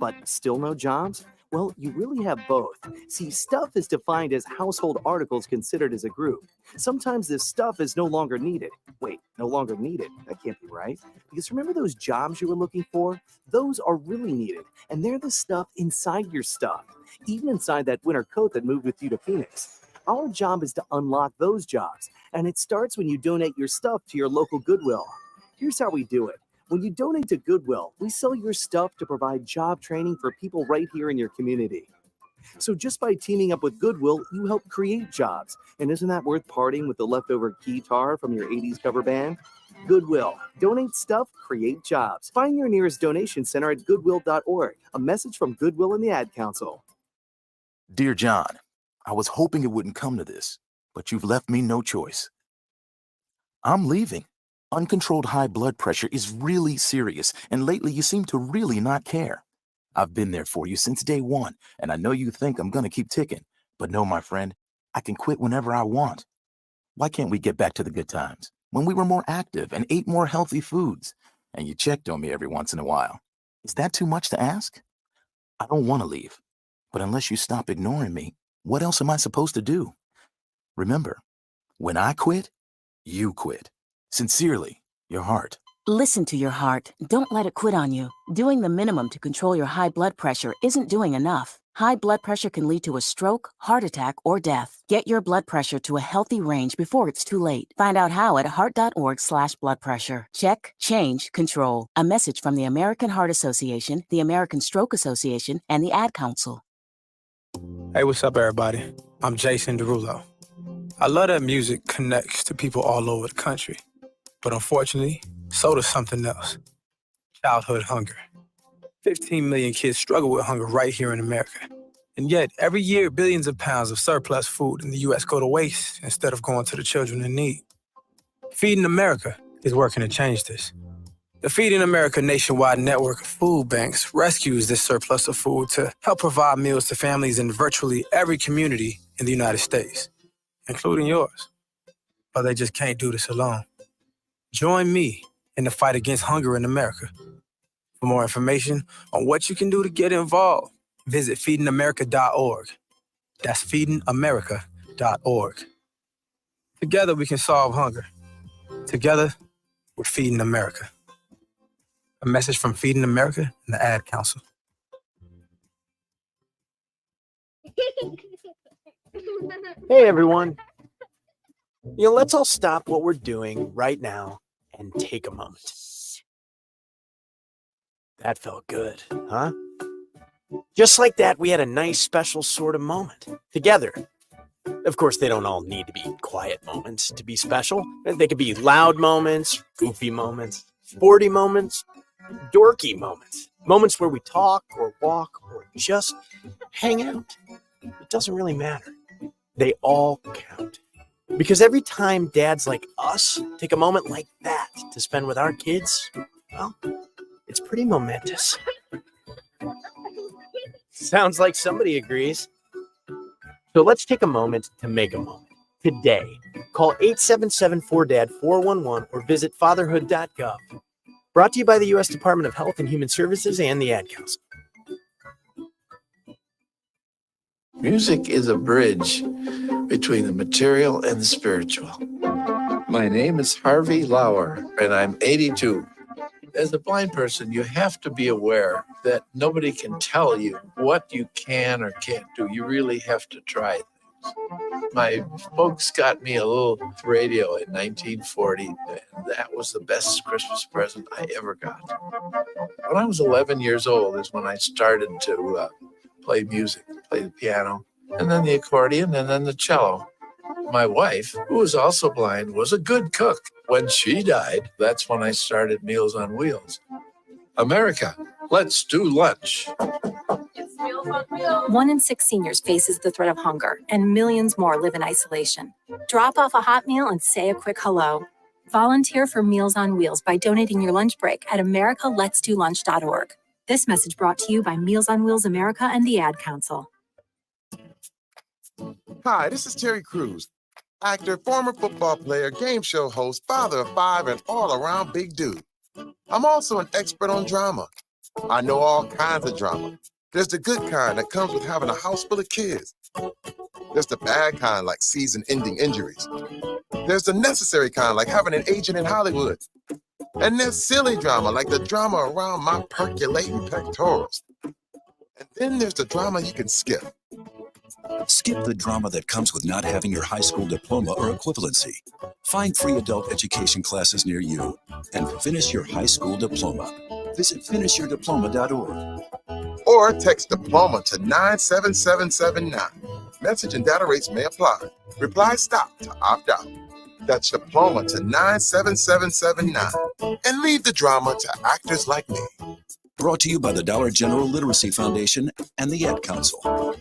But still no jobs? Well, you really have both. See, stuff is defined as household articles considered as a group. Sometimes this stuff is no longer needed. Wait, no longer needed? That can't be right. Because remember those jobs you were looking for? Those are really needed, and they're the stuff inside your stuff, even inside that winter coat that moved with you to Phoenix. Our job is to unlock those jobs, and it starts when you donate your stuff to your local Goodwill. Here's how we do it. When you donate to Goodwill, we sell your stuff to provide job training for people right here in your community. So just by teaming up with Goodwill, you help create jobs. And isn't that worth parting with the leftover guitar from your 80s cover band? Goodwill. Donate stuff, create jobs. Find your nearest donation center at goodwill.org. A message from Goodwill and the Ad Council. Dear John, I was hoping it wouldn't come to this, but you've left me no choice. I'm leaving. Uncontrolled high blood pressure is really serious, and lately you seem to really not care. I've been there for you since day one, and I know you think I'm going to keep ticking. But no, my friend, I can quit whenever I want. Why can't we get back to the good times, when we were more active and ate more healthy foods, and you checked on me every once in a while? Is that too much to ask? I don't want to leave, but unless you stop ignoring me, what else am I supposed to do? Remember, when I quit, you quit. Sincerely, your heart. Listen to your heart. Don't let it quit on you. Doing the minimum to control your high blood pressure isn't doing enough. High blood pressure can lead to a stroke, heart attack, or death. Get your blood pressure to a healthy range before it's too late. Find out how at heart.org/blood pressure. Check, change, control. A message from the American Heart Association, the American Stroke Association, and the Ad Council. Hey, what's up, everybody? I'm Jason Derulo. I love that music connects to people all over the country. But unfortunately, so does something else. Childhood hunger. 15 million kids struggle with hunger right here in America. And yet, every year, billions of pounds of surplus food in the U.S. go to waste instead of going to the children in need. Feeding America is working to change this. The Feeding America nationwide network of food banks rescues this surplus of food to help provide meals to families in virtually every community in the United States, including yours. But they just can't do this alone. Join me in the fight against hunger in America. For more information on what you can do to get involved, visit feedingamerica.org. That's feedingamerica.org. Together we can solve hunger. Together, we're Feeding America. A message from Feeding America and the Ad Council. Hey, everyone. Let's all stop what we're doing right now and take a moment. That felt good, huh? Just like that, we had a nice, special sort of moment together. Of course, they don't all need to be quiet moments to be special. They could be loud moments, goofy moments, sporty moments, dorky moments. Moments where we talk or walk or just hang out. It doesn't really matter. They all count. Because every time dads like us take a moment like that to spend with our kids, well, it's pretty momentous. Sounds like somebody agrees. So let's take a moment to make a moment. Today, call 877-4DAD-411 or visit fatherhood.gov. Brought to you by the U.S. Department of Health and Human Services and the Ad Council. Music is a bridge between the material and the spiritual. My name is Harvey Lauer, and I'm 82. As a blind person, you have to be aware that nobody can tell you what you can or can't do. You really have to try things. My folks got me a little radio in 1940, and that was the best Christmas present I ever got. When I was 11 years old is when I started to play music, play the piano, and then the accordion, and then the cello. My wife, who was also blind, was a good cook. When she died, that's when I started Meals on Wheels. America, let's do lunch. It's Meals on Wheels. 1 in 6 seniors faces the threat of hunger, and millions more live in isolation. Drop off a hot meal and say a quick hello. Volunteer for Meals on Wheels by donating your lunch break at americaletsdolunch.org. This message brought to you by Meals on Wheels America and the Ad Council. Hi, this is Terry Crews, actor, former football player, game show host, father of 5, and all-around big dude. I'm also an expert on drama. I know all kinds of drama. There's the good kind that comes with having a house full of kids. There's the bad kind like season-ending injuries. There's the necessary kind like having an agent in Hollywood. And there's silly drama like the drama around my percolating pectorals. And then there's the drama you can skip. Skip the drama that comes with not having your high school diploma or equivalency. Find free adult education classes near you and finish your high school diploma. Visit finishyourdiploma.org. Or text diploma to 97779. Message and data rates may apply. Reply stop to opt out. That's diploma to 97779. And leave the drama to actors like me. Brought to you by the Dollar General Literacy Foundation and the Ad Council.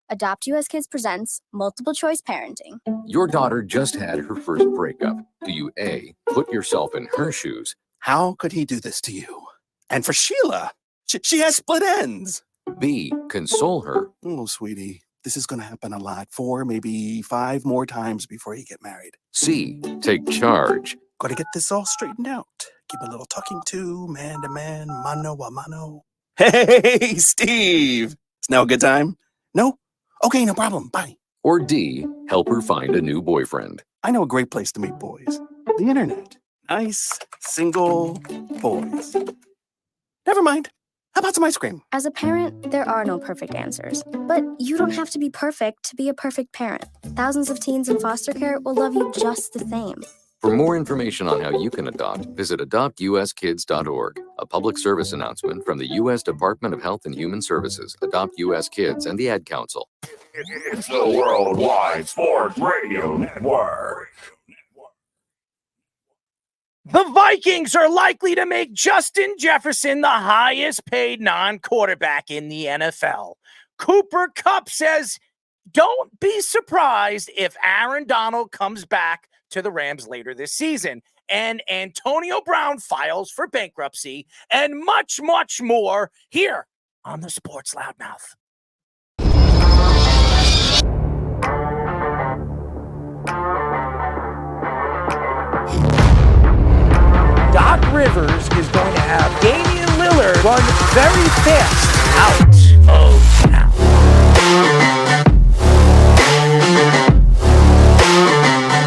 Adopt US Kids presents Multiple Choice Parenting. Your daughter just had her first breakup. Do you A, put yourself in her shoes? How could he do this to you? And for Sheila, she has split ends. B, console her? Oh, sweetie, this is going to happen a lot. 4, maybe 5 more times before you get married. C, take charge? Got to get this all straightened out. Keep a little talking to, man, mano a mano. Hey, Steve! Is now a good time? No? Okay, no problem. Bye. Or D, help her find a new boyfriend? I know a great place to meet boys. The internet. Nice, single boys. Never mind. How about some ice cream? As a parent, there are no perfect answers. But you don't have to be perfect to be a perfect parent. Thousands of teens in foster care will love you just the same. For more information on how you can adopt, visit adoptuskids.org. A public service announcement from the U.S. Department of Health and Human Services, Adopt U.S. Kids, and the Ad Council. It's the Worldwide Sports Radio Network. The Vikings are likely to make Justin Jefferson the highest paid non-quarterback in the NFL. Cooper Kupp says, don't be surprised if Aaron Donald comes back to the Rams later this season. And Antonio Brown files for bankruptcy and much, much more here on the Sports Loudmouth. Doc Rivers is going to have Damian Lillard run very fast out of town.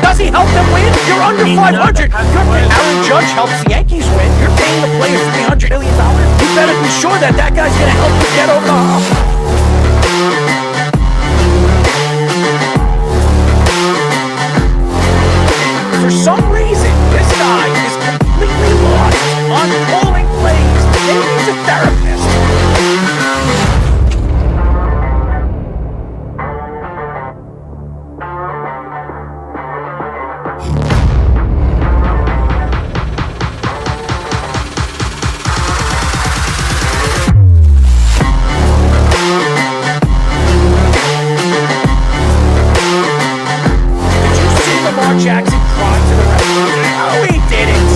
Does he help them win? You're under 500. Aaron Judge helps the Yankees win. You're paying the players $300 million. You better be sure that guy's going to help you get over the hump. For some reason, this guy is completely lost on calling plays. Maybe he's a therapist. Did you see Lamar Jackson cry to the ref? No, he didn't.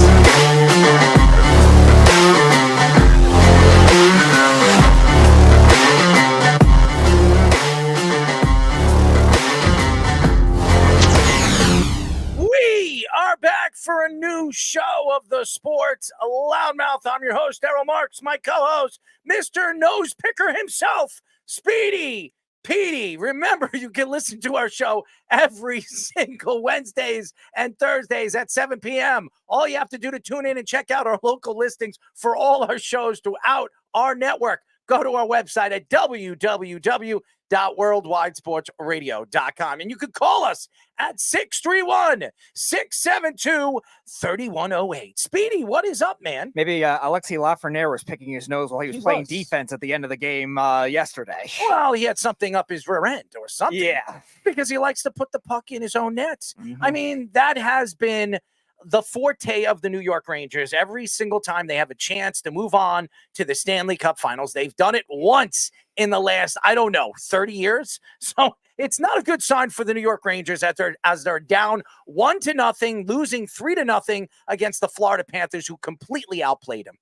We are back for a new show of the Sports Loudmouth. I'm your host, Errol Marks. My co-host, Mr. Nose Picker himself, Speedy Petey. Remember, you can listen to our show every single Wednesdays and Thursdays at 7 p.m. All you have to do to tune in and check out our local listings for all our shows throughout our network. Go to our website at www.worldwidesportsradio.com. And you can call us at 631-672-3108. Speedy, what is up, man? Maybe Alexi Lafreniere was picking his nose while he was playing defense at the end of the game yesterday. Well, he had something up his rear end or something. Yeah. Because he likes to put the puck in his own nets. Mm-hmm. I mean, that has been the forte of the New York Rangers. Every single time they have a chance to move on to the Stanley Cup Finals, they've done it once in the last, 30 years. So it's not a good sign for the New York Rangers as they're down 1-0, losing 3-0 against the Florida Panthers, who completely outplayed them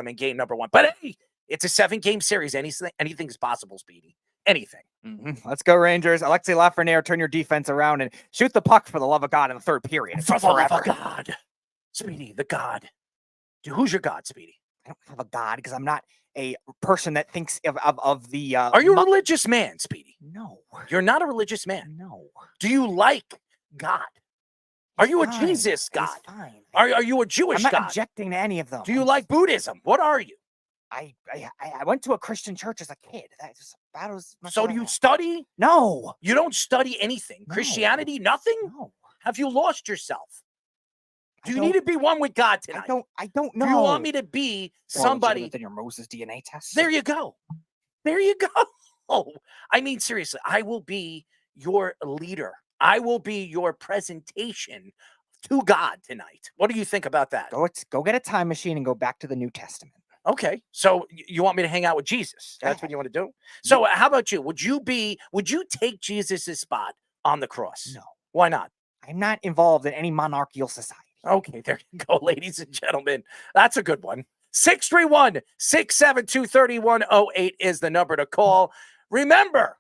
in game number 1. But hey, it's a 7-game series. Anything's possible, Speedy. Anything. Mm-hmm. Let's go, Rangers. Alexi Lafreniere, turn your defense around and shoot the puck for the love of God in the third period. For the love of God. Speedy, the God. Dude, who's your God, Speedy? don't have a God because I'm not a person that thinks of the. Are you a religious man, Speedy? No. You're not a religious man. No. Do you like God? Are you a fine. Jesus God? He's fine. Are you a Jewish I'm not God? objecting to any of them. Do you like Buddhism? What are you? I went to a Christian church as a kid. That's about as much. So as do I you have. study? No. You don't study anything. No. Christianity, nothing? No. Have you lost yourself? Do I you need to be one with God tonight? I don't know. Do you want me to be somebody? Than your Moses DNA test. There you go. There you go. Oh, I mean, seriously, I will be your leader. I will be your presentation to God tonight. What do you think about that? Go get a time machine and go back to the New Testament. Okay. So you want me to hang out with Jesus? That's what you want to do? So how about you? Would you take Jesus's spot on the cross? No. Why not? I'm not involved in any monarchical society. Okay, there you go, ladies and gentlemen. That's a good one. 631-672-3108 is the number to call. Remember,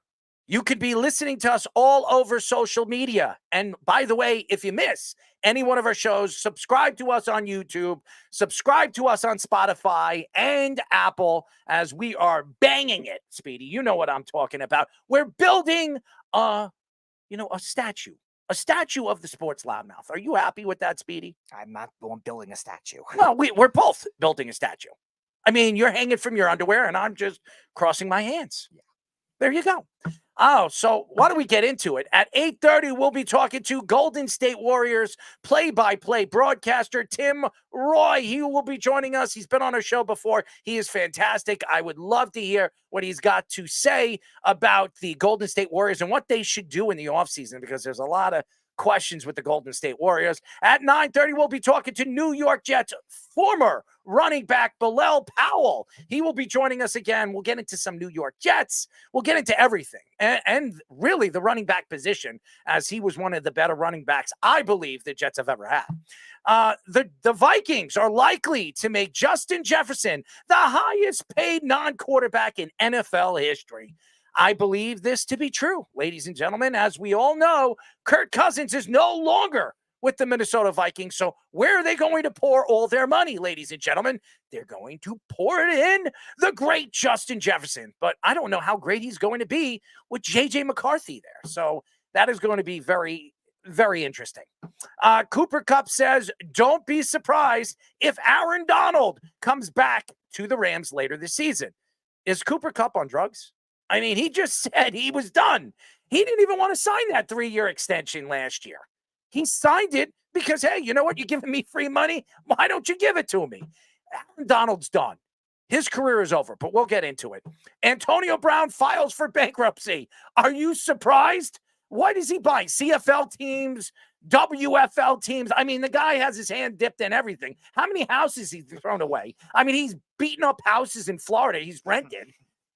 you could be listening to us all over social media. And by the way, if you miss any one of our shows, subscribe to us on YouTube, subscribe to us on Spotify and Apple, as we are banging it, Speedy. You know what I'm talking about. We're building a statue of the sports loudmouth. Are you happy with that, Speedy? I'm not the one building a statue. Well, we're both building a statue. I mean, you're hanging from your underwear, and I'm just crossing my hands. Yeah. There you go. Oh, so why don't we get into it? At 8:30, we'll be talking to Golden State Warriors play-by-play broadcaster Tim Roye. He will be joining us. He's been on our show before. He is fantastic. I would love to hear what he's got to say about the Golden State Warriors and what they should do in the offseason, because there's a lot of questions with the Golden State Warriors. At 9:30, we'll be talking to New York Jets former running back Bilal Powell. He will be joining us again. We'll get into some New York Jets. We'll get into everything, and really the running back position, as he was one of the better running backs I believe the Jets have ever had. The Vikings are likely to make Justin Jefferson the highest paid non-quarterback in NFL history. I believe this to be true, ladies and gentlemen. As we all know, Kirk Cousins is no longer with the Minnesota Vikings. So where are they going to pour all their money, ladies and gentlemen? They're going to pour it in the great Justin Jefferson. But I don't know how great he's going to be with J.J. McCarthy there. So that is going to be very, very interesting. Cooper Kupp says, don't be surprised if Aaron Donald comes back to the Rams later this season. Is Cooper Kupp on drugs? I mean, he just said he was done. He didn't even want to sign that 3-year extension last year. He signed it because, hey, you know what? You're giving me free money. Why don't you give it to me? Aaron Donald's done. His career is over, but we'll get into it. Antonio Brown files for bankruptcy. Are you surprised? What is he buying? CFL teams, WFL teams. I mean, the guy has his hand dipped in everything. How many houses he's thrown away? I mean, he's beaten up houses in Florida. He's rented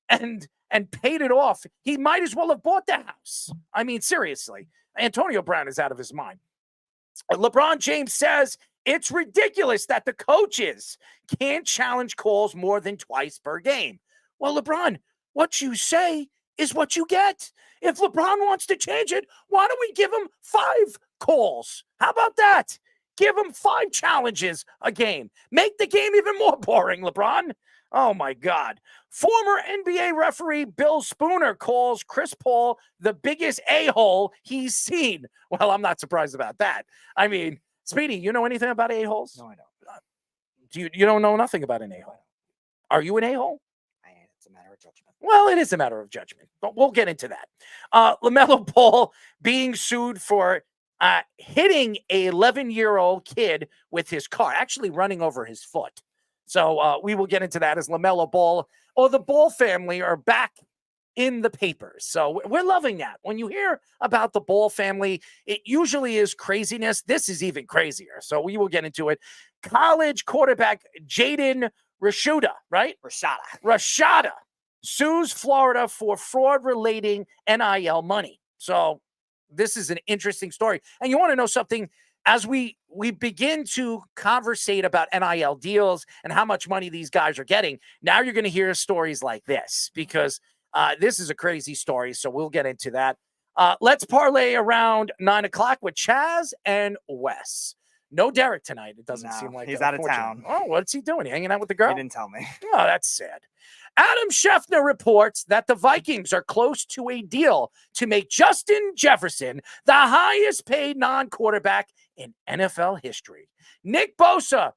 and paid it off. He might as well have bought the house. I mean, seriously. Antonio Brown is out of his mind. LeBron James says it's ridiculous that the coaches can't challenge calls more than twice per game. Well, LeBron, what you say is what you get. If LeBron wants to change it, why don't we give him 5 calls? How about that? Give him 5 challenges a game. Make the game even more boring, LeBron. Oh, my God. Former NBA referee Bill Spooner calls Chris Paul the biggest a-hole he's seen. Well, I'm not surprised about that. I mean, Speedy, you know anything about a-holes? No, I don't. You don't know nothing about an a-hole. Are you an a-hole? It's a matter of judgment. Well, it is a matter of judgment, but we'll get into that. LaMelo Ball being sued for hitting a 11-year-old kid with his car, actually running over his foot. So we will get into that as LaMelo Ball or the Ball family are back in the papers. So we're loving that. When you hear about the Ball family, it usually is craziness. This is even crazier. So we will get into it. College quarterback Jaden Rashada, right? Rashada sues Florida for fraud relating NIL money. So this is an interesting story. And you want to know something? As we begin to conversate about NIL deals and how much money these guys are getting, now you're going to hear stories like this, because this is a crazy story. So we'll get into that. Let's parlay around 9 o'clock with Chaz and Wes. No Derek tonight. It doesn't No, seem like he's out of unfortunately. town. Oh, what's he doing? Hanging out with the girl? He didn't tell me. Oh, that's sad. Adam Schefter reports that the Vikings are close to a deal to make Justin Jefferson the highest paid non-quarterback in NFL history. Nick Bosa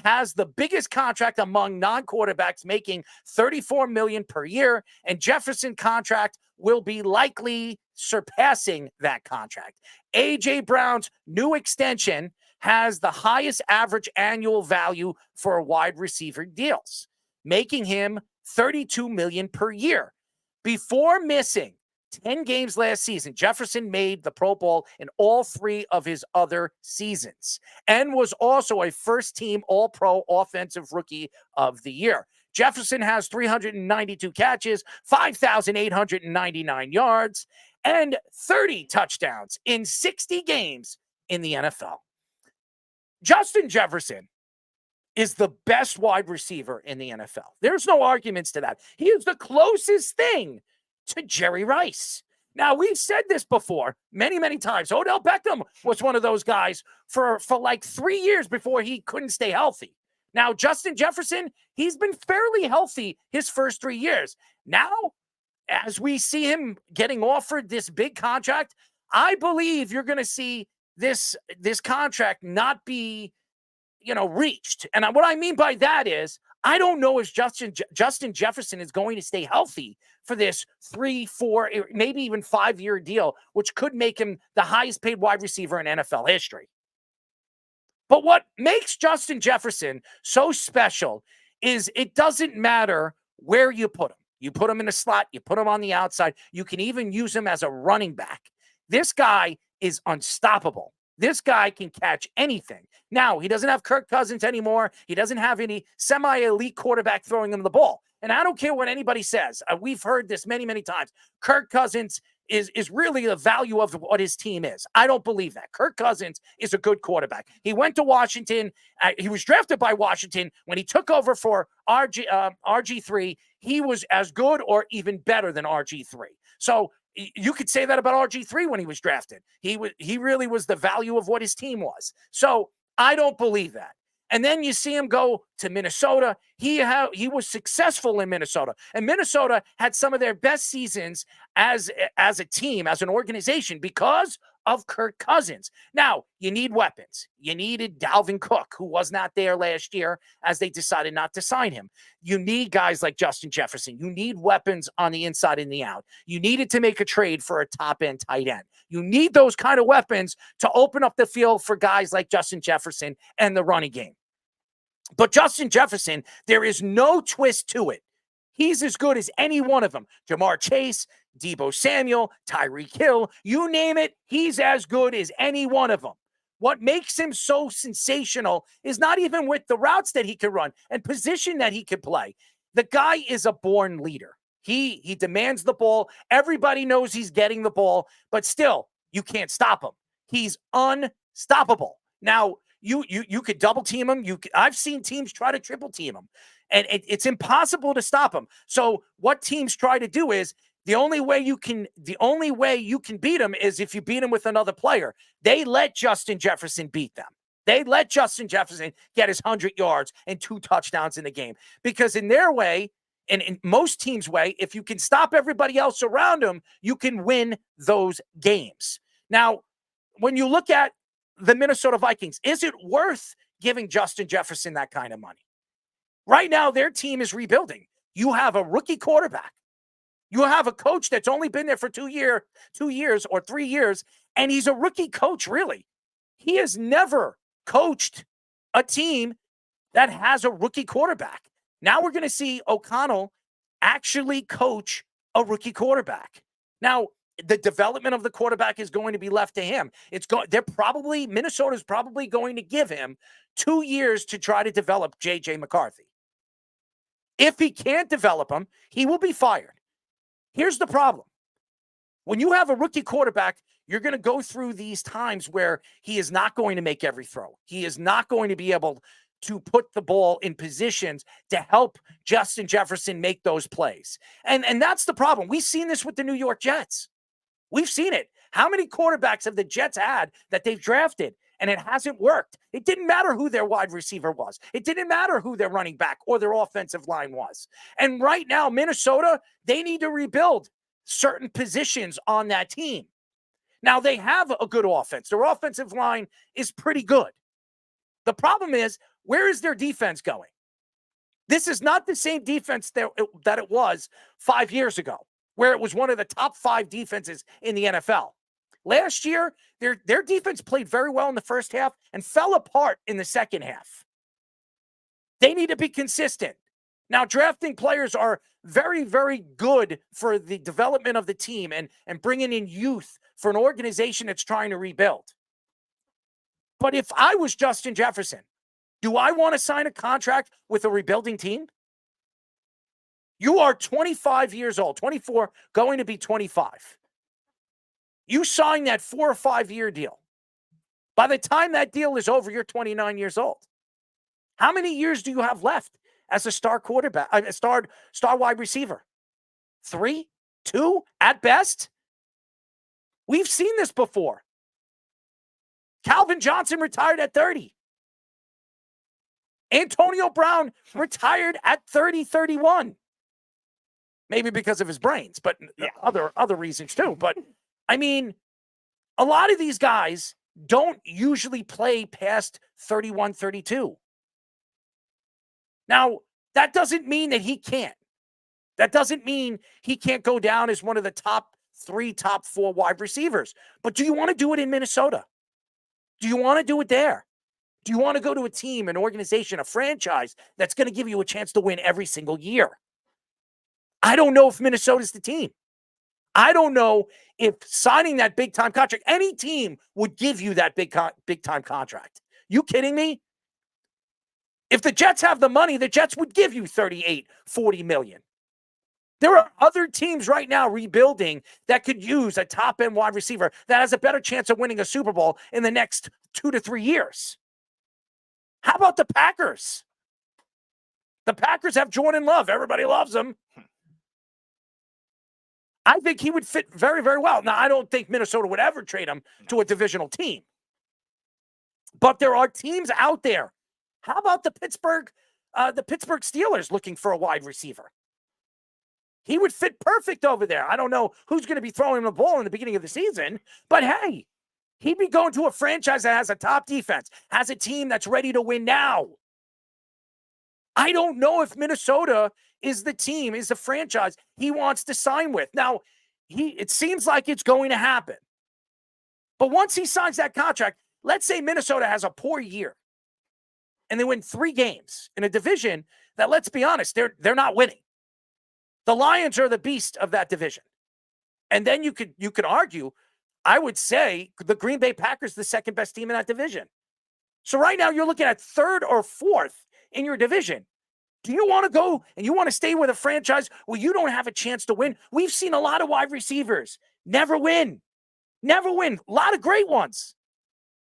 has the biggest contract among non-quarterbacks, making $34 million per year, and Jefferson contract will be likely surpassing that contract. A.J. Brown's new extension has the highest average annual value for wide receiver deals, making him $32 million per year. Before missing 10 games last season, Jefferson made the Pro Bowl in all 3 of his other seasons and was also a first-team All-Pro Offensive Rookie of the Year. Jefferson has 392 catches, 5,899 yards, and 30 touchdowns in 60 games in the NFL. Justin Jefferson is the best wide receiver in the NFL. There's no arguments to that. He is the closest thing to Jerry Rice. Now, we've said this before many, many times. Odell Beckham was one of those guys for like 3 years before he couldn't stay healthy. Now, Justin Jefferson, he's been fairly healthy his first 3 years. Now, as we see him getting offered this big contract, I believe you're going to see this contract not be reached. And what I mean by that is, I don't know if Justin Jefferson is going to stay healthy for this 3, 4, maybe even 5-year deal, which could make him the highest paid wide receiver in NFL history. But what makes Justin Jefferson so special is it doesn't matter where you put him. You put him in a slot, you put him on the outside, you can even use him as a running back. This guy is unstoppable. This guy can catch anything. Now, he doesn't have Kirk Cousins anymore. He doesn't have any semi-elite quarterback throwing him the ball. And I don't care what anybody says. We've heard this many, many times. Kirk Cousins is really the value of what his team is. I don't believe that. Kirk Cousins is a good quarterback. He went to Washington. He was drafted by Washington. When he took over for RG3, he was as good or even better than RG3. So you could say that about RG3 when he was drafted. He really was the value of what his team was. So I don't believe that. And then you see him go to Minnesota. He was successful in Minnesota. And Minnesota had some of their best seasons as a team, as an organization, because of Kirk Cousins. Now, you need weapons. You needed Dalvin Cook, who was not there last year as they decided not to sign him. You need guys like Justin Jefferson. You need weapons on the inside and the out. You needed to make a trade for a top-end tight end. You need those kind of weapons to open up the field for guys like Justin Jefferson and the running game. But Justin Jefferson, there is no twist to it. He's as good as any one of them. Jamar Chase, Deebo Samuel, Tyreek Hill, you name it, he's as good as any one of them. What makes him so sensational is not even with the routes that he can run and position that he can play. The guy is a born leader. He demands the ball. Everybody knows he's getting the ball, but still, you can't stop him. He's unstoppable. Now, you could double team him. I've seen teams try to triple team him, and it's impossible to stop him. So what teams try to do is the only way you can beat him is if you beat him with another player. They let Justin Jefferson beat them. They let Justin Jefferson get his 100 yards and 2 touchdowns in the game, because in their way, and in most teams' way, if you can stop everybody else around him, you can win those games. Now, when you look at the Minnesota Vikings, is it worth giving Justin Jefferson that kind of money? Right now, their team is rebuilding. You have a rookie quarterback. You have a coach that's only been there for 2 years or 3 years, and he's a rookie coach, really. He has never coached a team that has a rookie quarterback. Now we're going to see O'Connell actually coach a rookie quarterback. Now, the development of the quarterback is going to be left to him. Minnesota's probably going to give him 2 years to try to develop J.J. McCarthy. If he can't develop him, he will be fired. Here's the problem. When you have a rookie quarterback, you're going to go through these times where he is not going to make every throw. He is not going to be able to put the ball in positions to help Justin Jefferson make those plays. And that's the problem. We've seen this with the New York Jets. We've seen it. How many quarterbacks have the Jets had that they've drafted? and it hasn't worked. It didn't matter who their wide receiver was. It didn't matter who their running back or their offensive line was. And right now, Minnesota, they need to rebuild certain positions on that team. Now, they have a good offense. Their offensive line is pretty good. The problem is, where is their defense going? This is not the same defense that it was 5 years ago, where it was one of the top 5 defenses in the NFL. Last year, their defense played very well in the first half and fell apart in the second half. They need to be consistent. Now, drafting players are very, very good for the development of the team and bringing in youth for an organization that's trying to rebuild. But if I was Justin Jefferson, do I want to sign a contract with a rebuilding team? You are 25 years old, 24, going to be 25. You sign that 4 or 5 year deal. By the time that deal is over, you're 29 years old. How many years do you have left as a star quarterback, a star wide receiver? 3, 2 at best? We've seen this before. Calvin Johnson retired at 30. Antonio Brown retired at 30, 31. Maybe because of his brains, but other reasons too. But, I mean, a lot of these guys don't usually play past 31, 32. Now, that doesn't mean that he can't. That doesn't mean he can't go down as one of the top 3, top 4 wide receivers. But do you want to do it in Minnesota? Do you want to do it there? Do you want to go to a team, an organization, a franchise that's going to give you a chance to win every single year? I don't know if Minnesota's the team. I don't know if signing that big-time contract, any team would give you that big-time contract. You kidding me? If the Jets have the money, the Jets would give you 38, 40 million. There are other teams right now rebuilding that could use a top-end wide receiver that has a better chance of winning a Super Bowl in the next 2 to 3 years. How about the Packers? The Packers have Jordan Love. Everybody loves him. I think he would fit very, very well. Now, I don't think Minnesota would ever trade him to a divisional team. But there are teams out there. How about the Pittsburgh Steelers looking for a wide receiver? He would fit perfect over there. I don't know who's going to be throwing him the ball in the beginning of the season, but hey, he'd be going to a franchise that has a top defense, has a team that's ready to win now. I don't know if Minnesota is the team, is the franchise he wants to sign with. Now, it seems like it's going to happen. But once he signs that contract, let's say Minnesota has a poor year and they win 3 games in a division that, let's be honest, they're not winning. The Lions are the beast of that division. And then you could argue, I would say the Green Bay Packers the second best team in that division. So right now you're looking at 3rd or 4th in your division. Do you want to go and you want to stay with a franchise where you don't have a chance to win? We've seen a lot of wide receivers never win. Never win. A lot of great ones.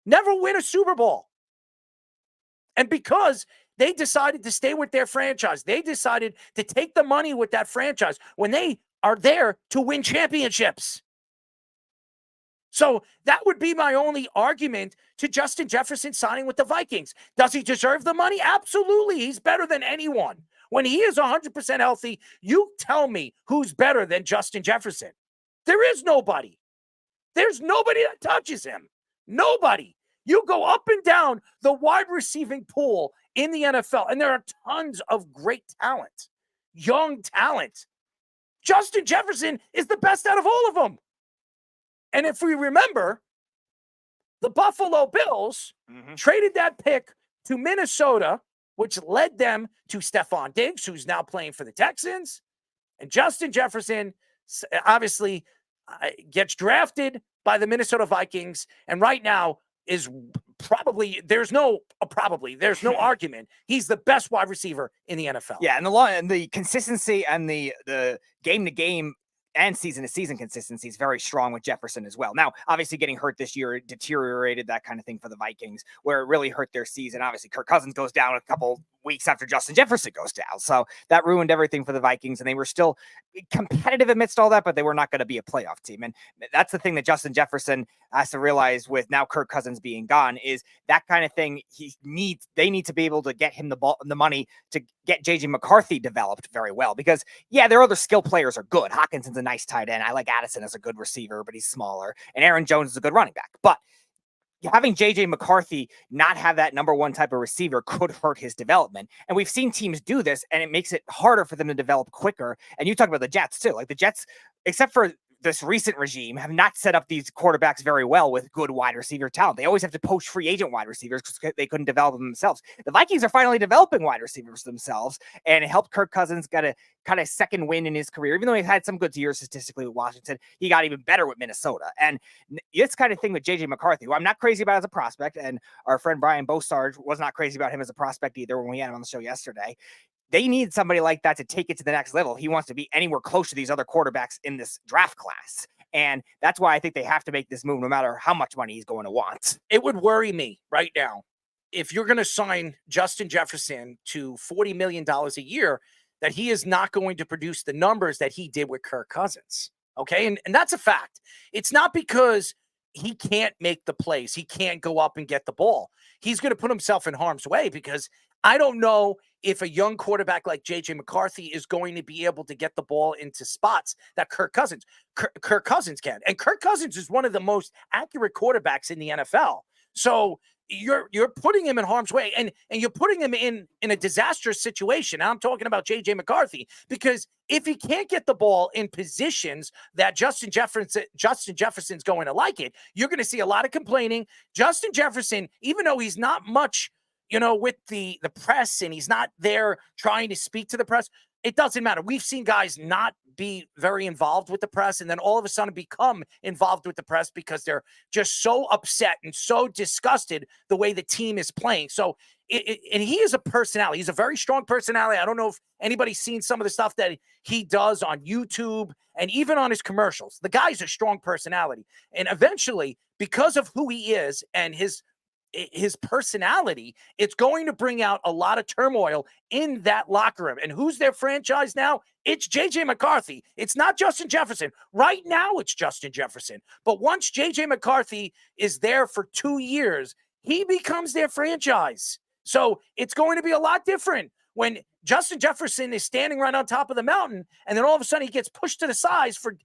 Never win a Super Bowl. And because they decided to stay with their franchise, they decided to take the money with that franchise when they are there to win championships. So that would be my only argument to Justin Jefferson signing with the Vikings. Does he deserve the money? Absolutely. He's better than anyone. When he is 100% healthy, you tell me who's better than Justin Jefferson. There is nobody. There's nobody that touches him. Nobody. You go up and down the wide receiving pool in the NFL, and there are tons of great talent, young talent. Justin Jefferson is the best out of all of them. And if we remember, the Buffalo Bills traded that pick to Minnesota, which led them to Stephon Diggs, who's now playing for the Texans. And Justin Jefferson obviously gets drafted by the Minnesota Vikings, and right now is probably, there's no argument. He's the best wide receiver in the NFL. Yeah, and the consistency and the game-to-game and season-to-season consistency is very strong with Jefferson as well. Now, obviously getting hurt this year deteriorated that kind of thing for the Vikings, where it really hurt their season. Obviously, Kirk Cousins goes down a couple weeks after Justin Jefferson goes down. So that ruined everything for the Vikings, and they were still competitive amidst all that, but they were not going to be a playoff team. And that's the thing that Justin Jefferson has to realize with now Kirk Cousins being gone is that kind of thing they need to be able to get him the money to get JJ McCarthy developed very well, because their other skill players are good. Hawkinson's a nice tight end. I like Addison as a good receiver, but he's smaller, and Aaron Jones is a good running back. But having JJ McCarthy not have that number one type of receiver could hurt his development. And we've seen teams do this, and it makes it harder for them to develop quicker. And you talk about the Jets too. Like the Jets, except for this recent regime, have not set up these quarterbacks very well with good wide receiver talent. They always have to poach free agent wide receivers because they couldn't develop them themselves. The Vikings are finally developing wide receivers themselves, and it helped Kirk Cousins get a kind of second win in his career. Even though he had some good years statistically with Washington, he got even better with Minnesota. And this kind of thing with JJ McCarthy, who I'm not crazy about as a prospect, and our friend Brian Bosarge was not crazy about him as a prospect either when we had him on the show yesterday. They need somebody like that to take it to the next level. He wants to be anywhere close to these other quarterbacks in this draft class. And that's why I think they have to make this move no matter how much money he's going to want. It would worry me right now if you're going to sign Justin Jefferson to $40 million a year, that he is not going to produce the numbers that he did with Kirk Cousins. Okay. And that's a fact. It's not because he can't make the plays. He can't go up and get the ball. He's going to put himself in harm's way, because I don't know if a young quarterback like JJ McCarthy is going to be able to get the ball into spots that Kirk Cousins can. And Kirk Cousins is one of the most accurate quarterbacks in the NFL. So you're putting him in harm's way, and you're putting him in a disastrous situation. I'm talking about JJ McCarthy, because if he can't get the ball in positions that Justin Jefferson's going to like it, you're going to see a lot of complaining. Justin Jefferson, even though he's not much, with the press, and he's not there trying to speak to the press, it doesn't matter. We've seen guys not be very involved with the press and then all of a sudden become involved with the press because they're just so upset and so disgusted the way the team is playing. So, and he is a personality. He's a very strong personality. I don't know if anybody's seen some of the stuff that he does on YouTube and even on his commercials. The guy's a strong personality. And eventually, because of who he is and his personality, it's going to bring out a lot of turmoil in that locker room. And who's their franchise now? It's JJ McCarthy. It's not Justin Jefferson. Right now, it's Justin Jefferson. But once JJ McCarthy is there for 2 years, he becomes their franchise. So it's going to be a lot different when Justin Jefferson is standing right on top of the mountain, and then all of a sudden he gets pushed to the side for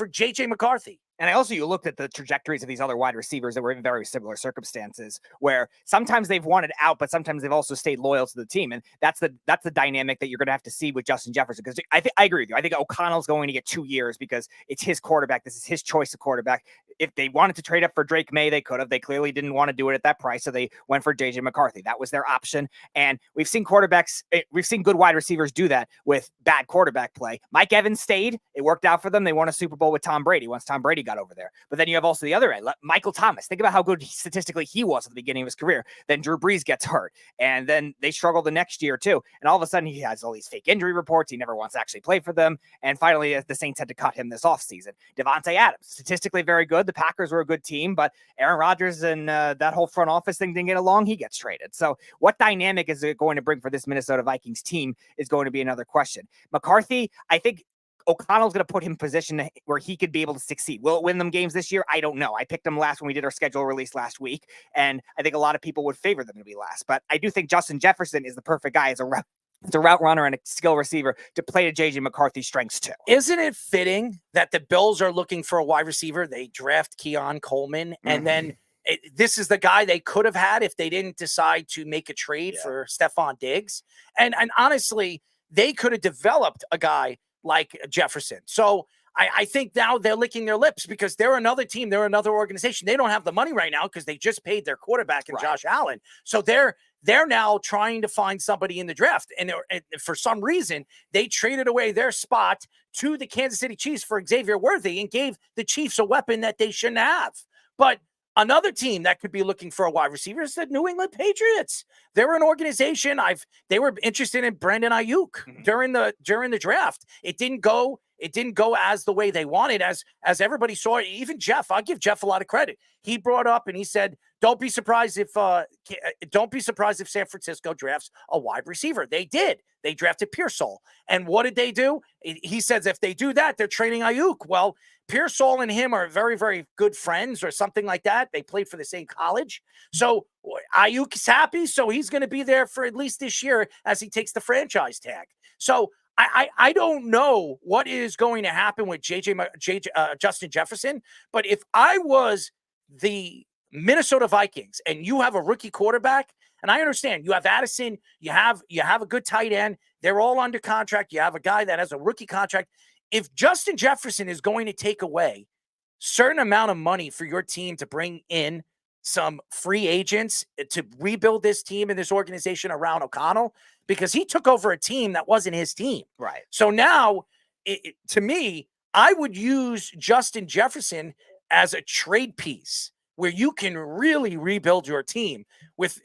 JJ McCarthy. And you looked at the trajectories of these other wide receivers that were in very similar circumstances, where sometimes they've wanted out, but sometimes they've also stayed loyal to the team. And that's the dynamic that you're going to have to see with Justin Jefferson. Because I agree with you. I think O'Connell's going to get 2 years because it's his quarterback. This is his choice of quarterback. If they wanted to trade up for Drake May, they could have. They clearly didn't want to do it at that price, so they went for JJ McCarthy. That was their option. And we've seen good wide receivers do that with bad quarterback play. Mike Evans stayed. It worked out for them. They won a Super Bowl with Tom Brady once Tom Brady got over there. But then you have also the other end, Michael Thomas. Think about how good statistically he was at the beginning of his career. Then Drew Brees gets hurt, and then they struggle the next year too. And all of a sudden he has all these fake injury reports. He never wants to actually play for them. And finally, the Saints had to cut him this offseason. Devontae Adams, statistically very good. The Packers were a good team, but Aaron Rodgers and that whole front office thing didn't get along. He gets traded. So what dynamic is it going to bring for this Minnesota Vikings team is going to be another question. McCarthy, I think O'Connell's going to put him in position where he could be able to succeed. Will it win them games this year? I don't know. I picked them last when we did our schedule release last week, and I think a lot of people would favor them to be last. But I do think Justin Jefferson is the perfect guy as a route runner and a skill receiver to play to JJ McCarthy's strengths too. Isn't it fitting that the Bills are looking for a wide receiver? They draft Keon Coleman, and then this is the guy they could have had if they didn't decide to make a trade for Stephon Diggs. And honestly, they could have developed a guy like Jefferson. So I think now they're licking their lips because they're another team. They're another organization. They don't have the money right now because they just paid their quarterback and Josh Allen. So they're now trying to find somebody in the draft. And for some reason, they traded away their spot to the Kansas City Chiefs for Xavier Worthy and gave the Chiefs a weapon that they shouldn't have. But another team that could be looking for a wide receiver is the New England Patriots. They're an organization. They were interested in Brandon Ayuk during the draft. It didn't go as the way they wanted, as everybody saw it. Even Jeff, I'll give Jeff a lot of credit. He brought up and he said don't be surprised if San Francisco drafts a wide receiver. They did. They drafted Pearsall. And what did they do? He says if they do that, they're trading Ayuk. Well, Pearsall and him are very, very good friends or something like that. They played for the same college. So Ayuk's happy, so he's going to be there for at least this year as he takes the franchise tag. So I don't know what is going to happen with Justin Jefferson, but if I was the Minnesota Vikings and you have a rookie quarterback, and I understand you have Addison, you have a good tight end, they're all under contract, you have a guy that has a rookie contract. If Justin Jefferson is going to take away certain amount of money for your team to bring in some free agents to rebuild this team and this organization around O'Connell, because he took over a team that wasn't his team. Right. So now, to me, I would use Justin Jefferson as a trade piece where you can really rebuild your team.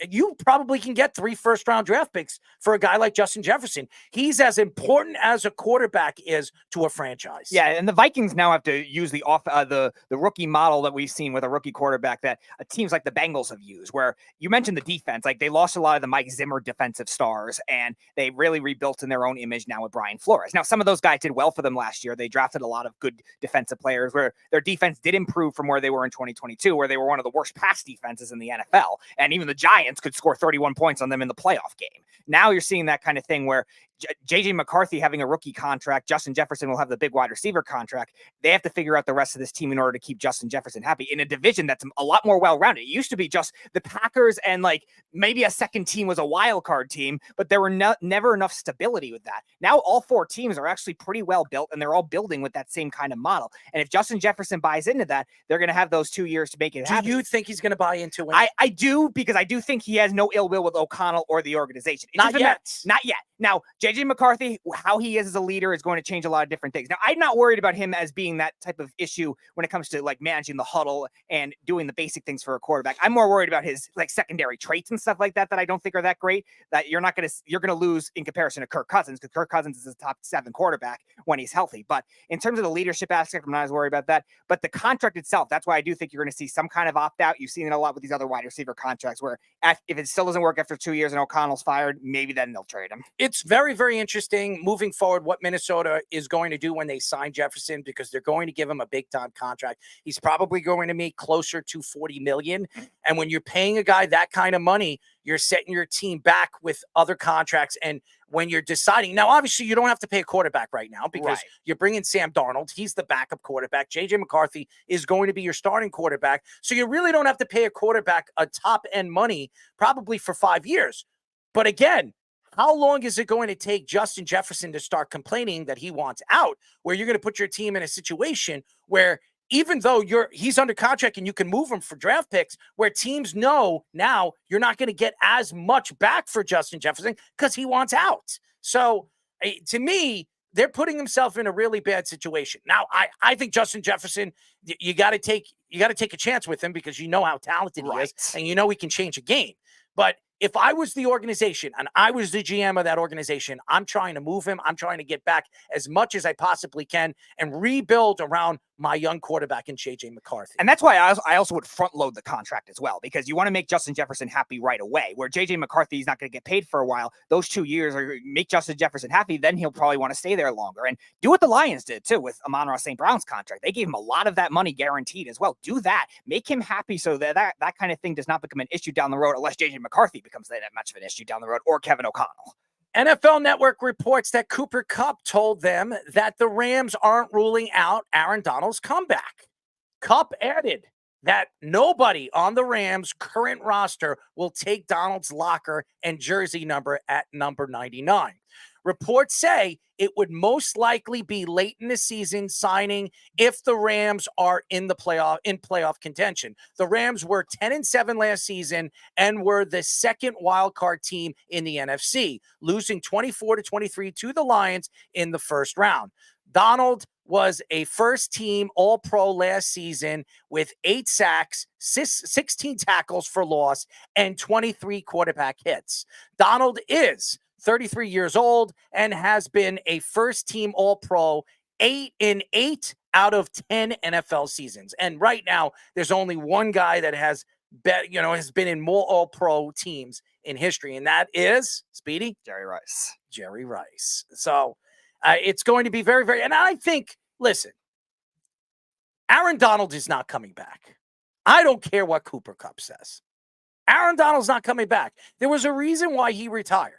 You probably can get 3 first-round draft picks for a guy like Justin Jefferson. He's as important as a quarterback is to a franchise. Yeah, and the Vikings now have to use the rookie model that we've seen with a rookie quarterback that teams like the Bengals have used, where you mentioned the defense. Like, they lost a lot of the Mike Zimmer defensive stars, and they really rebuilt in their own image now with Brian Flores. Now, some of those guys did well for them last year. They drafted a lot of good defensive players where their defense did improve from where they were in 2022, where they were one of the worst pass defenses in the NFL. And even the Giants could score 31 points on them in the playoff game. Now you're seeing that kind of thing where J.J. McCarthy having a rookie contract, Justin Jefferson will have the big wide receiver contract. They have to figure out the rest of this team in order to keep Justin Jefferson happy in a division that's a lot more well-rounded. It used to be just the Packers and like maybe a second team was a wild card team, but there were never enough stability with that. Now all 4 teams are actually pretty well built, and they're all building with that same kind of model. And if Justin Jefferson buys into that, they're going to have those 2 years to make it happen. Do you think he's going to buy into it? I do, because I do think he has no ill will with O'Connell or the organization. Not yet. Not yet. Now, J.J. McCarthy, how he is as a leader is going to change a lot of different things. Now, I'm not worried about him as being that type of issue when it comes to like managing the huddle and doing the basic things for a quarterback. I'm more worried about his like secondary traits and stuff like that I don't think are that great, that you're going to lose in comparison to Kirk Cousins, because Kirk Cousins is a top 7 quarterback when he's healthy. But in terms of the leadership aspect, I'm not as worried about that. But the contract itself, that's why I do think you're going to see some kind of opt-out. You've seen it a lot with these other wide receiver contracts where if it still doesn't work after 2 years and O'Connell's fired, maybe then they'll trade him. It's very, very interesting moving forward what Minnesota is going to do when they sign Jefferson, because they're going to give him a big-time contract. He's probably going to make closer to $40 million. And when you're paying a guy that kind of money, you're setting your team back with other contracts. And when you're deciding, now, obviously, you don't have to pay a quarterback right now because you're bringing Sam Darnold. He's the backup quarterback. J.J. McCarthy is going to be your starting quarterback. So you really don't have to pay a quarterback a top-end money probably for 5 years. But again, how long is it going to take Justin Jefferson to start complaining that he wants out, where you're going to put your team in a situation where even though he's under contract and you can move him for draft picks, where teams know now you're not going to get as much back for Justin Jefferson because he wants out. So to me, they're putting themselves in a really bad situation. Now, I think Justin Jefferson, you got to take a chance with him because you know how talented he is and you know he can change a game. But if I was the organization and I was the GM of that organization, I'm trying to move him. I'm trying to get back as much as I possibly can and rebuild around my young quarterback in J.J. McCarthy. And that's why I also would front load the contract as well, because you want to make Justin Jefferson happy right away, where J.J. McCarthy is not going to get paid for a while. Those 2 years are make Justin Jefferson happy. Then he'll probably want to stay there longer and do what the Lions did too with Amon-Ra St. Brown's contract. They gave him a lot of that money guaranteed as well. Do that. Make him happy so that kind of thing does not become an issue down the road, unless J.J. McCarthy becomes that much of an issue down the road, or Kevin O'Connell. NFL Network reports that Cooper Kupp told them that the Rams aren't ruling out Aaron Donald's comeback. Kupp added that nobody on the Rams' current roster will take Donald's locker and jersey number at number 99. Reports say it would most likely be late in the season signing if the Rams are in playoff contention. The Rams were 10-7 last season and were the second wild card team in the NFC, losing 24-23 to the Lions in the first round. Donald was a first-team All-Pro last season with 8 sacks, 16 tackles for loss, and 23 quarterback hits. Donald is 33 years old and has been a first-team All-Pro 8 in 8 out of 10 NFL seasons. And right now, there's only one guy that has has been in more All-Pro teams in history, and that is Speedy Jerry Rice. Jerry Rice. So it's going to be very, very. And I think, listen, Aaron Donald is not coming back. I don't care what Cooper Kupp says. Aaron Donald's not coming back. There was a reason why he retired.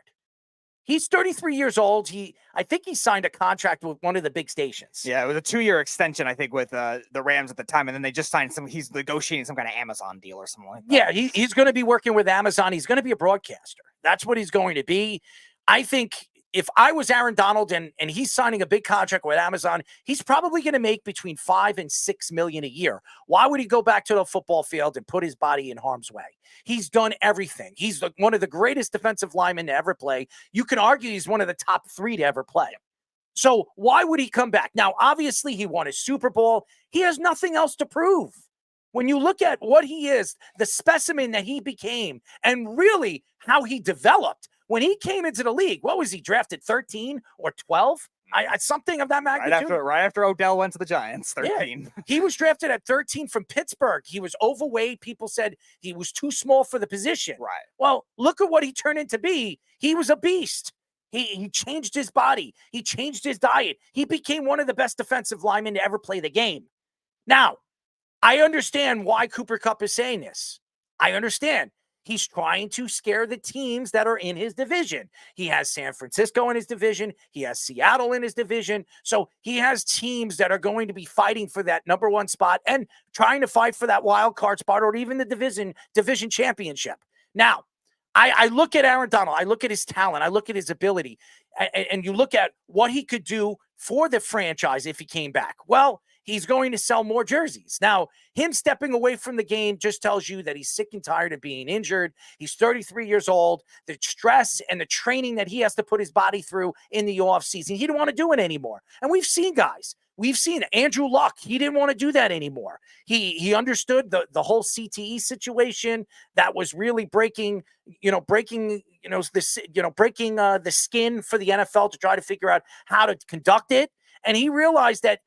He's 33 years old. I think he signed a contract with one of the big stations. Yeah, it was a 2-year extension, I think, with the Rams at the time. And then they just signed he's negotiating some kind of Amazon deal or something like that. Yeah, he's going to be working with Amazon. He's going to be a broadcaster. That's what he's going to be. I think if I was Aaron Donald and he's signing a big contract with Amazon, he's probably going to make between $5 and $6 million a year. Why would he go back to the football field and put his body in harm's way? He's done everything. He's one of the greatest defensive linemen to ever play. You can argue he's one of the top 3 to ever play. So why would he come back? Now, obviously, he won a Super Bowl. He has nothing else to prove. When you look at what he is, the specimen that he became, and really how he developed, when he came into the league, what was he, drafted 13 or 12? Something of that magnitude. Right after Odell went to the Giants, 13. Yeah, he was drafted at 13 from Pittsburgh. He was overweight. People said he was too small for the position. Right. Well, look at what he turned into be. He was a beast. He changed his body. He changed his diet. He became one of the best defensive linemen to ever play the game. Now, I understand why Cooper Kupp is saying this. I understand. He's trying to scare the teams that are in his division. He has San Francisco in his division. He has Seattle in his division. So he has teams that are going to be fighting for that number 1 spot and trying to fight for that wild card spot or even the division championship. Now, I look at Aaron Donald. I look at his talent. I look at his ability. And you look at what he could do for the franchise if he came back. Well, he's going to sell more jerseys. Now, him stepping away from the game just tells you that he's sick and tired of being injured. He's 33 years old. The stress and the training that he has to put his body through in the offseason, he don't want to do it anymore. And we've seen guys. We've seen Andrew Luck. He didn't want to do that anymore. He understood the whole CTE situation that was really breaking the skin for the NFL to try to figure out how to conduct it. And he realized that,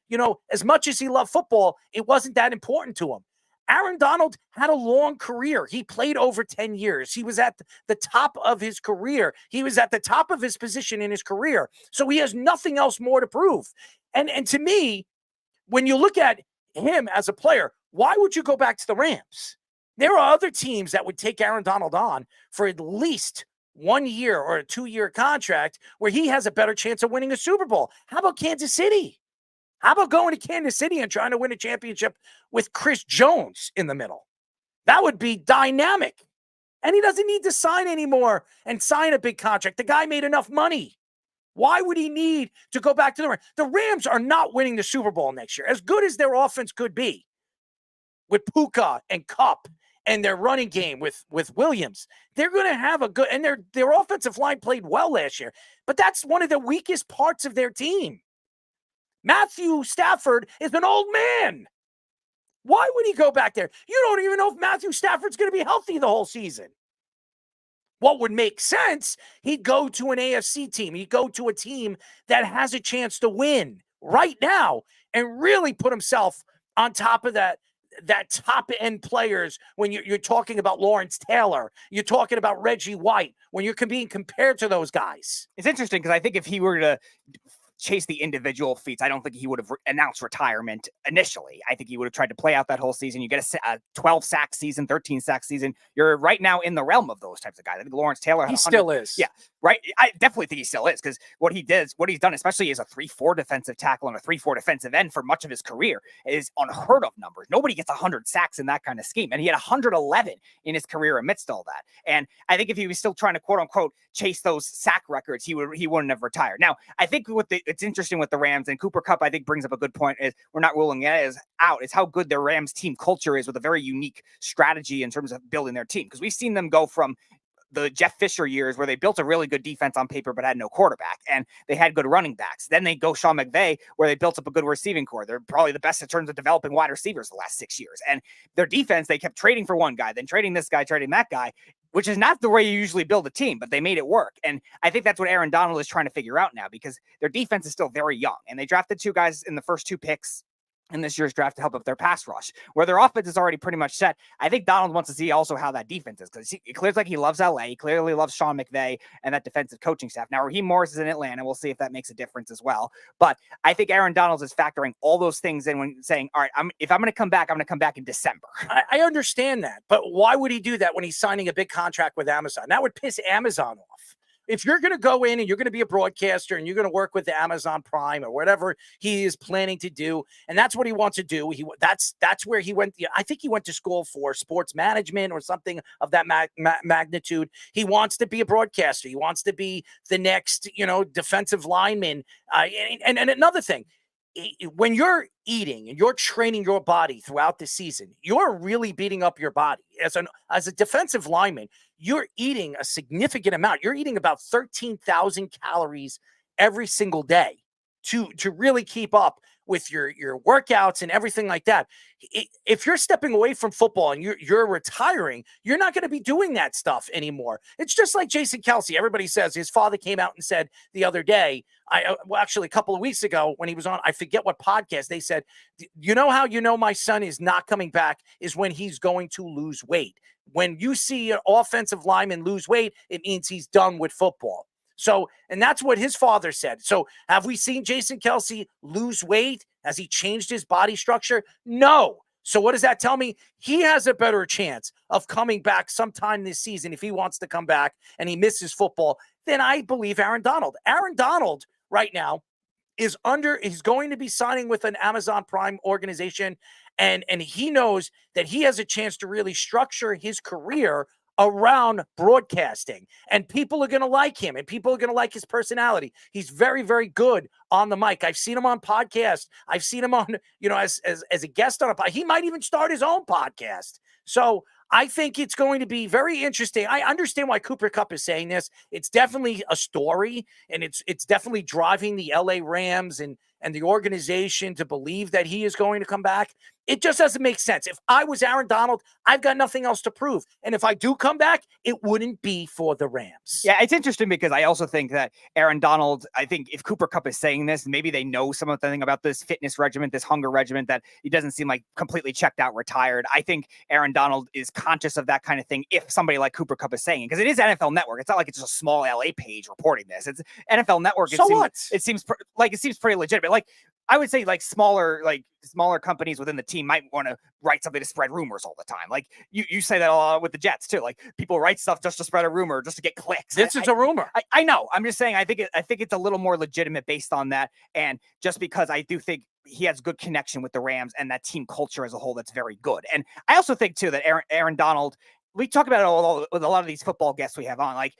as much as he loved football, it wasn't that important to him. Aaron Donald had a long career. He played over 10 years. He was at the top of his career. He was at the top of his position in his career. So he has nothing else more to prove. And to me, when you look at him as a player, why would you go back to the Rams? There are other teams that would take Aaron Donald on for at least 1 year or a 2-year contract where he has a better chance of winning a Super Bowl. How about Kansas City? How about going to Kansas City and trying to win a championship with Chris Jones in the middle? That would be dynamic. And he doesn't need to sign anymore and sign a big contract. The guy made enough money. Why would he need to go back to the Rams? The Rams are not winning the Super Bowl next year. As good as their offense could be with Puka and Kupp and their running game with Williams, they're going to have a good, and their offensive line played well last year, but that's one of the weakest parts of their team. Matthew Stafford is an old man. Why would he go back there? You don't even know if Matthew Stafford's going to be healthy the whole season. What would make sense, he'd go to an AFC team. He'd go to a team that has a chance to win right now and really put himself on top of that top-end players when you're talking about Lawrence Taylor, you're talking about Reggie White, when you're being compared to those guys. It's interesting because I think if he were to chase the individual feats, I don't think he would have announced retirement initially. I think he would have tried to play out that whole season. You get a 12-sack season, 13-sack season. You're right now in the realm of those types of guys. I think Lawrence Taylor, he still is. Yeah, right. I definitely think he still is because what he's done, especially as a 3-4 defensive tackle and a 3-4 defensive end for much of his career, is unheard of numbers. Nobody gets 100 sacks in that kind of scheme, and he had 111 in his career amidst all that. And I think if he was still trying to quote unquote chase those sack records, he wouldn't have retired. Now, I think it's interesting with the Rams, and Cooper Kupp, I think, brings up a good point. Is we're not ruling it out. It's how good their Rams team culture is with a very unique strategy in terms of building their team. Because we've seen them go from the Jeff Fisher years where they built a really good defense on paper but had no quarterback, and they had good running backs. Then they go Sean McVay where they built up a good receiving core. They're probably the best in terms of developing wide receivers the last 6 years. And their defense, they kept trading for one guy, then trading this guy, trading that guy, which is not the way you usually build a team, but they made it work. And I think that's what Aaron Donald is trying to figure out now because their defense is still very young. And they drafted 2 guys in the first 2 picks in this year's draft to help up their pass rush, where their offense is already pretty much set. I think Donald wants to see also how that defense is, because it clears like he loves LA. He clearly loves Sean McVay and that defensive coaching staff. Now, Raheem Morris is in Atlanta. We'll see if that makes a difference as well. But I think Aaron Donald is factoring all those things in when saying, all right, if I'm going to come back, I'm going to come back in December. I understand that. But why would he do that when he's signing a big contract with Amazon? That would piss Amazon off. If you're going to go in and you're going to be a broadcaster and you're going to work with the Amazon Prime or whatever he is planning to do, and that's what he wants to do, that's where he went. I think he went to school for sports management or something of that magnitude. He wants to be a broadcaster. He wants to be the next, defensive lineman. And another thing, when you're eating and you're training your body throughout the season, you're really beating up your body. As a defensive lineman, you're eating a significant amount. You're eating about 13,000 calories every single day to really keep up with your workouts and everything like that. If you're stepping away from football and you're retiring, you're not going to be doing that stuff anymore. It's just like Jason Kelce. Everybody says his father came out and said the other day, actually a couple of weeks ago when he was on, I forget what podcast, they said, how my son is not coming back is when he's going to lose weight. When you see an offensive lineman lose weight, it means he's done with football. So, and that's what his father said. So have we seen Jason Kelce lose weight? Has he changed his body structure? No. So what does that tell me? He has a better chance of coming back sometime this season if he wants to come back and he misses football than I believe Aaron Donald. Aaron Donald right now he's going to be signing with an Amazon Prime organization, and he knows that he has a chance to really structure his career around broadcasting, and people are going to like him and people are going to like his personality. He's very, very good on the mic. I've seen him on podcasts. I've seen him on, as a guest on a podcast. He might even start his own podcast. So I think it's going to be very interesting. I understand why Cooper Kupp is saying this. It's definitely a story, and it's definitely driving the LA Rams and the organization to believe that he is going to come back. It just doesn't make sense. If I was Aaron Donald, I've got nothing else to prove. And if I do come back, it wouldn't be for the Rams. Yeah, it's interesting because I also think that Aaron Donald, I think if Cooper Kupp is saying this, maybe they know something about this fitness regimen, this hunger regimen, that he doesn't seem like completely checked out, retired. I think Aaron Donald is conscious of that kind of thing if somebody like Cooper Kupp is saying it, because it is NFL Network. It's not like it's just a small LA page reporting this. It's NFL Network. It seems pretty legitimate. Like, I would say smaller companies within the team might want to write something to spread rumors all the time. Like you say that a lot with the Jets too. Like people write stuff just to spread a rumor, just to get clicks. This is a rumor. I know. I'm just saying. I think it's a little more legitimate based on that, and just because I do think he has good connection with the Rams and that team culture as a whole that's very good. And I also think too that Aaron Donald. We talk about it all with a lot of these football guests we have on. Like,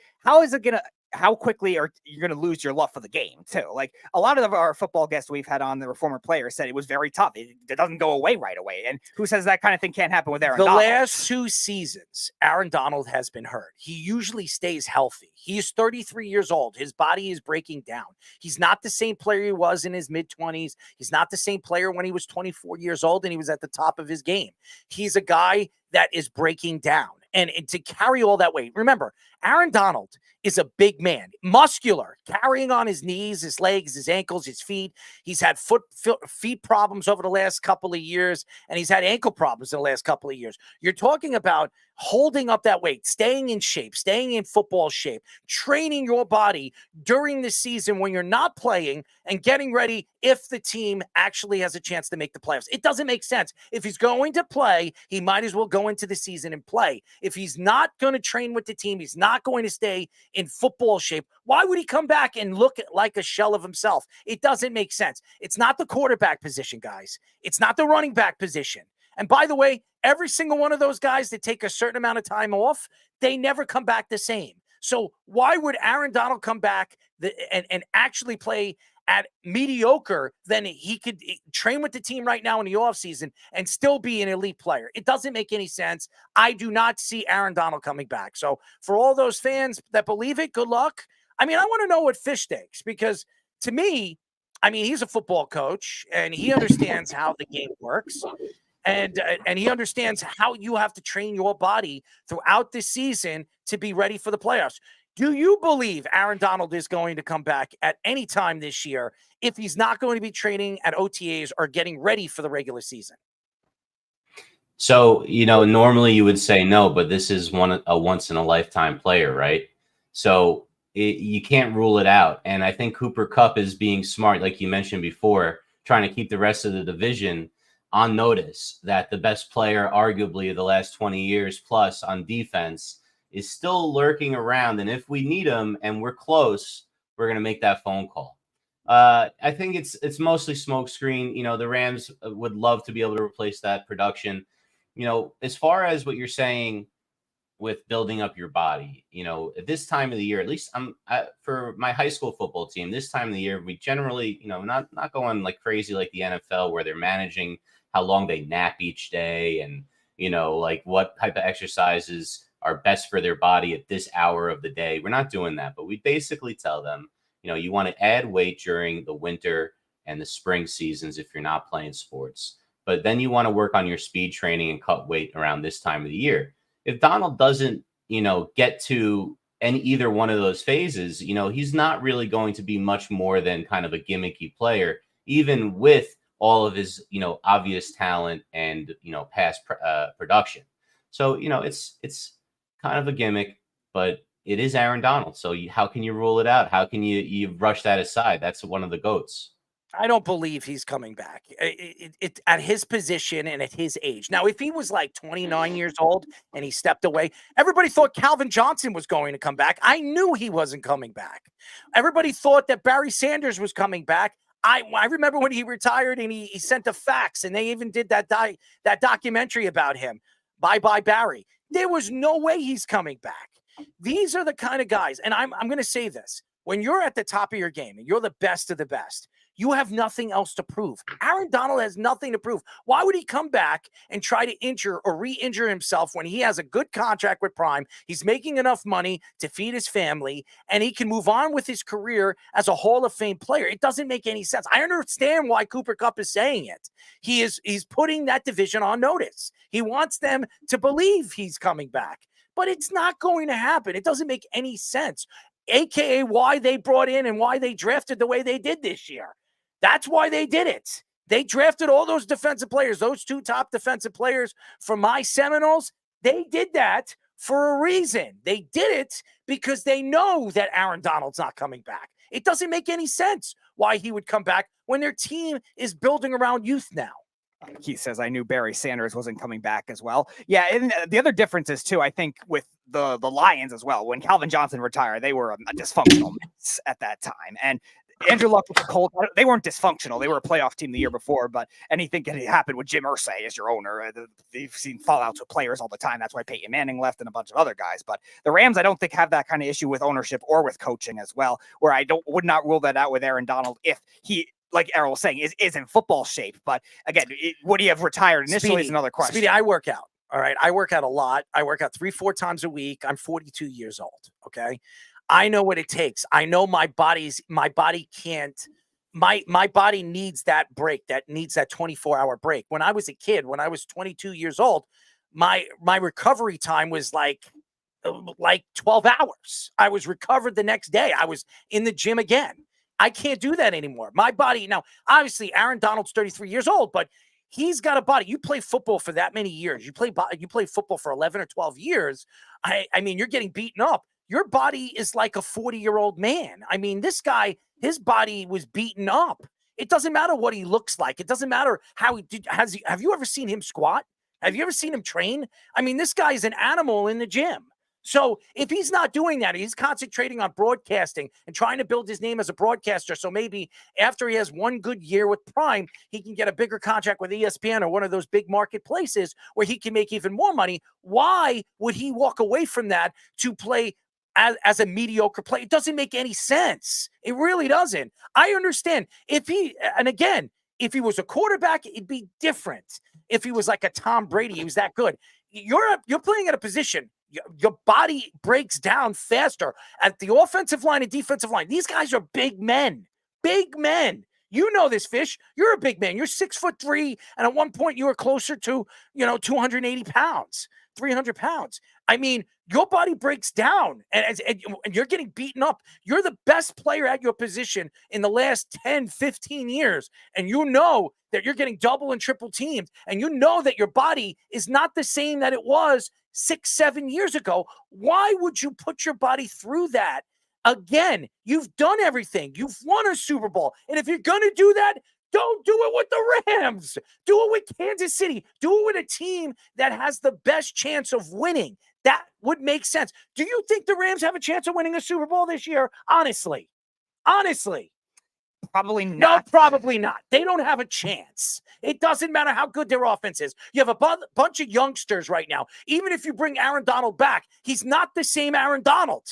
how quickly are you going to lose your love for the game too? Like a lot of our football guests we've had on that were former players said it was very tough. It doesn't go away right away. And who says that kind of thing can't happen with Aaron Donald? The last 2 seasons, Aaron Donald has been hurt. He usually stays healthy. He is 33 years old. His body is breaking down. He's not the same player he was in his mid-20s. He's not the same player when he was 24 years old and he was at the top of his game. He's a guy that is breaking down. And to carry all that weight, remember, Aaron Donald is a big man, muscular, carrying on his knees, his legs, his ankles, his feet. He's had feet problems over the last couple of years, and he's had ankle problems in the last couple of years. You're talking about holding up that weight, staying in shape, staying in football shape, training your body during the season when you're not playing and getting ready if the team actually has a chance to make the playoffs. It doesn't make sense. If he's going to play, he might as well go into the season and play. If he's not going to train with the team, he's not going to stay in football shape, why would he come back and look like a shell of himself? It doesn't make sense. It's not the quarterback position, guys. It's not the running back position. And by the way, every single one of those guys that take a certain amount of time off, they never come back the same. So why would Aaron Donald come back and actually play at mediocre? Then he could train with the team right now in the offseason and still be an elite player. It doesn't make any sense. I do not see Aaron Donald coming back. So for all those fans that believe it, good luck. I mean, I want to know what fish thinks, because to me, I mean, he's a football coach and he understands how the game works. And he understands how you have to train your body throughout the season to be ready for the playoffs. Do you believe Aaron Donald is going to come back at any time this year if he's not going to be training at OTAs or getting ready for the regular season? So, normally you would say no, but this is a once in a lifetime player, right? So you can't rule it out. And I think Cooper Kupp is being smart, like you mentioned before, trying to keep the rest of the division on notice that the best player, arguably the last 20 years plus on defense, is still lurking around. And if we need him and we're close, we're going to make that phone call. I think it's mostly smokescreen. The Rams would love to be able to replace that production. As far as what you're saying with building up your body, at this time of the year, at least for my high school football team, this time of the year, we generally, not going like crazy like the NFL where they're managing how long they nap each day and, like what type of exercises are best for their body at this hour of the day. We're not doing that, but we basically tell them, you want to add weight during the winter and the spring seasons if you're not playing sports. But then you want to work on your speed training and cut weight around this time of the year. If Donald doesn't, get to either one of those phases, he's not really going to be much more than kind of a gimmicky player, even with all of his, obvious talent and, past production. So, it's kind of a gimmick, but it is Aaron Donald. So how can you rule it out? How can you brush that aside? That's one of the GOATs. I don't believe he's coming back at his position and at his age. Now, if he was like 29 years old and he stepped away, everybody thought Calvin Johnson was going to come back. I knew he wasn't coming back. Everybody thought that Barry Sanders was coming back. I remember when he retired and he sent a fax, and they even did that documentary about him. Bye-bye, Barry. There was no way he's coming back. These are the kind of guys, and I'm going to say this. When you're at the top of your game and you're the best of the best, you have nothing else to prove. Aaron Donald has nothing to prove. Why would he come back and try to injure or re-injure himself when he has a good contract with Prime? He's making enough money to feed his family, and he can move on with his career as a Hall of Fame player. It doesn't make any sense. I understand why Cooper Kupp is saying it. He's putting that division on notice. He wants them to believe he's coming back, but it's not going to happen. It doesn't make any sense, AKA why they brought in and why they drafted the way they did this year. That's why they did it. They drafted all those defensive players, those two top defensive players from my Seminoles. They did that for a reason. They did it because they know that Aaron Donald's not coming back. It doesn't make any sense why he would come back when their team is building around youth now. He says, I knew Barry Sanders wasn't coming back as well. Yeah, and the other difference is, too, I think with the Lions as well. When Calvin Johnson retired, they were a dysfunctional mess at that time. And Andrew Luck with the Colts, they weren't dysfunctional. They were a playoff team the year before, but anything can happen with Jim Irsay as your owner. They've seen fallouts with players all the time. That's why Peyton Manning left and a bunch of other guys. But the Rams, I don't think, have that kind of issue with ownership or with coaching as well, where would not rule that out with Aaron Donald if he, like Errol was saying, is in football shape. But again, would he have retired initially is another question. Speedy, I work out. All right. I work out a lot. I work out 3-4 times a week. I'm 42 years old. Okay. I know what it takes. I know my body can't, my body needs that break, that needs that 24-hour break. When I was a kid, when I was 22 years old, my recovery time was like 12 hours. I was recovered the next day. I was in the gym again. I can't do that anymore. My body now, obviously Aaron Donald's 33 years old, but he's got a body. You play football for that many years. You play football for 11 or 12 years. I mean, you're getting beaten up. Your body is like a 40-year-old man. I mean, this guy, his body was beaten up. It doesn't matter what he looks like. It doesn't matter how he did. Have you ever seen him squat? Have you ever seen him train? I mean, this guy is an animal in the gym. So if he's not doing that, he's concentrating on broadcasting and trying to build his name as a broadcaster. So maybe after he has one good year with Prime, he can get a bigger contract with ESPN or one of those big marketplaces where he can make even more money. Why would he walk away from that to play as a mediocre player? It doesn't make any sense. It really doesn't. I understand if he was a quarterback, it'd be different. If he was like a Tom Brady, he was that good. You're playing at a position. Your body breaks down faster at the offensive line and defensive line. These guys are big men. Big men. You know this, Fish. You're a big man. You're 6'3", and at one point you were closer to, 280 pounds. 300 pounds. I mean, your body breaks down and you're getting beaten up. You're the best player at your position in the last 10, 15 years. And you know that you're getting double and triple teamed. And you know that your body is not the same that it was 6, 7 years ago. Why would you put your body through that? Again, you've done everything. You've won a Super Bowl. And if you're going to do that, don't do it with the Rams. Do it with Kansas City. Do it with a team that has the best chance of winning. That would make sense. Do you think the Rams have a chance of winning a Super Bowl this year? Honestly. Probably not. No, probably not. They don't have a chance. It doesn't matter how good their offense is. You have a bunch of youngsters right now. Even if you bring Aaron Donald back, he's not the same Aaron Donald.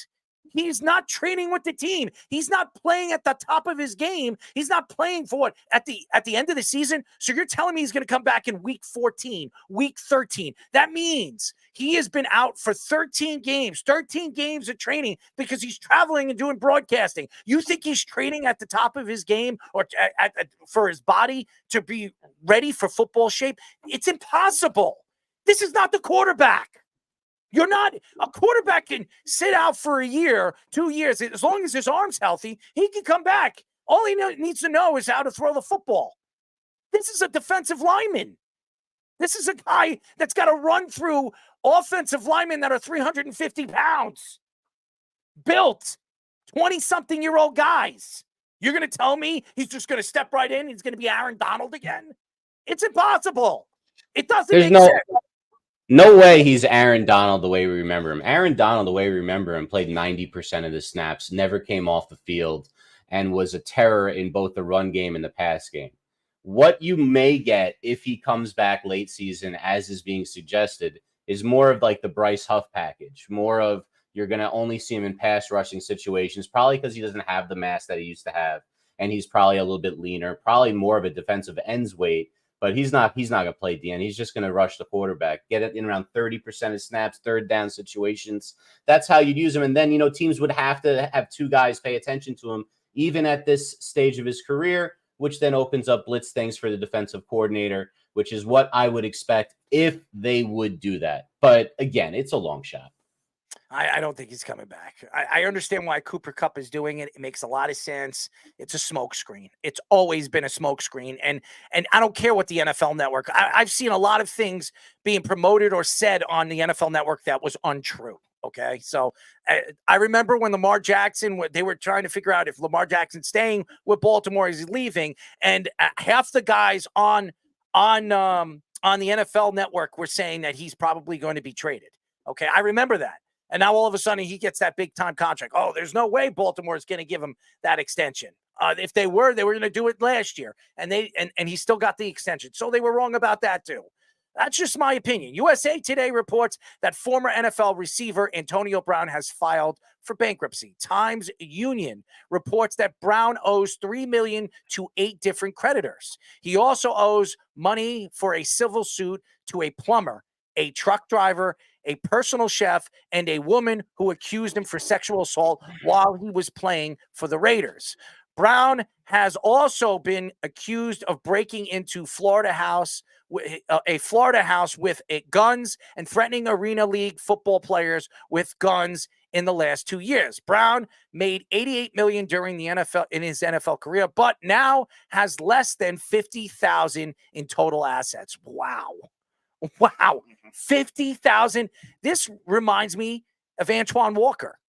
He's not training with the team. He's not playing at the top of his game. He's not playing for what? At the end of the season? So you're telling me he's going to come back in week 14, week 13. That means he has been out for 13 games of training because he's traveling and doing broadcasting. You think he's training at the top of his game or for his body to be ready for football shape? It's impossible. This is not the quarterback. You're not a quarterback can sit out for a year, 2 years. As long as his arm's healthy, he can come back. All he needs to know is how to throw the football. This is a defensive lineman. This is a guy that's got to run through offensive linemen that are 350 pounds. Built 20-something-year-old guys. You're going to tell me he's just going to step right in? He's going to be Aaron Donald again? It's impossible. It doesn't make sense. No way he's Aaron Donald the way we remember him. Aaron Donald, the way we remember him, played 90% of the snaps, never came off the field, and was a terror in both the run game and the pass game. What you may get if he comes back late season, as is being suggested, is more of like the Bryce Huff package. More of you're going to only see him in pass rushing situations, probably because he doesn't have the mass that he used to have, and he's probably a little bit leaner, probably more of a defensive ends weight. But he's not going to play at the end. He's just going to rush the quarterback, get it in around 30% of snaps, third down situations. That's how you'd use him. And then, teams would have to have two guys pay attention to him, even at this stage of his career, which then opens up blitz things for the defensive coordinator, which is what I would expect if they would do that. But again, it's a long shot. I don't think he's coming back. I understand why Cooper Kupp is doing it. It makes a lot of sense. It's a smokescreen. It's always been a smokescreen. And I don't care what the NFL Network. I've seen a lot of things being promoted or said on the NFL Network that was untrue. Okay, so I remember when Lamar Jackson, they were trying to figure out if Lamar Jackson's staying with Baltimore, is he leaving, and half the guys on the NFL Network were saying that he's probably going to be traded. Okay, I remember that. And now all of a sudden he gets that big time contract. Oh, there's no way Baltimore is going to give him that extension. If they were going to do it last year, and he still got the extension. So they were wrong about that too. That's just my opinion. USA Today reports that former NFL receiver Antonio Brown has filed for bankruptcy. Times Union reports that Brown owes $3 million to 8 different creditors. He also owes money for a civil suit to a plumber, a truck driver, a personal chef, and a woman who accused him for sexual assault while he was playing for the Raiders. Brown has also been accused of breaking into a Florida house with guns and threatening Arena League football players with guns in the last 2 years. Brown made $88 million during the NFL in his NFL career, but now has less than $50,000 in total assets. Wow. 50,000. This reminds me of Antoine Walker.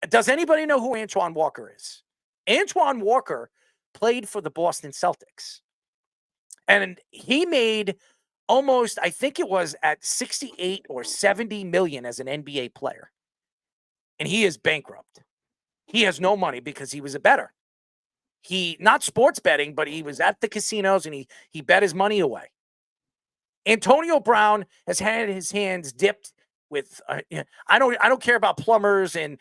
Does anybody know who Antoine Walker is? Antoine Walker played for the Boston Celtics. And he made almost, I think it was at 68 or 70 million as an NBA player. And he is bankrupt. He has no money because he was a bettor. He, not sports betting, but he was at the casinos and he bet his money away. Antonio Brown has had his hands dipped with, I don't care about plumbers and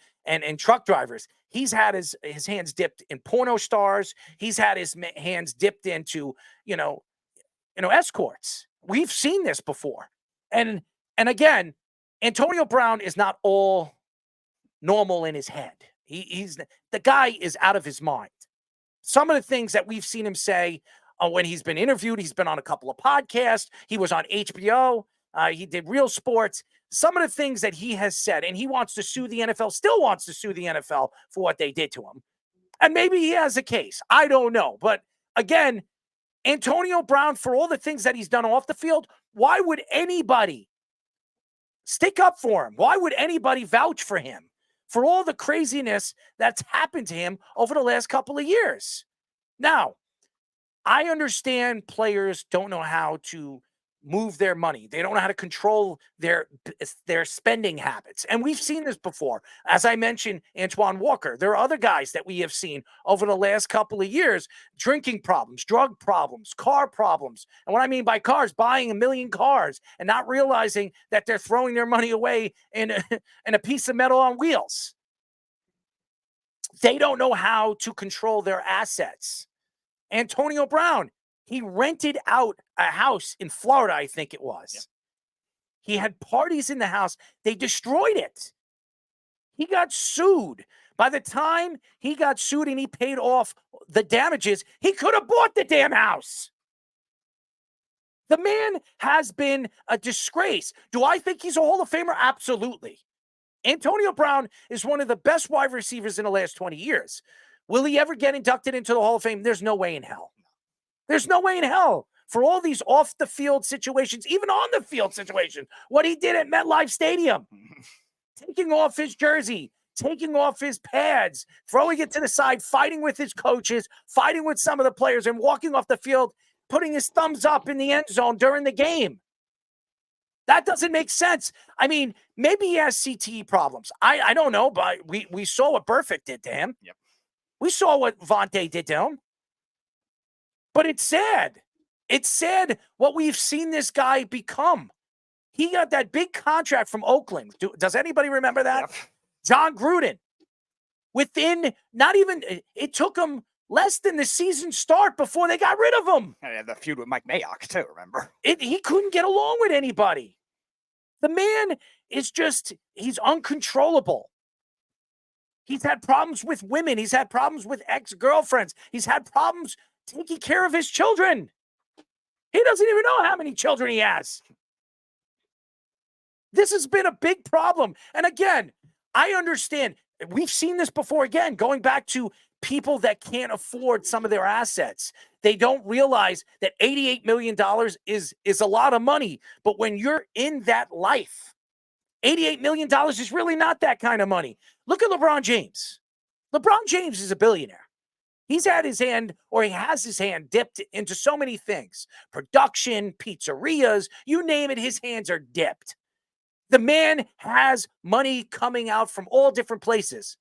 truck drivers. He's had his hands dipped in porno stars. He's had his hands dipped into, escorts. We've seen this before. And again, Antonio Brown is not all normal in his head. The guy is out of his mind. Some of the things that we've seen him say when he's been interviewed, he's been on a couple of podcasts. He was on HBO. He did Real Sports. Some of the things that he has said, and he wants to sue the NFL, still wants to sue the NFL for what they did to him. And maybe he has a case. I don't know. But again, Antonio Brown, for all the things that he's done off the field, why would anybody stick up for him? Why would anybody vouch for him for all the craziness that's happened to him over the last couple of years? Now, I understand players don't know how to move their money. They don't know how to control their spending habits. And we've seen this before. As I mentioned, Antoine Walker. There are other guys that we have seen over the last couple of years, drinking problems, drug problems, car problems. And what I mean by cars, buying 1 million cars and not realizing that they're throwing their money away in a piece of metal on wheels. They don't know how to control their assets. Antonio Brown, he rented out a house in Florida, I think it was. Yep. He had parties in the house. They destroyed it. He got sued. By the time he got sued and he paid off the damages, he could have bought the damn house. The man has been a disgrace. Do I think he's a Hall of Famer? Absolutely. Antonio Brown is one of the best wide receivers in the last 20 years. Will he ever get inducted into the Hall of Fame? There's no way in hell. There's no way in hell for all these off-the-field situations, even on-the-field situations. What he did at MetLife Stadium, taking off his jersey, taking off his pads, throwing it to the side, fighting with his coaches, fighting with some of the players, and walking off the field, putting his thumbs up in the end zone during the game. That doesn't make sense. I mean, maybe he has CTE problems. I don't know, but we saw what Burfict did to him. Yep. We saw what Vontae did to him. But it's sad. It's sad what we've seen this guy become. He got that big contract from Oakland. Does anybody remember that? Yep. John Gruden. Within not even, it took him less than the season start before they got rid of him. And he had the feud with Mike Mayock too, remember? He couldn't get along with anybody. The man is just, he's uncontrollable. He's had problems with women. He's had problems with ex-girlfriends. He's had problems taking care of his children. He doesn't even know how many children he has. This has been a big problem. And again, I understand. We've seen this before again, going back to people that can't afford some of their assets. They don't realize that $88 million is a lot of money. But when you're in that life, $88 million is really not that kind of money. Look at LeBron James. LeBron James is a billionaire. He's had his hand, or he has his hand dipped into so many things. Production, pizzerias, you name it, his hands are dipped. The man has money coming out from all different places.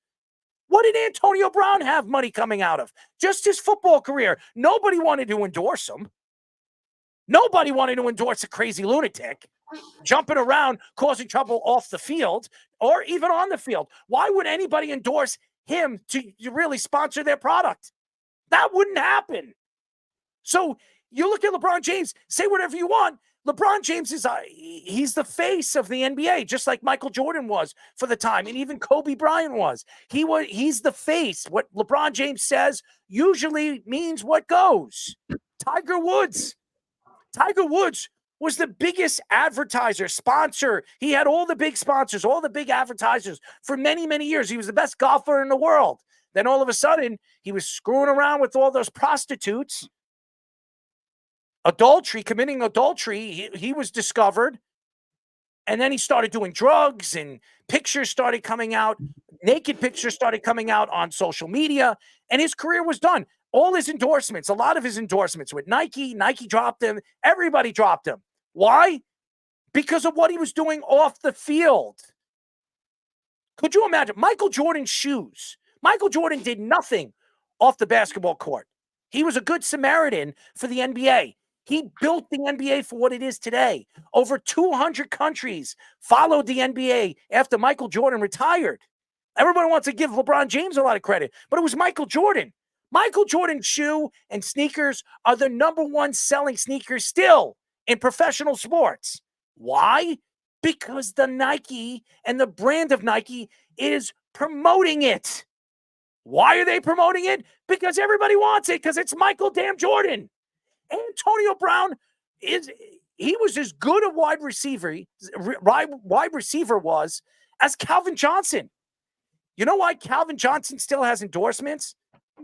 What did Antonio Brown have money coming out of? Just his football career. Nobody wanted to endorse him. Nobody wanted to endorse a crazy lunatic jumping around, causing trouble off the field or even on the field. Why would anybody endorse him to really sponsor their product? That wouldn't happen. So you look at LeBron James, say whatever you want. LeBron James he's the face of the NBA, just like Michael Jordan was for the time, and even Kobe Bryant was. He's the face. What LeBron James says usually means what goes. Tiger Woods was the biggest advertiser, sponsor. He had all the big sponsors, all the big advertisers for many, many years. He was the best golfer in the world. Then all of a sudden, he was screwing around with all those prostitutes. Committing adultery. He was discovered. And then he started doing drugs, and pictures started coming out. Naked pictures started coming out on social media. And his career was done. All his endorsements, a lot of his endorsements with Nike dropped him. Everybody dropped him. Why? Because of what he was doing off the field. Could you imagine? Michael Jordan's shoes. Michael Jordan did nothing off the basketball court. He was a good Samaritan for the NBA. He built the NBA for what it is today. Over 200 countries followed the NBA after Michael Jordan retired. Everybody wants to give LeBron James a lot of credit, but it was Michael Jordan. Michael Jordan's shoe and sneakers are the #1 selling sneakers still in professional sports. Why? Because the Nike and the brand of Nike is promoting it. Why are they promoting it? Because everybody wants it, because it's Michael damn Jordan. Antonio Brown he was as good a wide receiver was as Calvin Johnson. You know why Calvin Johnson still has endorsements?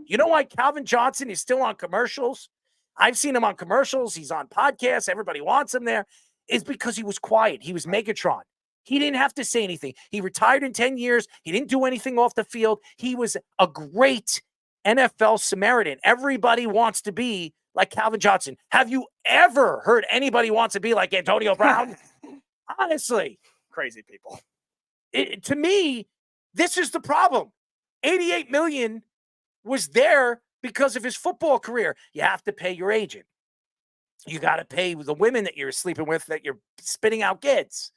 You know why Calvin Johnson is still on commercials? I've seen him on commercials. He's on podcasts. Everybody wants him there. It's because he was quiet. He was Megatron. He didn't have to say anything. He retired in 10 years. He didn't do anything off the field. He was a great NFL Samaritan. Everybody wants to be like Calvin Johnson. Have you ever heard anybody wants to be like Antonio Brown? Honestly. Crazy people. To me, this is the problem. $88 million was there because of his football career. You have to pay your agent. You got to pay the women that you're sleeping with, that you're spitting out kids.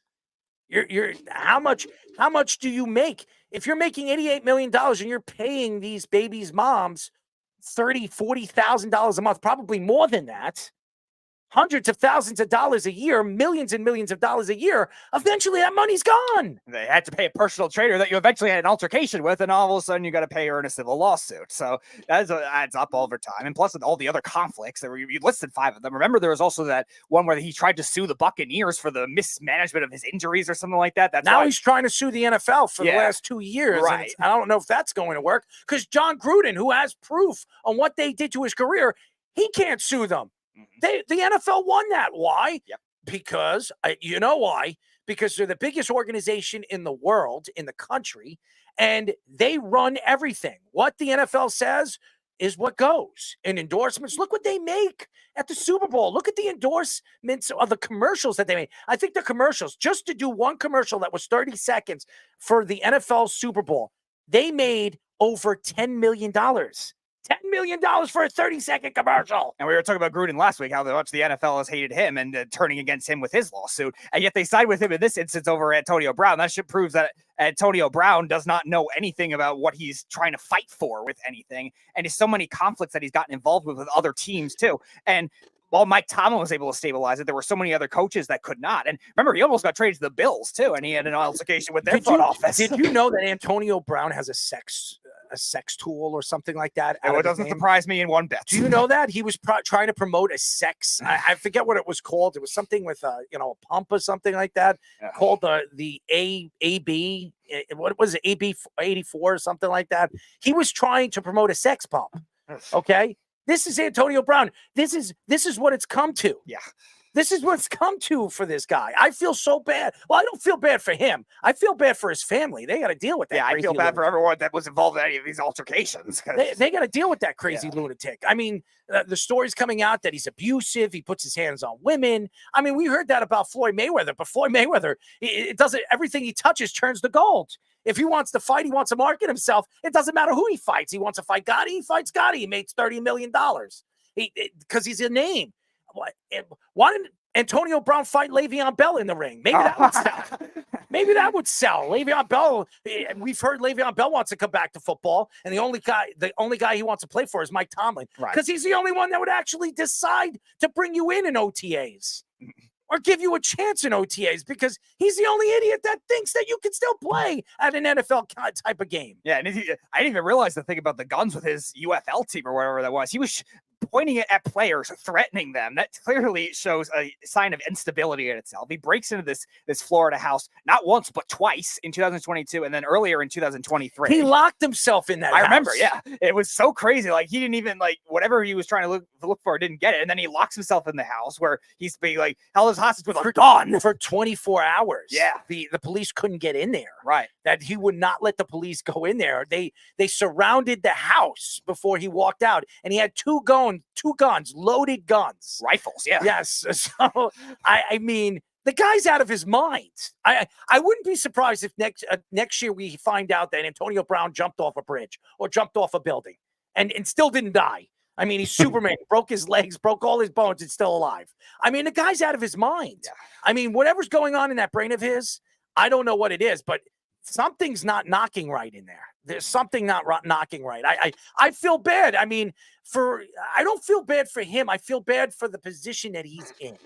You're how much do you make? If you're making $88 million and you're paying these babies' moms $30,000-$40,000 a month, probably more than that, hundreds of thousands of dollars a year, millions and millions of dollars a year, eventually that money's gone. They had to pay a personal trainer that you eventually had an altercation with, and all of a sudden you got to pay her in a civil lawsuit. So that adds up over time. And plus, with all the other conflicts, you listed 5 of them. Remember, there was also that one where he tried to sue the Buccaneers for the mismanagement of his injuries or something like that. Now he's trying to sue the NFL for the last 2 years. Right. I don't know if that's going to work because John Gruden, who has proof on what they did to his career, he can't sue them. The NFL won that. Why? Yep. Because, you know why? Because they're the biggest organization in the world, in the country, and they run everything. What the NFL says is what goes. And endorsements, look what they make at the Super Bowl. Look at the endorsements of the commercials that they made. I think the commercials, just to do one commercial that was 30 seconds for the NFL Super Bowl, they made over $10 million. $10 million for a 30-second commercial. And we were talking about Gruden last week, how much the NFL has hated him and turning against him with his lawsuit. And yet they side with him in this instance over Antonio Brown. That should prove that Antonio Brown does not know anything about what he's trying to fight for with anything. And there's so many conflicts that he's gotten involved with other teams too. And while Mike Tomlin was able to stabilize it, there were so many other coaches that could not. And remember, he almost got traded to the Bills too, and he had an altercation with their front office. Did you know that Antonio Brown has a sex tool or something like that? It doesn't surprise me in one bit. Do you know that he was trying to promote a sex? I forget what it was called. It was something with a pump or something like that, called the AB. What was it? AB 84 or something like that. He was trying to promote a sex pump. Okay. This is Antonio Brown. This is what it's come to. Yeah. This is what's come to for this guy. I feel so bad. Well, I don't feel bad for him. I feel bad for his family. They got to deal with that. Yeah, I feel bad for everyone that was involved in any of these altercations. They got to deal with that crazy lunatic. I mean, the story's coming out that he's abusive. He puts his hands on women. I mean, we heard that about Floyd Mayweather. But Floyd Mayweather, it doesn't. Everything he touches turns to gold. If he wants to fight, he wants to market himself. It doesn't matter who he fights. He wants to fight Gotti. He fights Gotti. He makes $30 million because he's a name. Why didn't Antonio Brown fight Le'Veon Bell in the ring? Maybe that would sell. Maybe that would sell. Le'Veon Bell. We've heard Le'Veon Bell wants to come back to football, and the only guy he wants to play for is Mike Tomlin, because he's the only one that would actually decide to bring you in OTAs or give you a chance in OTAs, because he's the only idiot that thinks that you can still play at an NFL type of game. Yeah, and I didn't even realize the thing about the guns with his UFL team or whatever that was. He was pointing it at players, threatening them. That clearly shows a sign of instability in itself. He breaks into this Florida house not once but twice in 2022, and then earlier in 2023. He locked himself in that house. I remember, yeah. It was so crazy. Like, he didn't even, whatever he was trying to look for, didn't get it. And then he locks himself in the house where he's being held his hostage with a gun for 24 hours. Yeah. The police couldn't get in there. Right. That he would not let the police go in there. They surrounded the house before he walked out, and he had two guns, loaded guns. Rifles, yeah. Yes. So, I mean, the guy's out of his mind. I wouldn't be surprised if next year we find out that Antonio Brown jumped off a bridge or jumped off a building and still didn't die. I mean, he's Superman, broke his legs, broke all his bones, and still alive. I mean, the guy's out of his mind. Yeah. I mean, whatever's going on in that brain of his, I don't know what it is, but something's not knocking right in there. There's something not knocking right. I feel bad. I mean, I don't feel bad for him. I feel bad for the position that he's in,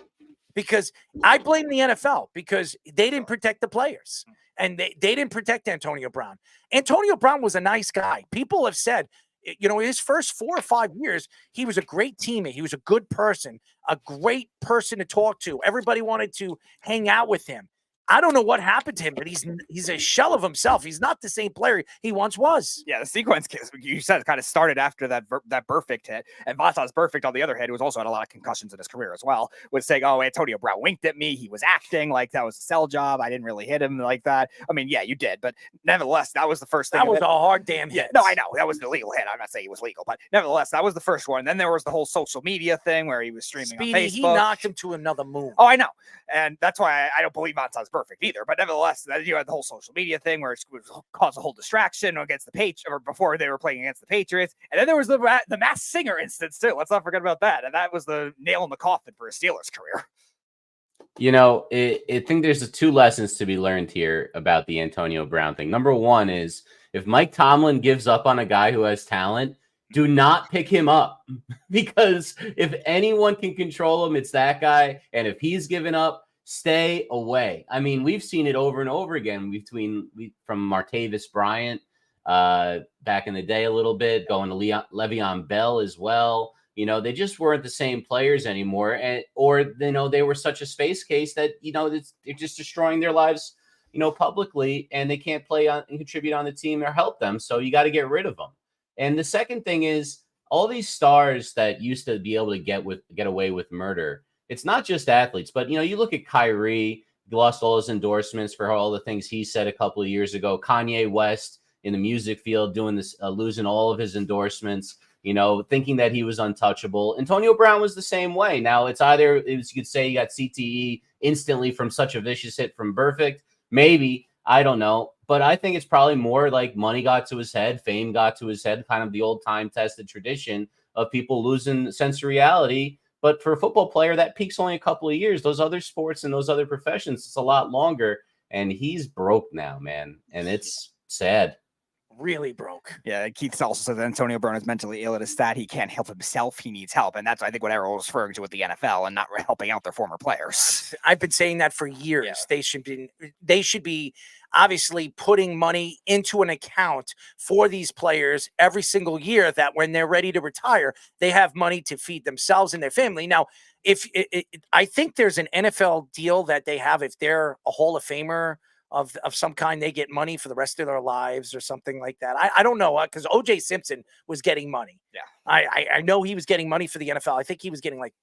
because I blame the NFL because they didn't protect the players, and they didn't protect Antonio Brown. Antonio Brown was a nice guy. People have said his first 4 or 5 years, he was a great teammate. He was a good person, a great person to talk to. Everybody wanted to hang out with him. I don't know what happened to him, but he's a shell of himself. He's not the same player he once was. Yeah, the sequence you said kind of started after that perfect hit, and Vasa's perfect on the other hand, who was also had a lot of concussions in his career as well, was saying, "Oh, Antonio Brown winked at me. He was acting like that was a sell job. I didn't really hit him like that." I mean, yeah, you did, but nevertheless, that was the first thing. That was a hard damn hit. No, I know that was the legal hit. I'm not saying it was legal, but nevertheless, that was the first one. And then there was the whole social media thing where he was streaming on Facebook. He knocked him to another moon. Oh, I know, and that's why I don't believe Vasa's perfect either. But nevertheless, you had the whole social media thing where it caused a whole distraction against the Patriots, or before they were playing against the Patriots. And then there was the Masked Singer instance too. Let's not forget about that. And that was the nail in the coffin for a Steelers career. I think there's 2 lessons to be learned here about the Antonio Brown thing. Number one is, if Mike Tomlin gives up on a guy who has talent, do not pick him up, because if anyone can control him, it's that guy. And if he's given up, stay away. I mean, we've seen it over and over again from Martavis Bryant back in the day a little bit, going to Le'Veon Bell as well. They just weren't the same players anymore. Or they were such a space case that, they're just destroying their lives, publicly, and they can't play on and contribute on the team or help them. So you got to get rid of them. And the second thing is, all these stars that used to be able to get away with murder, it's not just athletes, but, you look at Kyrie, he lost all his endorsements for all the things he said a couple of years ago. Kanye West in the music field doing this, losing all of his endorsements, thinking that he was untouchable. Antonio Brown was the same way. Now, you could say he got CTE instantly from such a vicious hit from Perfect. Maybe, I don't know. But I think it's probably more like money got to his head, fame got to his head, kind of the old time tested tradition of people losing sense of reality. But for a football player, that peak's only a couple of years. Those other sports and those other professions, it's a lot longer. And he's broke now, man. And it's sad. Really broke. Yeah, Keith also said that Antonio Brown is mentally ill. It is that he can't help himself. He needs help. And that's, I think, what everyone was referring to with the NFL and not helping out their former players. I've been saying that for years. Yeah. They should be obviously putting money into an account for these players every single year, that when they're ready to retire, they have money to feed themselves and their family. Now, I think there's an NFL deal that they have, if they're a Hall of Famer of some kind, they get money for the rest of their lives or something like that. I don't know, because O.J. Simpson was getting money. Yeah, I know he was getting money for the NFL. I think he was getting like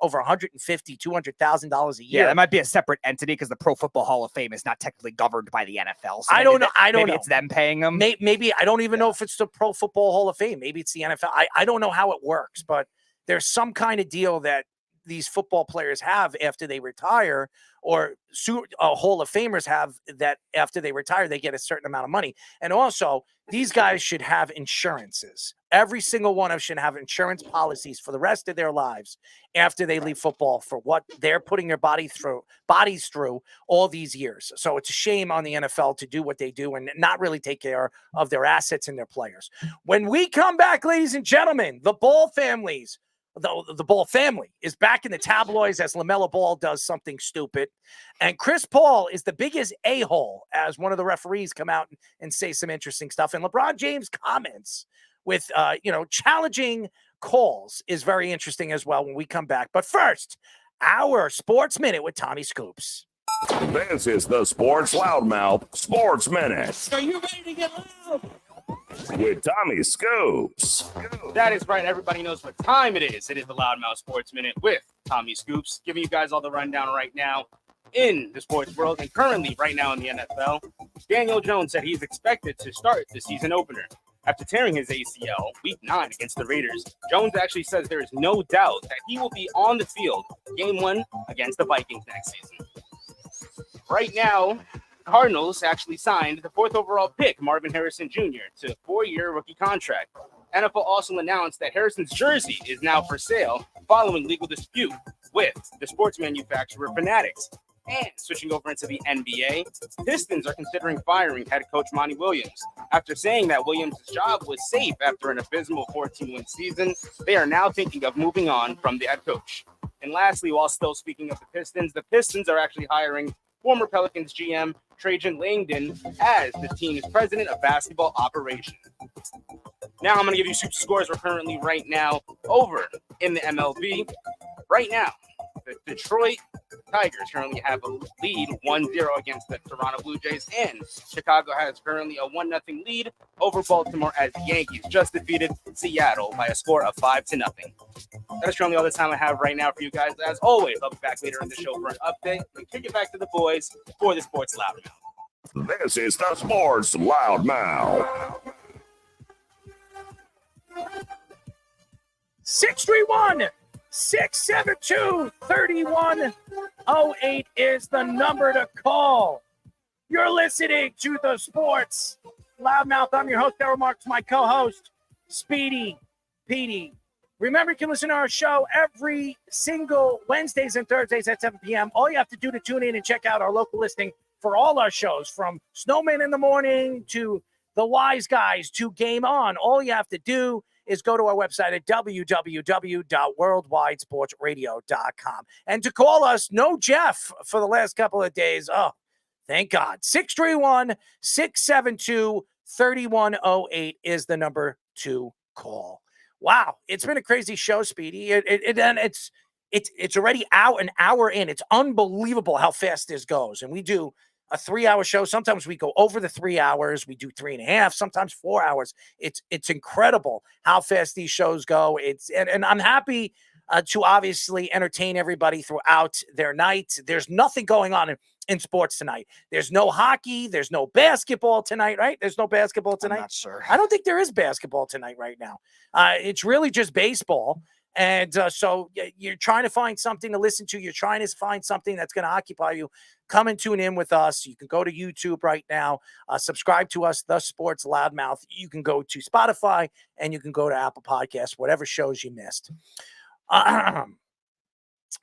over $150,000, $200,000 a year. Yeah, that might be a separate entity, because the Pro Football Hall of Fame is not technically governed by the NFL. So I don't know. Maybe it's them paying them. Maybe I don't even know if it's the Pro Football Hall of Fame. Maybe it's the NFL. I don't know how it works, but there's some kind of deal that these football players have after they retire, or Hall of Famers have, that after they retire, they get a certain amount of money. And also, these guys should have insurances. Every single one of them should have insurance policies for the rest of their lives after they leave football, for what they're putting their bodies through all these years. So it's a shame on the NFL to do what they do and not really take care of their assets and their players. When we come back, ladies and gentlemen, the Ball families, the Ball family is back in the tabloids as LaMelo Ball does something stupid. And Chris Paul is the biggest a-hole, as one of the referees come out and say some interesting stuff. And LeBron James' comments with, challenging calls is very interesting as well when we come back. But first, our Sports Minute with Tommy Scoops. This is the Sports Loudmouth Sports Minute. Are you ready to get loud? With Tommy Scoops. That is right. Everybody knows what time it is. It is the Loudmouth Sports Minute with Tommy Scoops, giving you guys all the rundown right now in the sports world and currently right now in the NFL. Daniel Jones said he's expected to start the season opener after tearing his ACL Week 9 against the Raiders. Jones actually says there is no doubt that he will be on the field Game 1 against the Vikings next season. Right now, Cardinals actually signed the 4th overall pick, Marvin Harrison Jr., to a 4-year rookie contract. NFL also announced that Harrison's jersey is now for sale following legal dispute with the sports manufacturer Fanatics. And switching over into the NBA, Pistons are considering firing head coach Monty Williams. After saying that Williams' job was safe after an abysmal 14-win season, they are now thinking of moving on from the head coach. And lastly, while still speaking of the Pistons are actually hiring former Pelicans GM Trajan Langdon as the team's president of basketball operations. Now I'm going to give you super scores. We're currently right now over in the MLB. Right now, the Detroit Tigers currently have a lead 1-0 against the Toronto Blue Jays, and Chicago has currently a 1-0 lead over Baltimore as the Yankees just defeated Seattle by a score of 5-0. That is currently all the time I have right now for you guys. As always, I'll be back later in the show for an update and kick it back to the boys for the Sports Loudmouth. This is the Sports Loudmouth. 631-672-3108 is the number to call. You're listening to the Sports Loudmouth. I'm your host, Darryl Marks, my co-host, Speedy Petey. Remember, you can listen to our show every single Wednesdays and Thursdays at 7 p.m. All you have to do to tune in and check out our local listing for all our shows, from Snowman in the Morning to The Wise Guys to Game On. All you have to do is go to our website at www.worldwidesportsradio.com. And to call us, no Jeff for the last couple of days. Oh, thank God. 631-672-3108 is the number to call. Wow, it's been a crazy show, Speedy. It's already an hour in. It's unbelievable how fast this goes. And we do a 3-hour show. Sometimes we go over the 3 hours. We do 3.5, sometimes 4 hours. It's incredible how fast these shows go. And I'm happy to obviously entertain everybody throughout their night. There's nothing going on in sports tonight. There's no hockey. There's no basketball tonight, right? There's no basketball tonight. I'm not sure. I don't think there is basketball tonight right now. It's really just baseball. And so you're trying to find something to listen to. You're trying to find something that's going to occupy you. Come and tune in with us. You can go to YouTube right now. Subscribe to us, The Sports Loudmouth. You can go to Spotify, and you can go to Apple Podcasts, whatever shows you missed.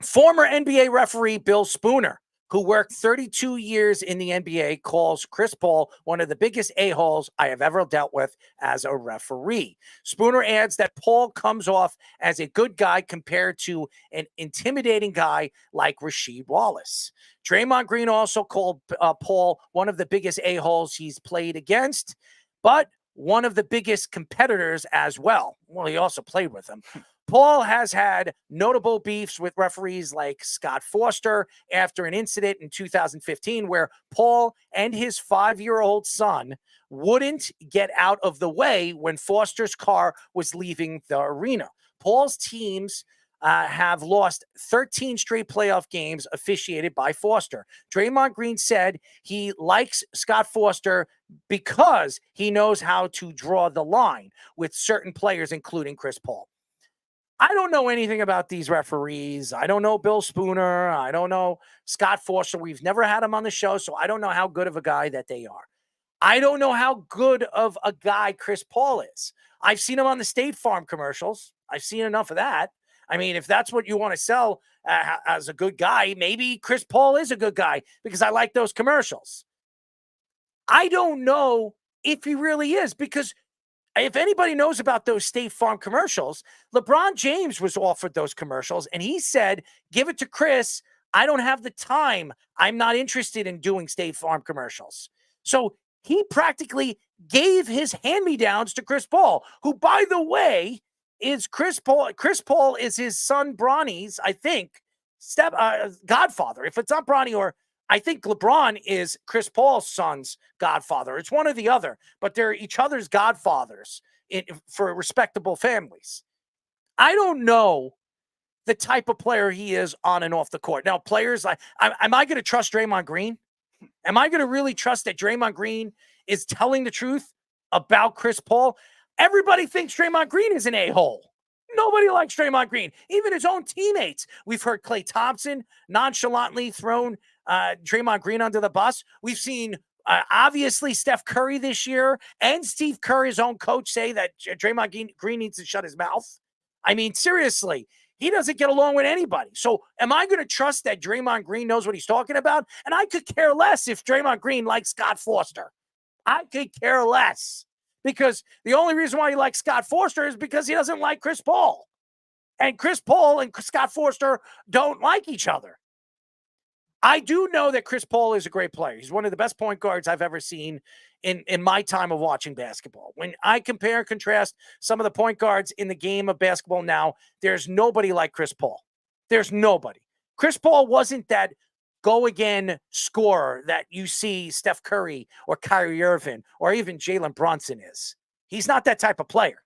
Former NBA referee Bill Spooner, who worked 32 years in the NBA, calls Chris Paul one of the biggest a-holes I have ever dealt with as a referee. Spooner adds that Paul comes off as a good guy compared to an intimidating guy like Rasheed Wallace. Draymond Green also called Paul one of the biggest a-holes he's played against, but one of the biggest competitors as well. Well, he also played with him. Paul has had notable beefs with referees like Scott Foster after an incident in 2015 where Paul and his 5-year-old son wouldn't get out of the way when Foster's car was leaving the arena. Paul's teams have lost 13 straight playoff games officiated by Foster. Draymond Green said he likes Scott Foster because he knows how to draw the line with certain players, including Chris Paul. I don't know anything about these referees. I don't know Bill Spooner. I don't know Scott Foster. We've never had him on the show, so I don't know how good of a guy that they are. I don't know how good of a guy Chris Paul is. I've seen him on the State Farm commercials. I've seen enough of that. I mean, if that's what you want to sell as a good guy, maybe Chris Paul is a good guy because I like those commercials. I don't know if he really is, because if anybody knows about those State Farm commercials, LeBron James was offered those commercials, and he said, give it to Chris. I don't have the time. I'm not interested in doing State Farm commercials. So he practically gave his hand-me-downs to Chris Paul, who, by the way, is Chris Paul. Chris Paul is his son Bronny's, I think, godfather. If it's not Bronny, or I think LeBron is Chris Paul's son's godfather. It's one or the other, but they're each other's godfathers for respectable families. I don't know the type of player he is on and off the court. Now, players like, am I going to trust Draymond Green? Am I going to really trust that Draymond Green is telling the truth about Chris Paul? Everybody thinks Draymond Green is an a-hole. Nobody likes Draymond Green, even his own teammates. We've heard Klay Thompson nonchalantly thrown Draymond Green under the bus. We've seen, obviously, Steph Curry this year and Steve Kerr, his own coach, say that Draymond Green needs to shut his mouth. I mean, seriously, he doesn't get along with anybody. So am I going to trust that Draymond Green knows what he's talking about? And I could care less if Draymond Green likes Scott Foster. I could care less, because the only reason why he likes Scott Foster is because he doesn't like Chris Paul. And Chris Paul and Scott Foster don't like each other. I do know that Chris Paul is a great player. He's one of the best point guards I've ever seen in my time of watching basketball. When I compare and contrast some of the point guards in the game of basketball now, there's nobody like Chris Paul. There's nobody. Chris Paul wasn't that go-again scorer that you see Steph Curry or Kyrie Irving or even Jalen Brunson is. He's not that type of player.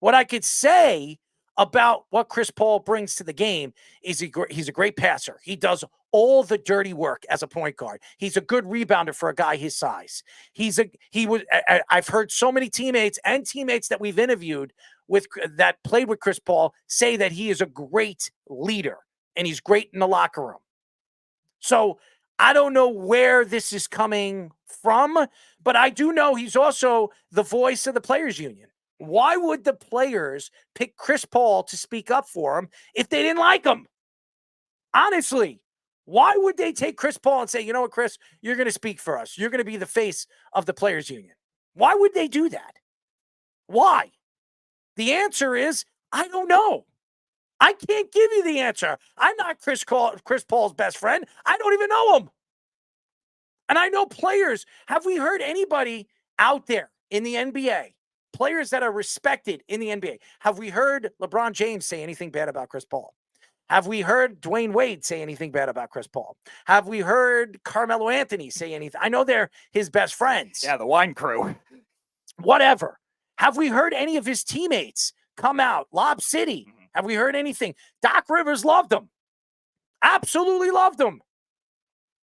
What I could say about what Chris Paul brings to the game is he's a great passer. He does all the dirty work as a point guard. He's a good rebounder for a guy his size. I've heard so many teammates that we've interviewed with that played with Chris Paul say that he is a great leader and he's great in the locker room. So I don't know where this is coming from, but I do know he's also the voice of the players union. Why would the players pick Chris Paul to speak up for him if they didn't like him? Honestly, why would they take Chris Paul and say, you know what, Chris, you're going to speak for us. You're going to be the face of the players union. Why would they do that? Why? The answer is, I don't know. I can't give you the answer. I'm not Chris Paul's best friend. I don't even know him. And I know players. Have we heard anybody out there in the NBA, players that are respected in the NBA, have we heard LeBron James say anything bad about Chris Paul? Have we heard Dwayne Wade say anything bad about Chris Paul? Have we heard Carmelo Anthony say anything? I know they're his best friends. Yeah, the wine crew. Whatever. Have we heard any of his teammates come out? Lob City. Have we heard anything? Doc Rivers loved him. Absolutely loved him.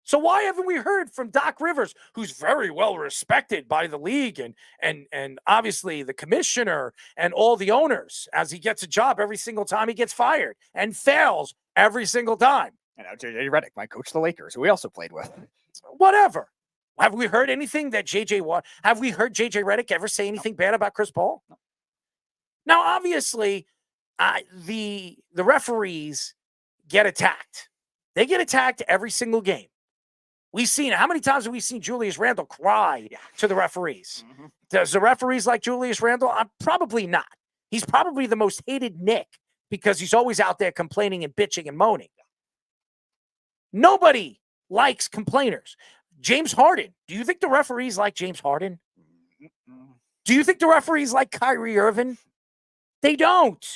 So why haven't we heard from Doc Rivers, who's very well respected by the league and obviously the commissioner and all the owners, as he gets a job every single time he gets fired and fails every single time? And now JJ Redick might coach the Lakers, who we also played with. Whatever. Have we heard anything that have we heard JJ Redick ever say anything bad about Chris Paul? No. Now, obviously, the referees get attacked. They get attacked every single game. We've seen, how many times have we seen Julius Randle cry to the referees? Mm-hmm. Does the referees like Julius Randle? Probably not. He's probably the most hated Knick because he's always out there complaining and bitching and moaning. Nobody likes complainers. James Harden. Do you think the referees like James Harden? Do you think the referees like Kyrie Irving? They don't.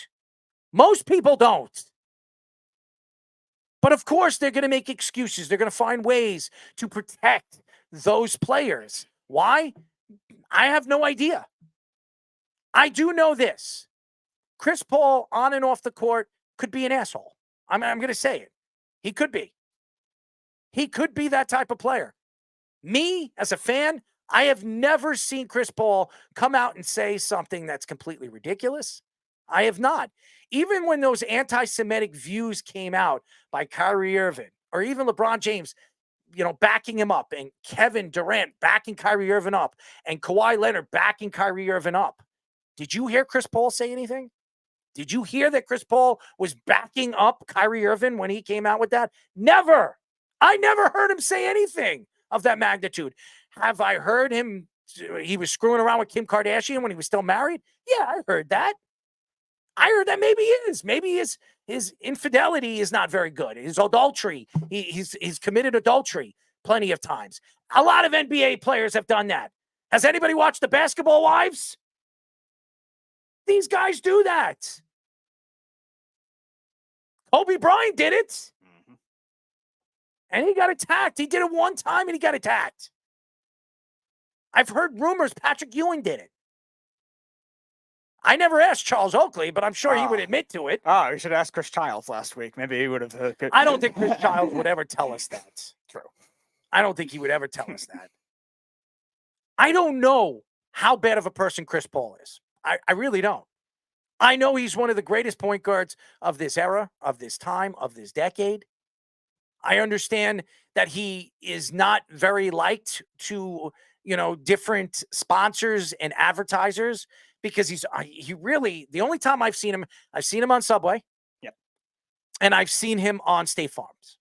Most people don't. But of course, they're going to make excuses. They're going to find ways to protect those players. Why? I have no idea. I do know this. Chris Paul, on and off the court, could be an asshole. I'm going to say it. He could be. He could be that type of player. Me, as a fan, I have never seen Chris Paul come out and say something that's completely ridiculous. I have not. Even when those anti-Semitic views came out by Kyrie Irving or even LeBron James, backing him up, and Kevin Durant backing Kyrie Irving up, and Kawhi Leonard backing Kyrie Irving up, did you hear Chris Paul say anything? Did you hear that Chris Paul was backing up Kyrie Irving when he came out with that? Never. I never heard him say anything of that magnitude. Have I heard him? He was screwing around with Kim Kardashian when he was still married? Yeah, I heard that. I heard that maybe he is. Maybe his infidelity is not very good. His adultery. He's committed adultery plenty of times. A lot of NBA players have done that. Has anybody watched The Basketball Wives? These guys do that. Kobe Bryant did it. Mm-hmm. And he got attacked. He did it one time and he got attacked. I've heard rumors Patrick Ewing did it. I never asked Charles Oakley, but I'm sure he would admit to it. Oh, we should ask Chris Childs last week. Maybe he would have. I don't think Chris Childs would ever tell us that. True. I don't think he would ever tell us that. I don't know how bad of a person Chris Paul is. I really don't. I know he's one of the greatest point guards of this era, of this time, of this decade. I understand that he is not very liked to, different sponsors and advertisers, because he really, the only time I've seen him on Subway. Yep. And I've seen him on State Farms.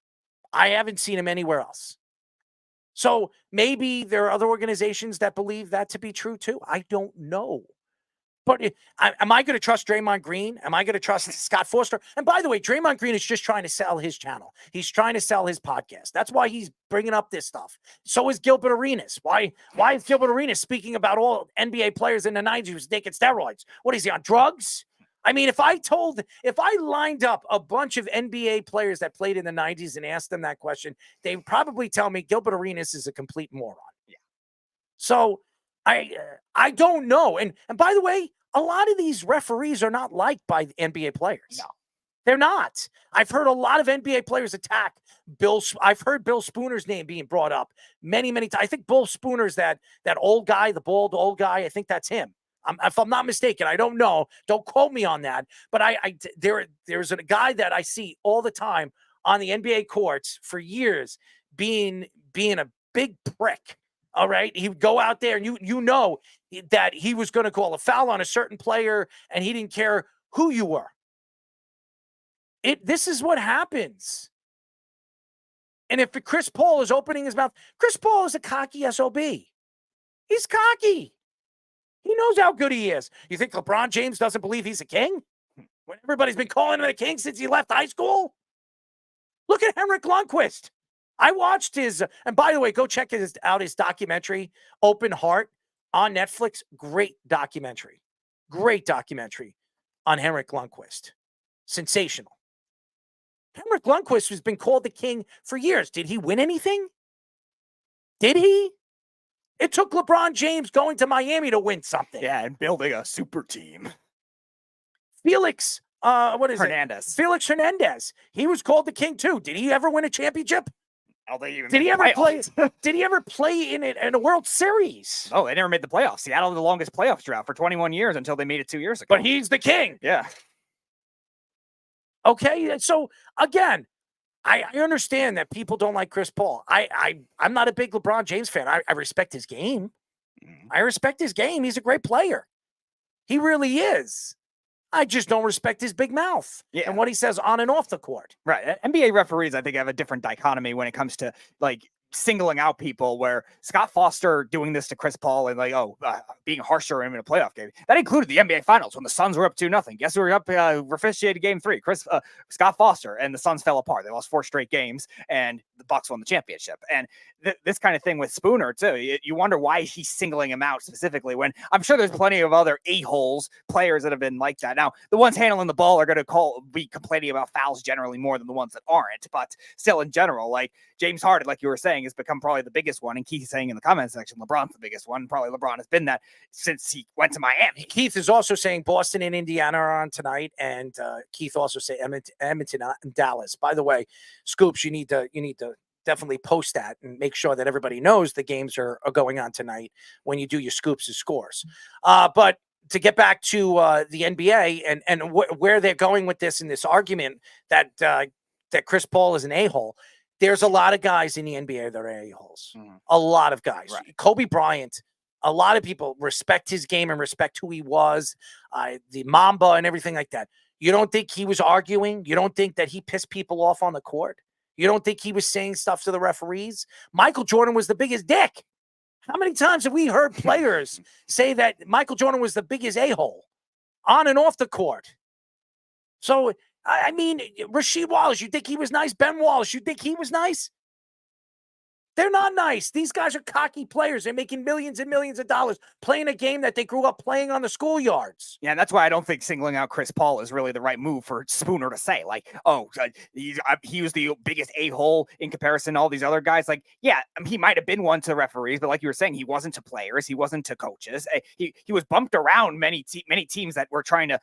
I haven't seen him anywhere else. So maybe there are other organizations that believe that to be true too. I don't know. But am I going to trust Draymond Green? Am I going to trust Scott Foster? And by the way, Draymond Green is just trying to sell his channel. He's trying to sell his podcast. That's why he's bringing up this stuff. So is Gilbert Arenas. Why is Gilbert Arenas speaking about all NBA players in the 90s who was taking steroids? What is he, on drugs? I mean, if I lined up a bunch of NBA players that played in the 90s and asked them that question, they would probably tell me Gilbert Arenas is a complete moron. Yeah. So I don't know. And by the way, a lot of these referees are not liked by NBA players. No. They're not. I've heard a lot of NBA players attack Bill. I've heard Bill Spooner's name being brought up many, many times. I think Bill Spooner's that old guy, the bald old guy. I think that's him. If I'm not mistaken, I don't know. Don't quote me on that. But there's a guy that I see all the time on the NBA courts for years being a big prick. All right. He would go out there and you know that he was going to call a foul on a certain player and he didn't care who you were. This is what happens. And if Chris Paul is opening his mouth, Chris Paul is a cocky SOB. He's cocky. He knows how good he is. You think LeBron James doesn't believe he's a king? When everybody's been calling him a king since he left high school? Look at Henrik Lundqvist. I watched his, and by the way, go check out his documentary, Open Heart, on Netflix. Great documentary on Henrik Lundqvist. Sensational. Henrik Lundqvist has been called the king for years. Did he win anything? Did he? It took LeBron James going to Miami to win something. Yeah, and building a super team. Felix, Hernandez. Felix Hernandez. He was called the king too. Did he ever win a championship? Did he ever play? Did he ever play in a World Series? Oh, they never made the playoffs. Seattle had the longest playoff drought for 21 years until they made it 2 years ago. But he's the king. Yeah. Okay, so again, I understand that people don't like Chris Paul. I'm not a big LeBron James fan. I respect his game. I respect his game. He's a great player. He really is. I just don't respect his big mouth and what he says on and off the court. Right. NBA referees, I think, have a different dichotomy when it comes to singling out people, where Scott Foster doing this to Chris Paul and being harsher in a playoff game. That included the NBA Finals when the Suns were up 2-0. Guess who were up officiated Game 3? Scott Foster, and the Suns fell apart. They lost 4 straight games, and the Bucks won the championship. And this kind of thing with Spooner too. You wonder why he's singling him out specifically, when I'm sure there's plenty of other a-holes players that have been like that. Now, the ones handling the ball are going to be complaining about fouls generally more than the ones that aren't, but still in general, like James Harden, like you were saying, has become probably the biggest one. And Keith saying in the comment section, LeBron's the biggest one. Probably LeBron has been that since he went to Miami. Keith is also saying Boston and Indiana are on tonight, and Keith also say Edmonton and Dallas. By the way, Scoops, you need to definitely post that and make sure that everybody knows the games are going on tonight when you do your Scoops and scores. But to get back to the NBA and where they're going with this in this argument that Chris Paul is an a-hole, there's a lot of guys in the NBA that are a-holes. A lot of guys. Right. Kobe Bryant, a lot of people respect his game and respect who he was, the Mamba and everything like that. You don't think he was arguing? You don't think that he pissed people off on the court? You don't think he was saying stuff to the referees? Michael Jordan was the biggest dick. How many times have we heard players say that Michael Jordan was the biggest a-hole on and off the court? So, I mean, Rasheed Wallace, you think he was nice? Ben Wallace, you think he was nice? They're not nice. These guys are cocky players. They're making millions and millions of dollars playing a game that they grew up playing on the schoolyards. Yeah, that's why I don't think singling out Chris Paul is really the right move for Spooner to say. He was the biggest a-hole in comparison to all these other guys. He might have been one to referees, but like you were saying, he wasn't to players. He wasn't to coaches. He was bumped around many teams that were trying to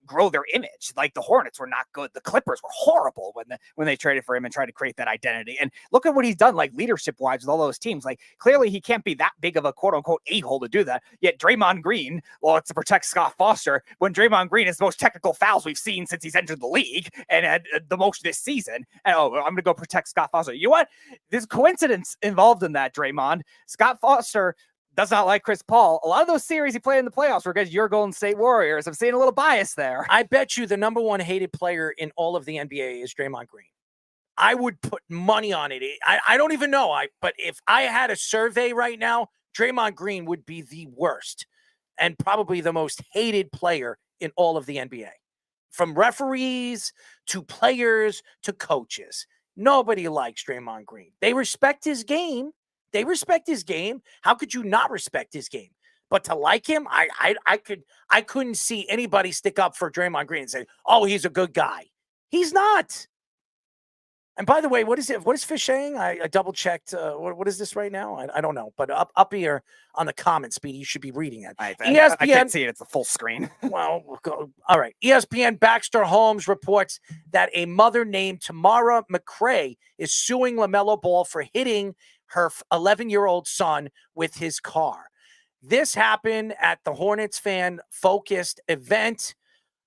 grow their image. Like the Hornets were not good. The Clippers were horrible when they traded for him and tried to create that identity. And look at what he's done, leadership wise with all those teams. Clearly he can't be that big of a quote unquote a-hole to do that. Yet Draymond Green wants to protect Scott Foster when Draymond Green has the most technical fouls we've seen since he's entered the league and had the most this season. And I'm going to go protect Scott Foster. You know what? There's coincidence involved in that, Draymond. Scott Foster does not like Chris Paul. A lot of those series he played in the playoffs were against your Golden State Warriors. I'm seeing a little bias there. I bet you the number one hated player in all of the NBA is Draymond Green. I would put money on it. I don't even know. But if I had a survey right now, Draymond Green would be the worst. and probably the most hated player in all of the NBA. From referees to players to coaches. Nobody likes Draymond Green. They respect his game. How could you not respect his game? But to like him, I couldn't see anybody stick up for Draymond Green and say, "Oh, he's a good guy." He's not. And by the way, what is it? What is Fish saying? I double checked. What is this right now? I don't know. But up here on the comment speed, you should be reading it. ESPN, I can't see it. It's a full screen. Well, all right. ESPN Baxter Holmes reports that a mother named Tamara McRae is suing LaMelo Ball for hitting her 11-year-old son with his car. This happened at the Hornets fan-focused event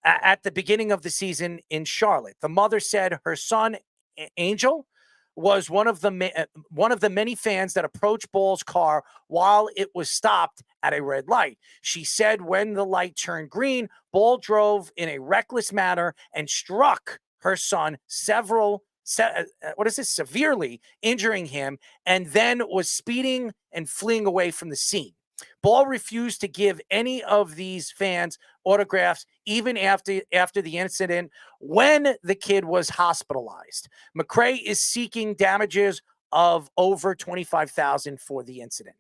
at the beginning of the season in Charlotte. The mother said her son, Angel, was one of the many fans that approached Ball's car while it was stopped at a red light. She said when the light turned green, Ball drove in a reckless manner and struck her son severely injuring him, and then was speeding and fleeing away from the scene. Ball refused to give any of these fans autographs even after the incident when the kid was hospitalized. McRae is seeking damages of over $25,000 for the incident.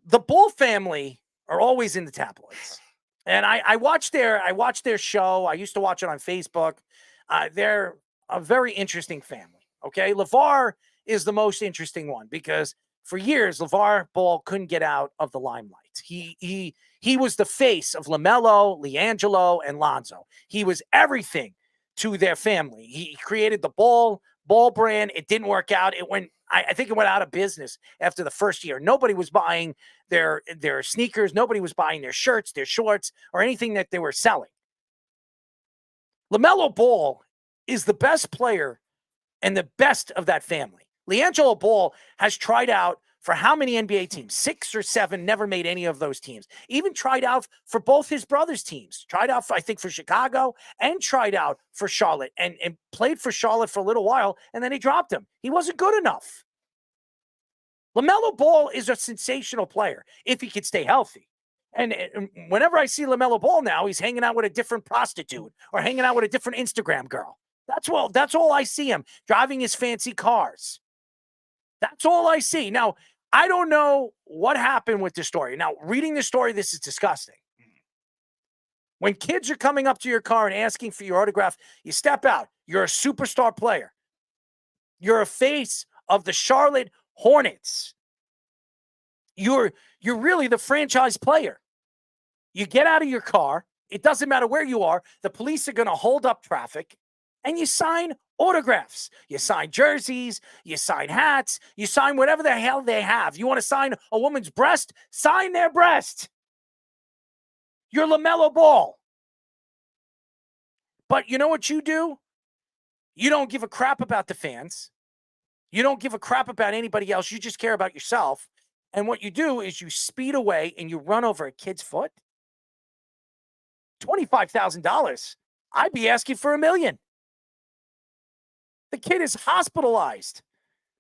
The Ball family are always in the tabloids. And I watched their show. I used to watch it on Facebook. They're a very interesting family. Okay. LeVar is the most interesting one because for years, LeVar Ball couldn't get out of the limelight. He was the face of LaMelo, LiAngelo, and Lonzo. He was everything to their family. He created the Ball brand. It didn't work out. I think it went out of business after the first year. Nobody was buying their sneakers. Nobody was buying their shirts, their shorts, or anything that they were selling. LaMelo Ball is the best player and the best of that family. LiAngelo Ball has tried out for how many NBA teams? 6 or 7, never made any of those teams. Even tried out for both his brothers' teams. Tried out, I think, for Chicago and tried out for Charlotte and played for Charlotte for a little while, and then he dropped him. He wasn't good enough. LaMelo Ball is a sensational player if he could stay healthy. And whenever I see LaMelo Ball now, he's hanging out with a different prostitute or hanging out with a different Instagram girl. That's all I see him, driving his fancy cars. That's all I see. Now, I don't know what happened with this story. Now, reading the story, this is disgusting. When kids are coming up to your car and asking for your autograph, you step out. You're a superstar player. You're a face of the Charlotte Hornets. You're really the franchise player. You get out of your car. It doesn't matter where you are. The police are going to hold up traffic, and you sign autographs. You sign jerseys, you sign hats, you sign whatever the hell they have. You want to sign a woman's breast? Sign their breast. You're LaMelo Ball. But you know what you do? You don't give a crap about the fans. You don't give a crap about anybody else. You just care about yourself. And what you do is you speed away and you run over a kid's foot. $25,000. I'd be asking for $1 million. The kid is hospitalized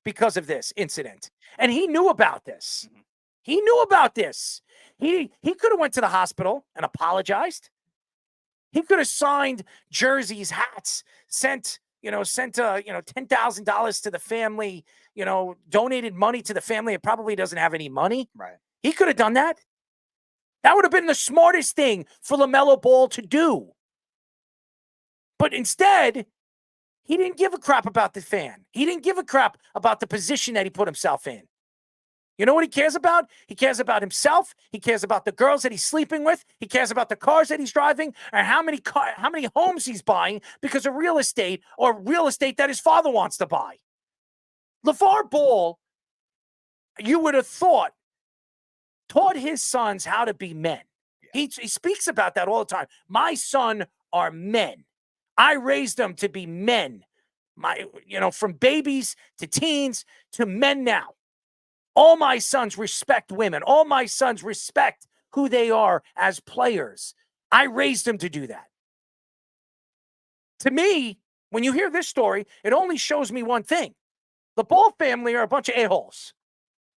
because of this incident. And he knew about this. He knew about this. He could have went to the hospital and apologized. He could have signed jerseys, hats, sent $10,000 to the family, donated money to the family. It probably doesn't have any money. Right. He could have done that. That would have been the smartest thing for LaMelo Ball to do. But instead, he didn't give a crap about the fan. He didn't give a crap about the position that he put himself in. You know what he cares about? He cares about himself. He cares about the girls that he's sleeping with. He cares about the cars that he's driving and how many homes he's buying because of real estate or real estate that his father wants to buy. LeVar Ball, you would have taught his sons how to be men. He speaks about that all the time. My son are men. I raised them to be men. From babies to teens to men now. All my sons respect women. All my sons respect who they are as players. I raised them to do that. To me, when you hear this story, it only shows me one thing. The Ball family are a bunch of a-holes.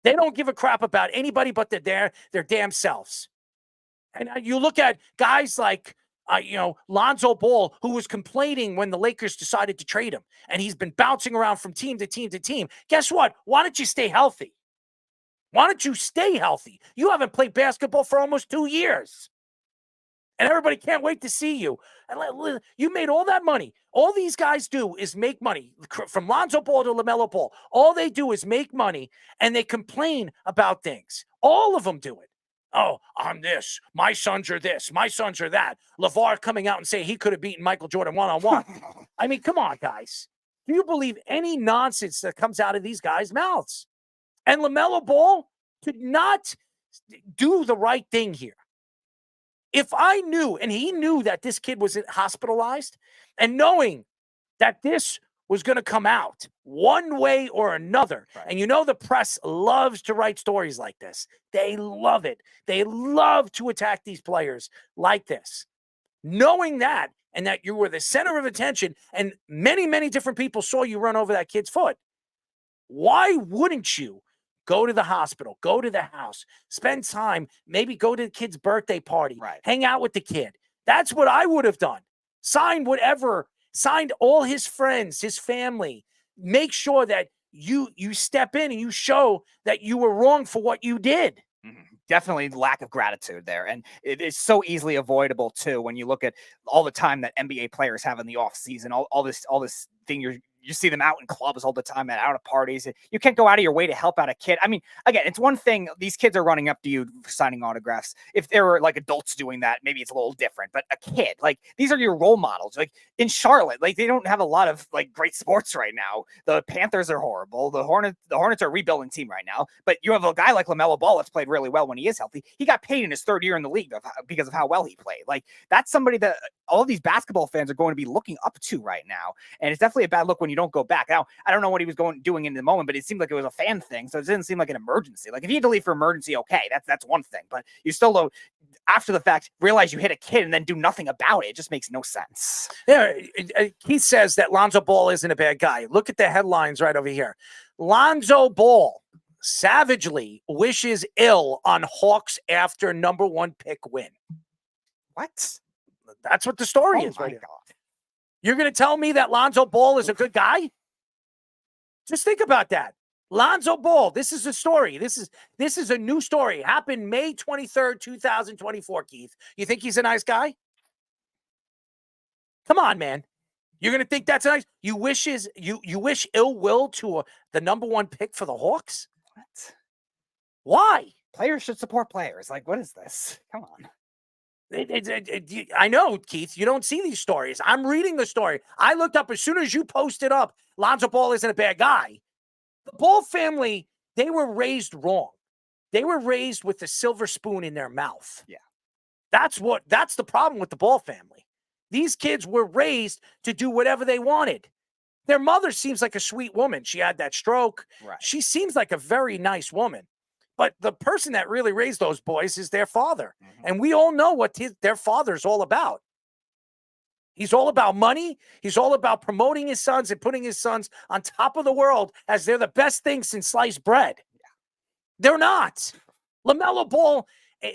They don't give a crap about anybody but their damn selves. And you look at guys like, Lonzo Ball, who was complaining when the Lakers decided to trade him, and he's been bouncing around from team to team to team. Guess what? Why don't you stay healthy? Why don't you stay healthy? You haven't played basketball for almost 2 years. And everybody can't wait to see you. And you made all that money. All these guys do is make money. From Lonzo Ball to LaMelo Ball, all they do is make money, and they complain about things. All of them do it. Oh, I'm this. My sons are this. My sons are that. LeVar coming out and saying he could have beaten Michael Jordan one-on-one. I mean, come on, guys. Do you believe any nonsense that comes out of these guys' mouths? And LaMelo Ball did not do the right thing here. If I knew, and he knew that this kid was hospitalized, and knowing that this was going to come out one way or another, right. And the press loves to write stories like this. They love it. They love to attack these players like this. Knowing that, and that you were the center of attention, and many, many different people saw you run over that kid's foot, why wouldn't you go to the hospital, go to the house, spend time, maybe go to the kid's birthday party, right. Hang out with the kid? That's what I would have done. Signed all his friends, his family. Make sure that you step in and you show that you were wrong for what you did. Mm-hmm. Definitely lack of gratitude there. And it is so easily avoidable too when you look at all the time that NBA players have in the off season, all this thing you see them out in clubs all the time and out at parties. You can't go out of your way to help out a kid. I mean, again, it's one thing. These kids are running up to you signing autographs. If there were like adults doing that, maybe it's a little different, but a kid, like these are your role models. Like in Charlotte, like they don't have a lot of like great sports right now. The Panthers are horrible. The Hornets are a rebuilding team right now, but you have a guy like LaMelo Ball that's played really well when he is healthy. He got paid in his third year in the league because of how well he played. Like that's somebody that all of these basketball fans are going to be looking up to right now. And it's definitely a bad look when you don't go back. Now, I don't know what he was doing in the moment, but it seemed like it was a fan thing. So it didn't seem like an emergency. Like if he had to leave for emergency, okay, that's one thing. But you still don't, after the fact, realize you hit a kid and then do nothing about it. It just makes no sense. Yeah, he says that Lonzo Ball isn't a bad guy. Look at the headlines right over here. Lonzo Ball savagely wishes ill on Hawks after #1 pick win. What? That's what the story is right now. You're going to tell me that Lonzo Ball is a good guy? Just think about that. Lonzo Ball, this is a story. This is a new story. Happened May 23rd, 2024, Keith. You think he's a nice guy? Come on, man. You're going to think that's nice? You wish ill will to the #1 pick for the Hawks? What? Why? Players should support players. Like, what is this? Come on. I know, Keith, you don't see these stories. I'm reading the story. I looked up as soon as you posted up, Lonzo Ball isn't a bad guy. The Ball family, they were raised wrong. They were raised with the silver spoon in their mouth. Yeah. That's the problem with the Ball family. These kids were raised to do whatever they wanted. Their mother seems like a sweet woman. She had that stroke. Right. She seems like a very nice woman. But the person that really raised those boys is their father. Mm-hmm. And we all know what their father's all about. He's all about money. He's all about promoting his sons and putting his sons on top of the world as they're the best thing since sliced bread. Yeah. They're not. LaMelo Ball,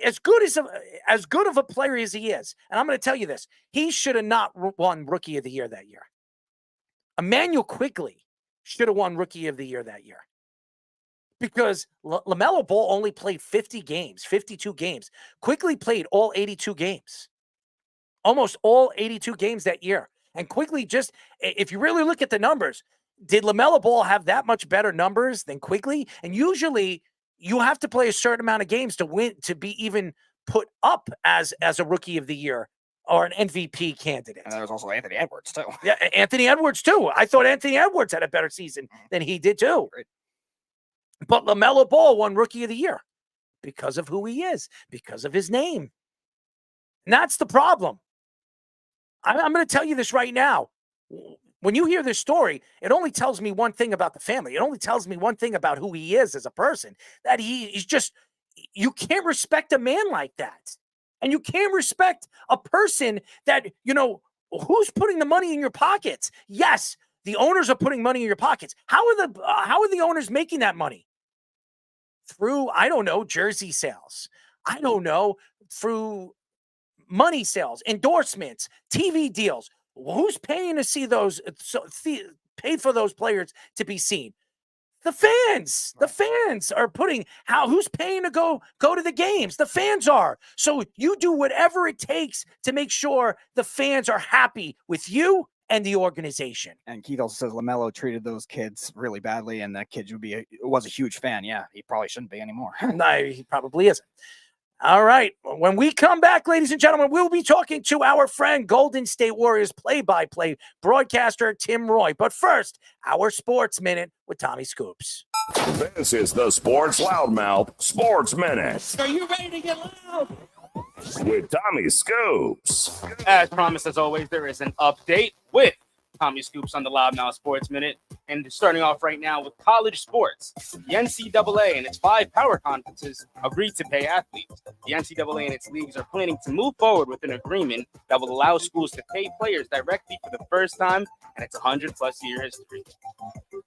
as good of a player as he is, and I'm going to tell you this, he should have not won Rookie of the Year that year. Emmanuel Quigley should have won Rookie of the Year that year. Because LaMelo Ball only played 52 games. Quigley played all 82 games. Almost all 82 games that year. And Quigley just, if you really look at the numbers, did LaMelo Ball have that much better numbers than Quigley? And usually you have to play a certain amount of games to win, to be even put up as a Rookie of the Year or an MVP candidate. And there was also Anthony Edwards, too. Yeah, Anthony Edwards, too. I thought Anthony Edwards had a better season than he did, too. Great. But LaMelo Ball won Rookie of the Year because of who he is, because of his name. And that's the problem. I'm going to tell you this right now. When you hear this story, it only tells me one thing about the family. It only tells me one thing about who he is as a person, that he's just, you can't respect a man like that. And you can't respect a person that, who's putting the money in your pockets? Yes, the owners are putting money in your pockets. How are the owners making that money? through, I don't know, jersey sales. I don't know, through money sales, endorsements, TV deals. Who's paying to see those, pay for those players to be seen? The fans. The fans are putting who's paying to go to the games? The fans are. So you do whatever it takes to make sure the fans are happy with you and the organization. And Keith also says LaMelo treated those kids really badly, and that kid was a huge fan. Yeah, he probably shouldn't be anymore. No, he probably isn't. All right. When we come back, ladies and gentlemen, we'll be talking to our friend Golden State Warriors play-by-play broadcaster Tim Roye. But first, our Sports Minute with Tommy Scoops. This is the Sports Loudmouth Sports Minute. Are you ready to get loud? With Tommy Scoops. As promised, as always, there is an update with Tommy Scoops on the Loudmouth Sports Minute. And starting off right now with college sports, the NCAA and its 5 power conferences agreed to pay athletes. The NCAA and its leagues are planning to move forward with an agreement that will allow schools to pay players directly for the first time, and it's a 100-plus-year history.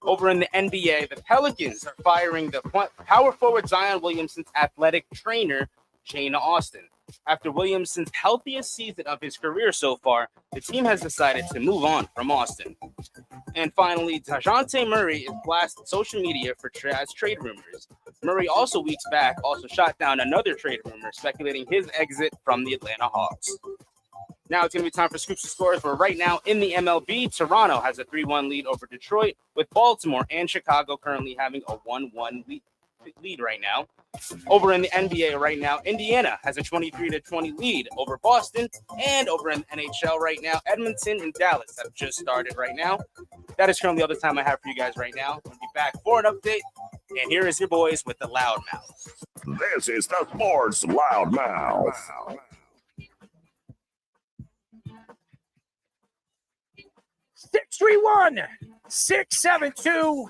Over in the NBA, the Pelicans are firing the power forward Zion Williamson's athletic trainer, Shayna Austin. After Williamson's healthiest season of his career so far, the team has decided to move on from Austin. And finally, DeJounte Murray is blasted social media for trade rumors. Murray weeks back shot down another trade rumor speculating his exit from the Atlanta Hawks. Now it's going to be time for Scoops and Scores, where right now in the MLB, Toronto has a 3-1 lead over Detroit, with Baltimore and Chicago currently having a 1-1 lead right now. Over in the NBA right now, Indiana has a 23-20 lead over Boston, and over in the NHL right now, Edmonton and Dallas have just started right now. That is currently all the time I have for you guys right now. We'll be back for an update, and here is your boys with the Loudmouth. This is the Sports Loudmouth. 631-672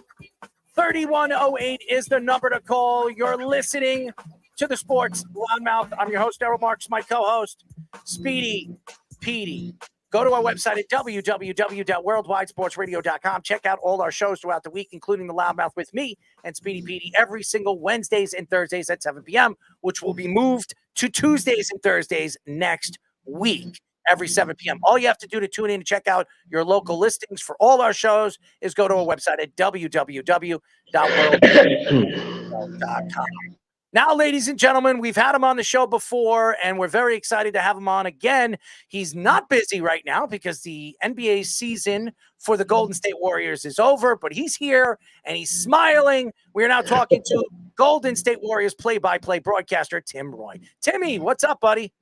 3108 is the number to call. You're listening to the Sports Loudmouth. I'm your host, Errol Marks, my co-host, Speedy Petey. Go to our website at www.worldwidesportsradio.com. Check out all our shows throughout the week, including the Loudmouth with me and Speedy Petey every single Wednesdays and Thursdays at 7 p.m., which will be moved to Tuesdays and Thursdays next week. Every 7 p.m. All you have to do to tune in and check out your local listings for all our shows is go to our website at www.worldwidesportsradio.com. Now, ladies and gentlemen, we've had him on the show before, and we're very excited to have him on again. He's not busy right now because the NBA season for the Golden State Warriors is over, but he's here, and he's smiling. We're now talking to Golden State Warriors play-by-play broadcaster Tim Roye. Timmy, what's up, buddy?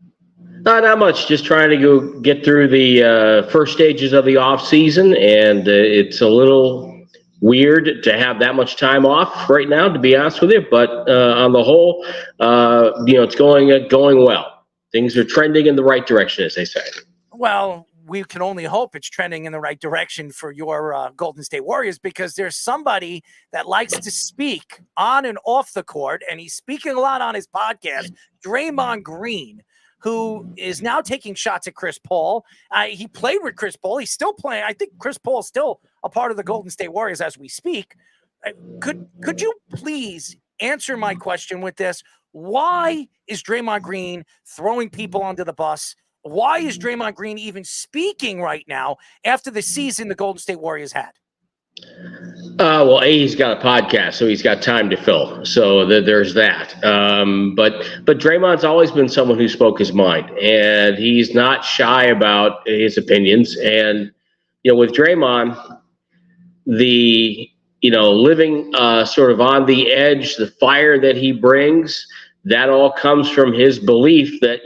Not much. Just trying to get through the first stages of the off season, and it's a little weird to have that much time off right now, to be honest with you. But on the whole, it's going well. Things are trending in the right direction, as they say. Well, we can only hope it's trending in the right direction for your Golden State Warriors, because there's somebody that likes to speak on and off the court, and he's speaking a lot on his podcast, Draymond Green, who is now taking shots at Chris Paul. He played with Chris Paul. He's still playing. I think Chris Paul is still a part of the Golden State Warriors as we speak. Could you please answer my question with this? Why is Draymond Green throwing people under the bus? Why is Draymond Green even speaking right now after the season the Golden State Warriors had? Well, he's got a podcast, so he's got time to fill. So there's that. But Draymond's always been someone who spoke his mind, and he's not shy about his opinions. And with Draymond, living sort of on the edge, the fire that he brings, that all comes from his belief that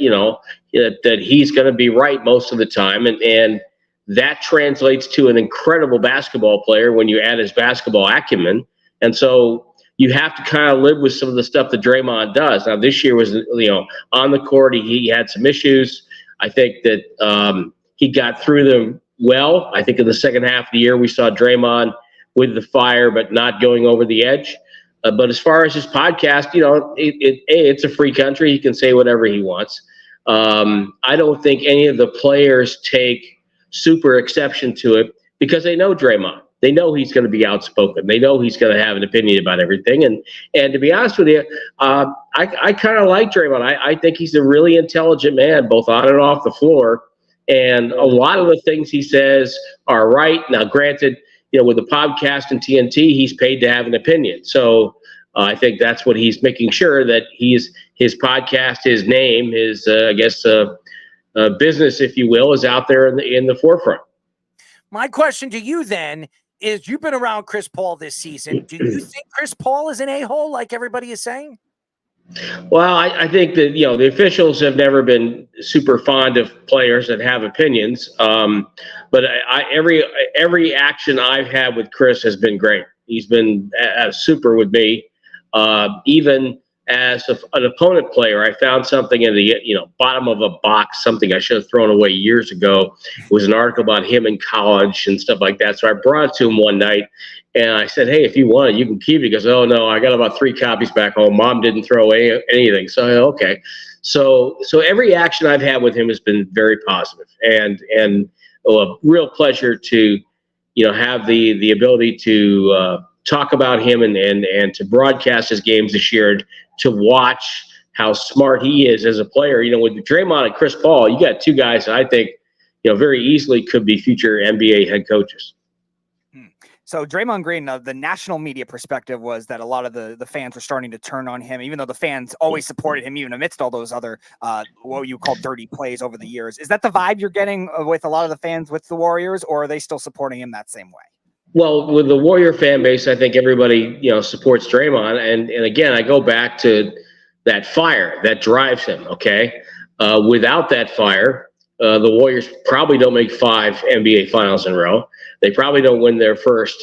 that he's going to be right most of the time, and that translates to an incredible basketball player when you add his basketball acumen. And so you have to kind of live with some of the stuff that Draymond does. Now, this year was, on the court, he had some issues. I think that he got through them well. I think in the second half of the year, we saw Draymond with the fire, but not going over the edge. But as far as his podcast, it's a free country. He can say whatever he wants. I don't think any of the players take super exception to it because they know Draymond. they know he's going to be outspoken. They know he's going to have an opinion about everything. And to be honest with you, I kind of like Draymond. I think he's a really intelligent man, both on and off the floor. And a lot of the things he says are right. Now, granted, with the podcast and TNT, he's paid to have an opinion. So I think that's what he's making sure that his podcast, his name, his, business, if you will, is out there in the forefront. My question to you then is, you've been around Chris Paul this season. Do you think Chris Paul is an a-hole like everybody is saying? Well, I think that, the officials have never been super fond of players that have opinions. But every action I've had with Chris has been great. He's been super with me. Even as an opponent player, I found something in the bottom of a box, something I should have thrown away years ago. It was an article about him in college and stuff like that. So I brought it to him one night, and I said, "Hey, if you want it, you can keep it." He goes, "Oh no, I got about 3 copies back home. Mom didn't throw away anything." So okay. So every action I've had with him has been very positive, and a real pleasure to have the ability to talk about him and to broadcast his games this year, to watch how smart he is as a player. With Draymond and Chris Paul, you got 2 guys that I think, very easily could be future NBA head coaches. So Draymond Green, the national media perspective was that a lot of the fans were starting to turn on him, even though the fans always supported him, even amidst all those other, what you call dirty plays over the years. Is that the vibe you're getting with a lot of the fans with the Warriors, or are they still supporting him that same way? Well, with the Warrior fan base, I think everybody, supports Draymond. And again, I go back to that fire that drives him, okay? Without that fire, the Warriors probably don't make 5 NBA finals in a row. They probably don't win their first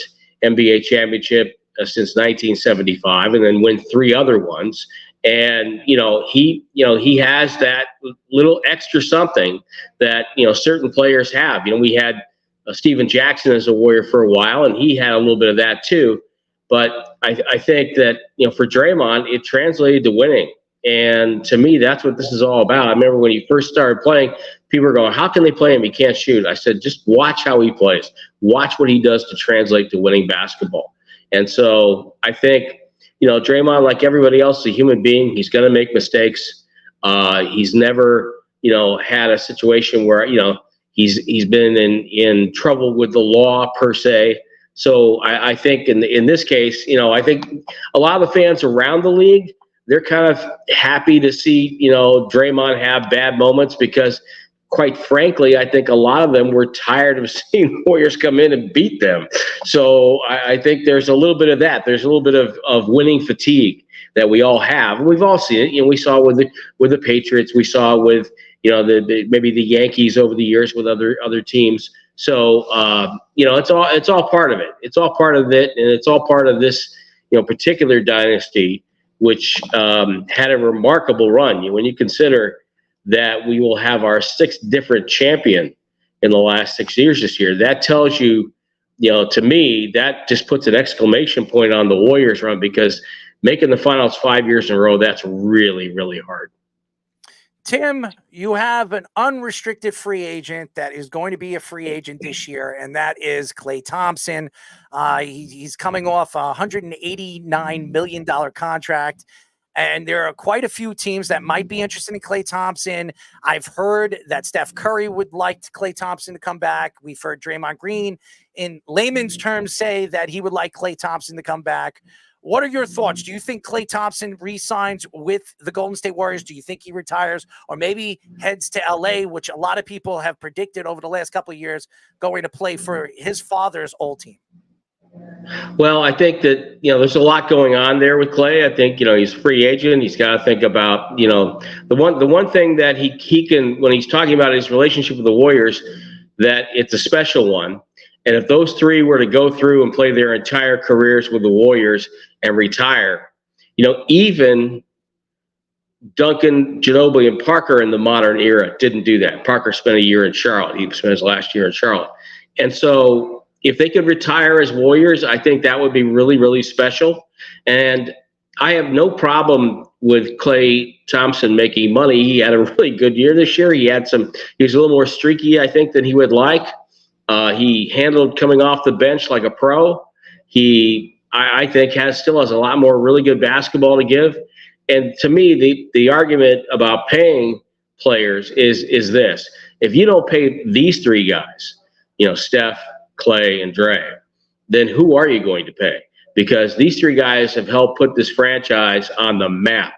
NBA championship since 1975, and then win 3 other ones. And, he has that little extra something that, certain players have. We had Steven Jackson as a Warrior for a while, and he had a little bit of that too. But I think that, for Draymond, it translated to winning. And to me, that's what this is all about. I remember when he first started playing, people were going, "How can they play him? He can't shoot." I said, just watch how he plays. Watch what he does to translate to winning basketball. And so I think, Draymond, like everybody else, is a human being. He's going to make mistakes. He's never, had a situation where, he's been in trouble with the law per se. So I think in this case, I think a lot of the fans around the league, they're kind of happy to see, Draymond have bad moments, because quite frankly, I think a lot of them were tired of seeing Warriors come in and beat them. So I think there's a little bit of that. There's a little bit of winning fatigue that we all have. And we've all seen it. We saw with the Patriots. We saw with, maybe the Yankees over the years with other teams. So, it's all part of it. It's all part of it. And it's all part of this, particular dynasty, which had a remarkable run. When you consider that we will have our 6th different champion in the last 6 years this year, that tells you, to me, that just puts an exclamation point on the Warriors run, because making the finals 5 years in a row, that's really, really hard. Tim, you have an unrestricted free agent that is going to be a free agent this year, and that is Klay Thompson. He's coming off a $189 million contract, and there are quite a few teams that might be interested in Klay Thompson. I've heard that Steph Curry would like Klay Thompson to come back. We've heard Draymond Green, in layman's terms, say that he would like Klay Thompson to come back. What are your thoughts? Do you think Klay Thompson re-signs with the Golden State Warriors? Do you think he retires, or maybe heads to LA, which a lot of people have predicted over the last couple of years, going to play for his father's old team? Well, I think that, there's a lot going on there with Klay. I think, he's a free agent. He's got to think about, the one thing that he can, when he's talking about his relationship with the Warriors, that it's a special one. And if those 3 were to go through and play their entire careers with the Warriors and retire, even Duncan, Ginobili, and Parker in the modern era didn't do that. Parker spent a year in Charlotte. He spent his last year in Charlotte. And so if they could retire as Warriors, I think that would be really, really special. And I have no problem with Klay Thompson making money. He had a really good year this year. He was a little more streaky, I think, than he would like. He handled coming off the bench like a pro. I think still has a lot more really good basketball to give. And to me, the argument about paying players is this: if you don't pay these three guys, Steph, Clay, and Dre, then who are you going to pay? Because these three guys have helped put this franchise on the map.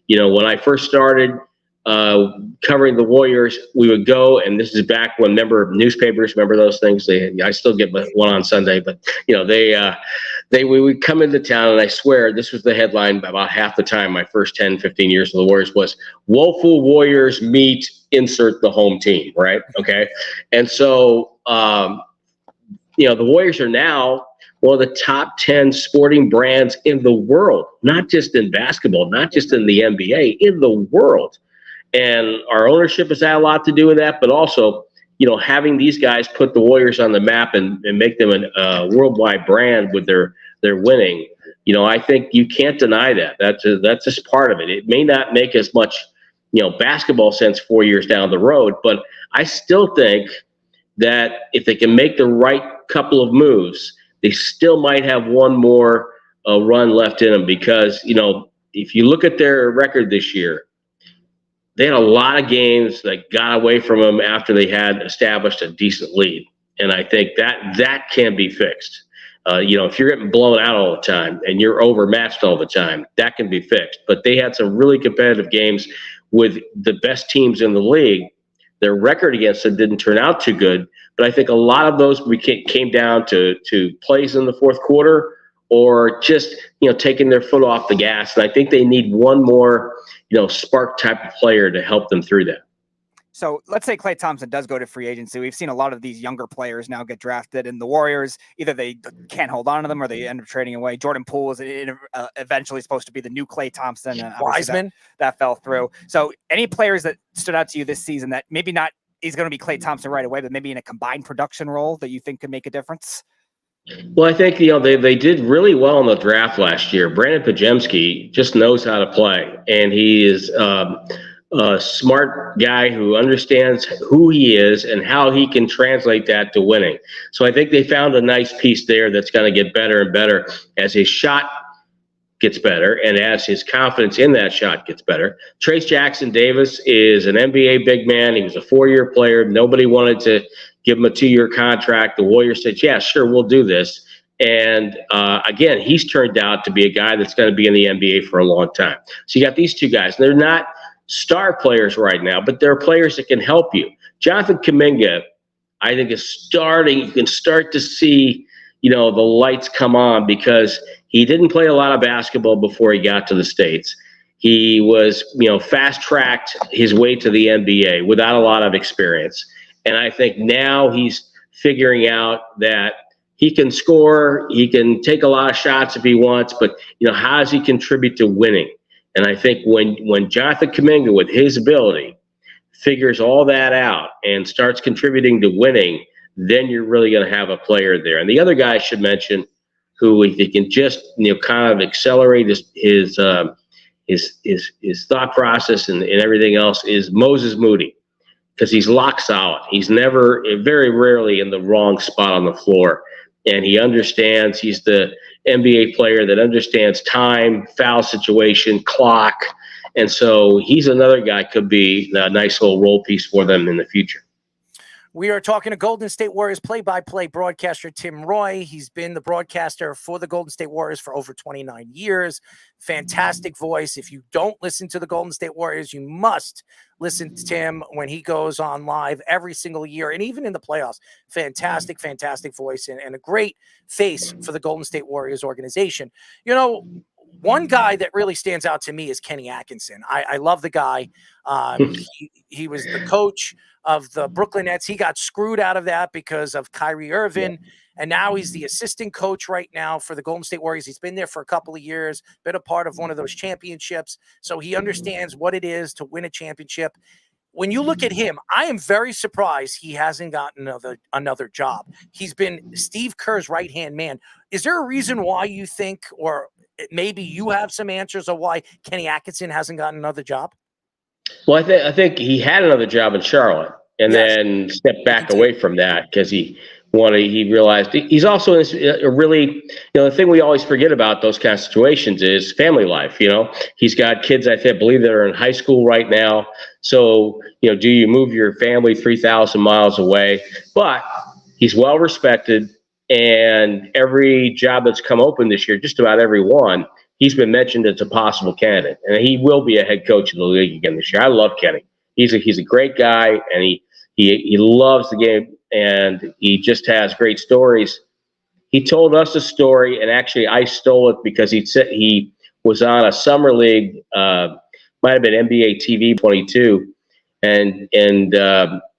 When I first started covering the Warriors, we would go, and this is back when newspapers, remember those things? I still get one on Sunday, but we would come into town, and I swear this was the headline about half the time my first 10, 15 years of the Warriors was woeful Warriors meet insert the home team, right? Okay. And so, the Warriors are now one of the top 10 sporting brands in the world, not just in basketball, not just in the NBA, in the world. And our ownership has had a lot to do with that, but also, having these guys put the Warriors on the map and make them a worldwide brand with their winning, I think you can't deny that. That's just part of it. It may not make as much, basketball sense 4 years down the road, but I still think that if they can make the right couple of moves, they still might have one more run left in them because, if you look at their record this year, they had a lot of games that got away from them after they had established a decent lead. And I think that can be fixed. If you're getting blown out all the time and you're overmatched all the time, that can be fixed. But they had some really competitive games with the best teams in the league. Their record against them didn't turn out too good, but I think a lot of those came down to plays in the fourth quarter or just taking their foot off the gas. And I think they need one more spark type of player to help them through that. So let's say Klay Thompson does go to free agency. We've seen a lot of these younger players now get drafted, and the Warriors, either they can't hold on to them or they end up trading away. Jordan Poole is eventually supposed to be the new Klay Thompson. And Wiseman. That fell through. So any players that stood out to you this season that maybe not is going to be Klay Thompson right away, but maybe in a combined production role that you think could make a difference? Well, I think, they did really well in the draft last year. Brandon Pajemski just knows how to play, and he is a smart guy who understands who he is and how he can translate that to winning. So I think they found a nice piece there that's going to get better and better as his shot gets better and as his confidence in that shot gets better. Trace Jackson Davis is an NBA big man. He was a 4-year player. Nobody wanted to give him a 2-year contract. The Warriors said, yeah, sure, we'll do this. And again, he's turned out to be a guy that's going to be in the NBA for a long time. So you got these two guys. They're not star players right now, but they're players that can help you. Jonathan Kuminga, I think, is starting. You can start to see, the lights come on because he didn't play a lot of basketball before he got to the States. He was, fast-tracked his way to the NBA without a lot of experience. And I think now he's figuring out that he can score, he can take a lot of shots if he wants, but, how does he contribute to winning? And I think when Jonathan Kuminga, with his ability, figures all that out and starts contributing to winning, then you're really going to have a player there. And the other guy I should mention, who if he can just kind of accelerate his thought process and everything else, is Moses Moody, because he's lock solid. He's very rarely in the wrong spot on the floor. And he understands, he's the NBA player that understands time, foul situation, clock. And so he's another guy could be a nice little role piece for them in the future. We are talking to Golden State Warriors play-by-play broadcaster Tim Roye. He's been the broadcaster for the Golden State Warriors for over 29 years. Fantastic voice. If you don't listen to the Golden State Warriors, you must listen to Tim when he goes on live every single year and even in the playoffs. Fantastic, fantastic voice and a great face for the Golden State Warriors organization. One guy that really stands out to me is Kenny Atkinson. I love the guy. He was the coach of the Brooklyn Nets. He got screwed out of that because of Kyrie Irving. Yeah. And now he's the assistant coach right now for the Golden State Warriors. He's been there for a couple of years, been a part of one of those championships. So he understands what it is to win a championship. When you look at him, I am very surprised he hasn't gotten another job. He's been Steve Kerr's right-hand man. Is there a reason why you think, or maybe you have some answers of why Kenny Atkinson hasn't gotten another job? Well, I think he had another job in Charlotte and then stepped back away from that because he he realized he's also a really, the thing we always forget about those kind of situations is family life. He's got kids, I believe, that are in high school right now. So, do you move your family 3,000 miles away? But he's well respected, and every job that's come open this year, just about every one, he's been mentioned as a possible candidate, and he will be a head coach of the league again this year. I love Kenny. He's a great guy, and he loves the game, and he just has great stories. He told us a story, and actually I stole it because he said he was on a summer league, might have been NBA TV 22, and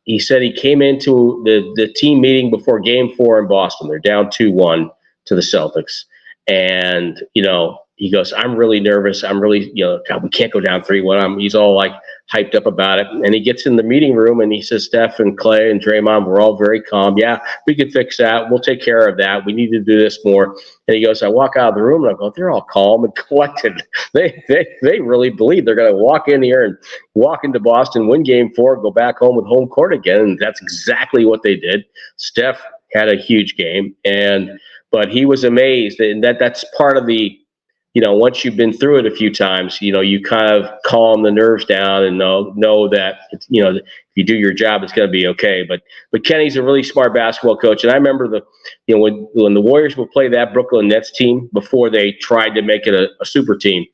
he said he came into the team meeting before Game 4 in Boston. They're down 2-1 to the Celtics, and he goes, I'm really nervous. I'm really, God, we can't go down 3-1. He's all like hyped up about it. And he gets in the meeting room and he says, Steph and Clay and Draymond, we're all very calm. Yeah, we can fix that. We'll take care of that. We need to do this more. And he goes, I walk out of the room and I go, they're all calm and collected. They really believe they're going to walk in here and walk into Boston, win Game 4, go back home with home court again. And that's exactly what they did. Steph had a huge game, but he was amazed. And that's part of the, once you've been through it a few times, you kind of calm the nerves down and know that, if you do your job, it's going to be okay. But Kenny's a really smart basketball coach. And I remember when the Warriors would play that Brooklyn Nets team before they tried to make it a super team,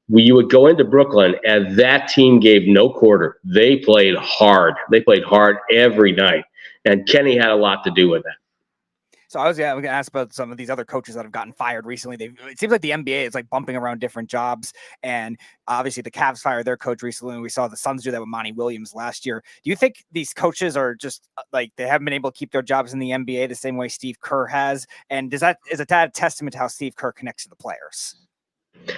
you would go into Brooklyn and that team gave no quarter. They played hard. They played hard every night. And Kenny had a lot to do with that. So I was going to ask about some of these other coaches that have gotten fired recently. It seems like the NBA is like bumping around different jobs, and obviously the Cavs fired their coach recently, and we saw the Suns do that with Monty Williams last year. Do you think these coaches are just like they haven't been able to keep their jobs in the NBA the same way Steve Kerr has? And is that a testament to how Steve Kerr connects to the players?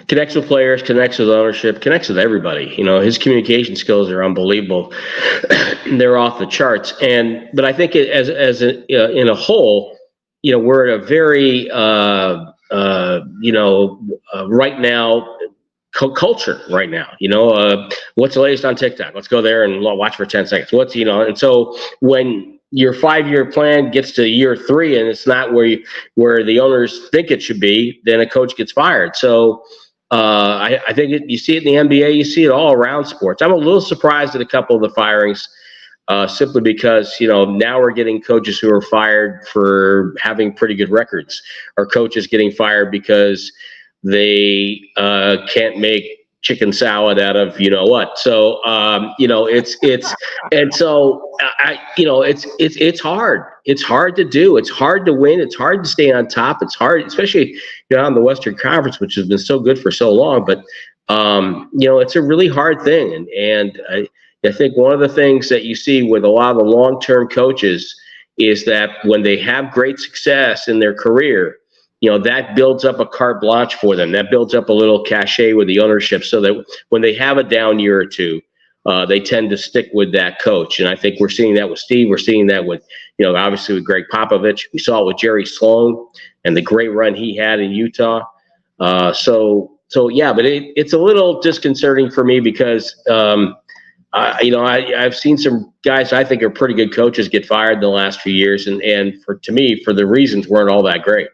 Connects with players, connects with ownership, connects with everybody. His communication skills are unbelievable. They're off the charts. But I think in a whole, we're at a very, right now, culture right now. What's the latest on TikTok? Let's go there and watch for 10 seconds. And so when your 5-year plan gets to year 3 and it's not where the owners think it should be, then a coach gets fired. So I think you see it in the NBA, you see it all around sports. I'm a little surprised at a couple of the firings. Simply because, now we're getting coaches who are fired for having pretty good records, or coaches getting fired because they can't make chicken salad out of what. So it's hard. It's hard to do. It's hard to win. It's hard to stay on top. It's hard, especially on the Western Conference, which has been so good for so long. But it's a really hard thing, and I think one of the things that you see with a lot of the long-term coaches is that when they have great success in their career, that builds up a carte blanche for them. That builds up a little cachet with the ownership, so that when they have a down year or two, they tend to stick with that coach. And I think we're seeing that with Steve. We're seeing that with, obviously with Greg Popovich. We saw it with Jerry Sloan and the great run he had in Utah. So yeah, but it's a little disconcerting for me because, I've seen some guys I think are pretty good coaches get fired in the last few years, and to me, for the reasons weren't all that great.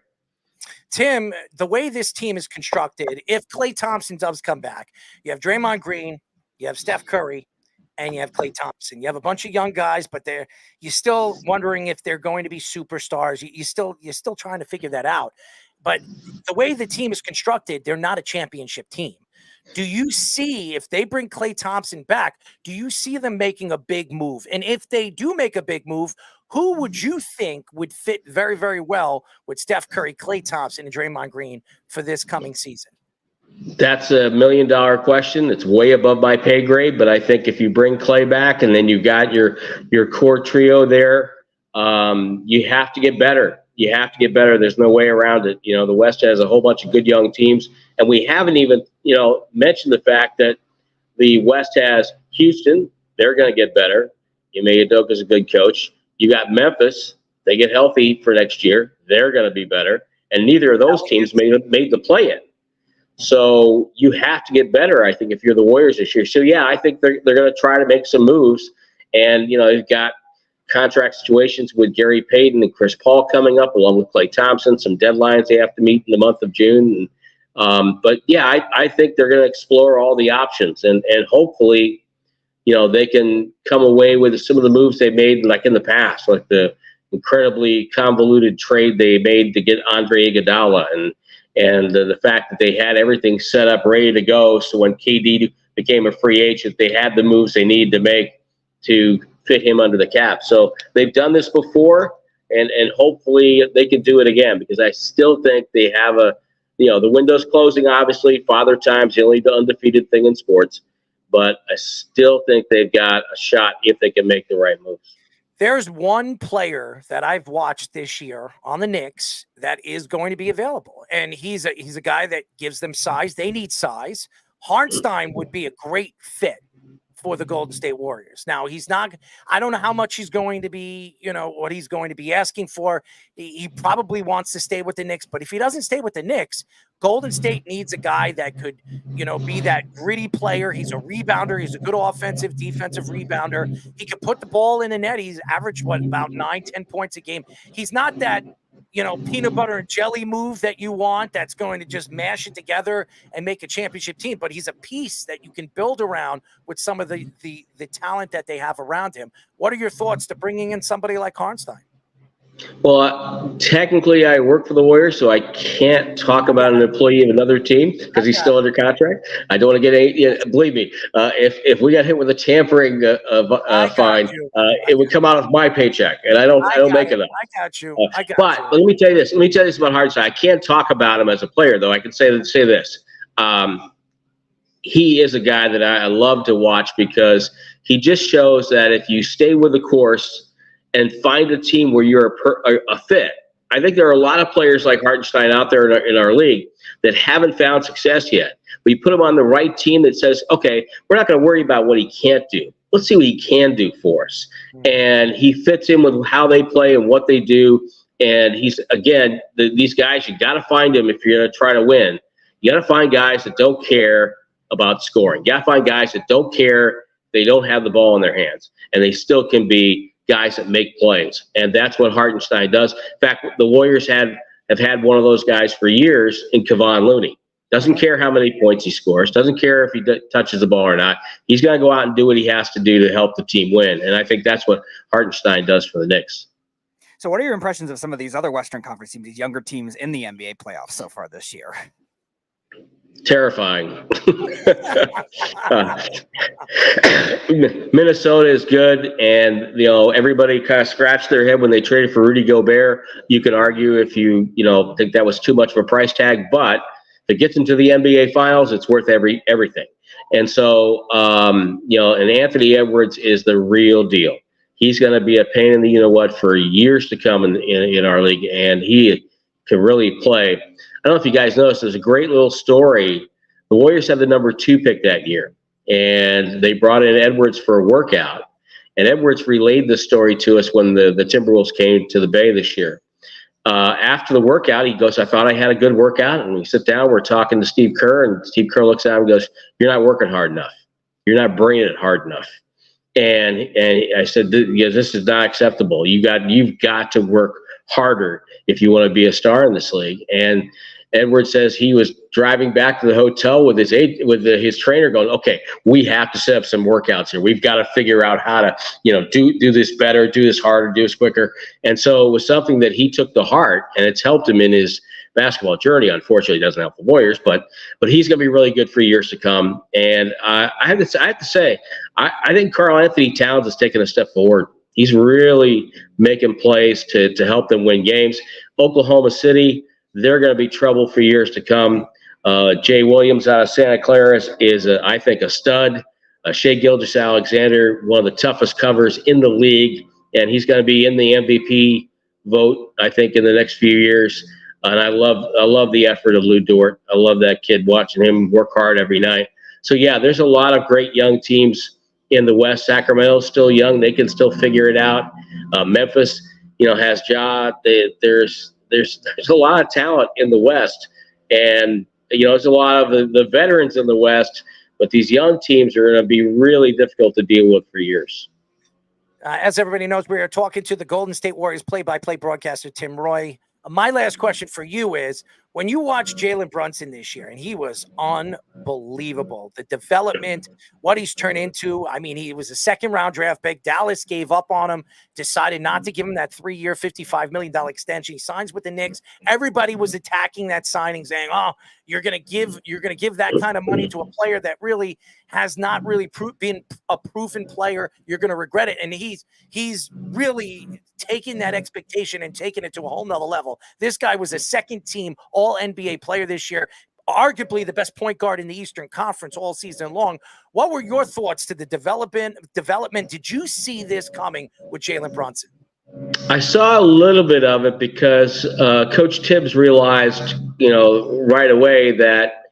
Tim, the way this team is constructed, if Klay Thompson does come back, you have Draymond Green, you have Steph Curry, and you have Klay Thompson. You have a bunch of young guys, but you're still wondering if they're going to be superstars. You're still trying to figure that out. But the way the team is constructed, they're not a championship team. Do you see, if they bring Klay Thompson back, do you see them making a big move? And if they do make a big move, who would you think would fit very, very well with Steph Curry, Klay Thompson, and Draymond Green for this coming season? That's $1 million question. It's way above my pay grade, but I think if you bring Klay back and then you got your core trio there, you have to get better. You have to get better. There's no way around it. The West has a whole bunch of good young teams, and we haven't even, mentioned the fact that the West has Houston. They're going to get better. Ime Udoka's a good coach. You got Memphis. They get healthy for next year. They're going to be better. And neither of those teams made the play-in. So you have to get better, I think, if you're the Warriors this year. So, yeah, I think they're going to try to make some moves. And, you've got contract situations with Gary Payton and Chris Paul coming up, along with Klay Thompson, some deadlines they have to meet in the month of June. But yeah, I think they're going to explore all the options, and hopefully, they can come away with some of the moves they made like in the past, like the incredibly convoluted trade they made to get Andre Iguodala, and the fact that they had everything set up, ready to go. So when KD became a free agent, they had the moves they needed to make to fit him under the cap. So they've done this before, and hopefully they can do it again, because I still think they have the window's closing, obviously. Father Time's the only undefeated thing in sports, but I still think they've got a shot if they can make the right moves. There's one player that I've watched this year on the Knicks that is going to be available, and he's a guy that gives them size. They need size. Hartenstein would be a great fit for the Golden State Warriors. Now, I don't know how much he's going to be, what he's going to be asking for. He probably wants to stay with the Knicks, but if he doesn't stay with the Knicks, Golden State needs a guy that could, be that gritty player. He's a rebounder. He's a good offensive, defensive rebounder. He can put the ball in the net. He's averaged, about 9-10 points a game. He's not that, peanut butter and jelly move that you want that's going to just mash it together and make a championship team. But he's a piece that you can build around with some of the talent that they have around him. What are your thoughts to bringing in somebody like Hartenstein? Well, technically, I work for the Warriors, so I can't talk about an employee of another team because he's still under contract. I don't want to get believe me, if we got hit with a tampering fine, it would come out of my paycheck, and I don't make enough. I got you. But let me tell you this. Let me tell you this about Hartenstein. I can't talk about him as a player, though. I can say this. He is a guy that I love to watch, because he just shows that if you stay with the course and find a team where you're a fit. I think there are a lot of players like Hartenstein out there in our league that haven't found success yet. But you put him on the right team that says, okay, we're not going to worry about what he can't do. Let's see what he can do for us. And he fits in with how they play and what they do. And he's, again, these guys, you got to find them if you're going to try to win. You got to find guys that don't care about scoring. You got to find guys that don't care. They don't have the ball in their hands, and they still can be guys that make plays, and that's what Hartenstein does. In fact, the Warriors have had one of those guys for years in Kevon Looney. Doesn't care how many points he scores, doesn't care if he touches the ball or not. He's going to go out and do what he has to do to help the team win, and I think that's what Hartenstein does for the Knicks. So what are your impressions of some of these other Western Conference teams, these younger teams in the NBA playoffs so far this year? Terrifying. Minnesota is good, and everybody kind of scratched their head when they traded for Rudy Gobert. You could argue if you think that was too much of a price tag, but if it gets into the NBA Finals, it's worth everything. And so, and Anthony Edwards is the real deal. He's going to be a pain in the for years to come in our league, and he can really play. I don't know if you guys noticed, there's a great little story. The Warriors had the number 2 pick that year, and they brought in Edwards for a workout. And Edwards relayed the story to us when the Timberwolves came to the Bay this year. After the workout, he goes, I thought I had a good workout. And we sit down, we're talking to Steve Kerr, and Steve Kerr looks at him and goes, you're not working hard enough. You're not bringing it hard enough. And I said, this is not acceptable. You've got to work harder if you want to be a star in this league. And Edwards says he was driving back to the hotel with his trainer going, okay, we have to set up some workouts here. We've got to figure out how to, do this better, do this harder, do this quicker. And so it was something that he took to heart, and it's helped him in his basketball journey. Unfortunately, it doesn't help the Warriors, but he's going to be really good for years to come. And I have to say, I think Karl Anthony Towns has taken a step forward. He's really making plays to help them win games. Oklahoma City, they're going to be trouble for years to come. Jay Williams out of Santa Clara is I think, a stud. Shai Gilgeous-Alexander, one of the toughest covers in the league, and he's going to be in the MVP vote, I think, in the next few years. And I love the effort of Lou Dort. I love that kid, watching him work hard every night. So, yeah, there's a lot of great young teams in the West. Sacramento's still young. They can still figure it out. Memphis, has Ja. There's a lot of talent in the West. And, there's a lot of the veterans in the West, but these young teams are going to be really difficult to deal with for years. As everybody knows, we are talking to the Golden State Warriors play-by-play broadcaster, Tim Roye. My last question for you is, when you watch Jalen Brunson this year, and he was unbelievable, the development, what he's turned into. I mean, he was a second-round draft pick. Dallas gave up on him, decided not to give him that 3-year, $55 million extension. He signs with the Knicks. Everybody was attacking that signing, saying, "Oh, you're going to give that kind of money to a player that really has not really been a proven player. You're going to regret it." And he's really taking that expectation and taking it to a whole nother level. This guy was a second-team All-NBA player this year, arguably the best point guard in the Eastern Conference all season long. What were your thoughts to the development? Did you see this coming with Jalen Brunson? I saw a little bit of it because Coach Tibbs realized, right away that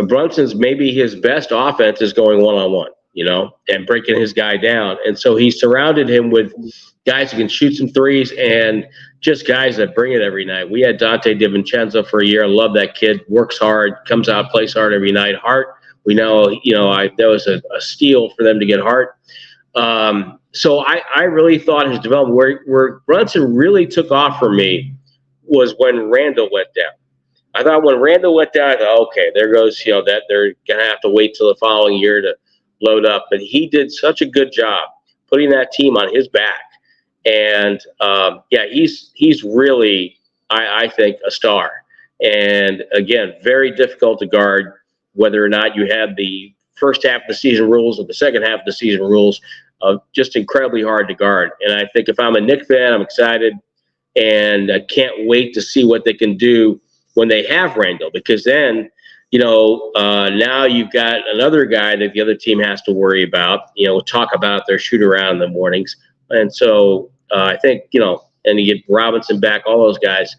Brunson's maybe his best offense is going one-on-one, and breaking his guy down. And so he surrounded him with guys who can shoot some threes and just guys that bring it every night. We had Dante DiVincenzo for a year. I love that kid. Works hard, comes out, plays hard every night. Hart, we know, that was a steal for them to get Hart. So I really thought his development, where Brunson really took off for me, was when Randall went down. I thought when Randall went down, I thought, okay, there goes, that they're going to have to wait till the following year to load up. But he did such a good job putting that team on his back. And, he's really, I think, a star. And, again, very difficult to guard, whether or not you have the first half of the season rules or the second half of the season rules. Just incredibly hard to guard. And I think if I'm a Knicks fan, I'm excited. And I can't wait to see what they can do when they have Randall, because then, now you've got another guy that the other team has to worry about, talk about their shoot around in the mornings. And so I think, and you get Robinson back, all those guys,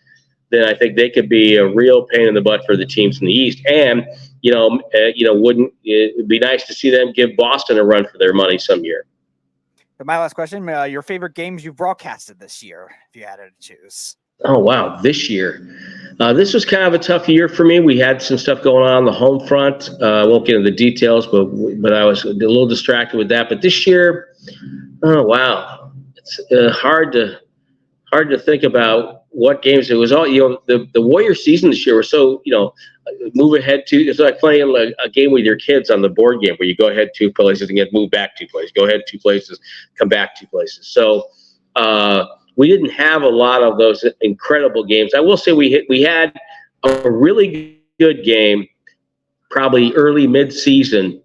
then I think they could be a real pain in the butt for the teams in the East. And, wouldn't it be nice to see them give Boston a run for their money some year? My last question, your favorite games you've broadcasted this year, if you had to choose. Oh, wow. This year. This was kind of a tough year for me. We had some stuff going on the home front. I won't get into the details, but I was a little distracted with that. But this year, oh, wow. It's hard to think about what games. It was all, the Warrior season this year was so, move ahead to, it's like playing a game with your kids on the board game where you go ahead 2 places and get moved back 2 places, go ahead 2 places, come back 2 places. So, we didn't have a lot of those incredible games. I will say we had a really good game, probably early mid-season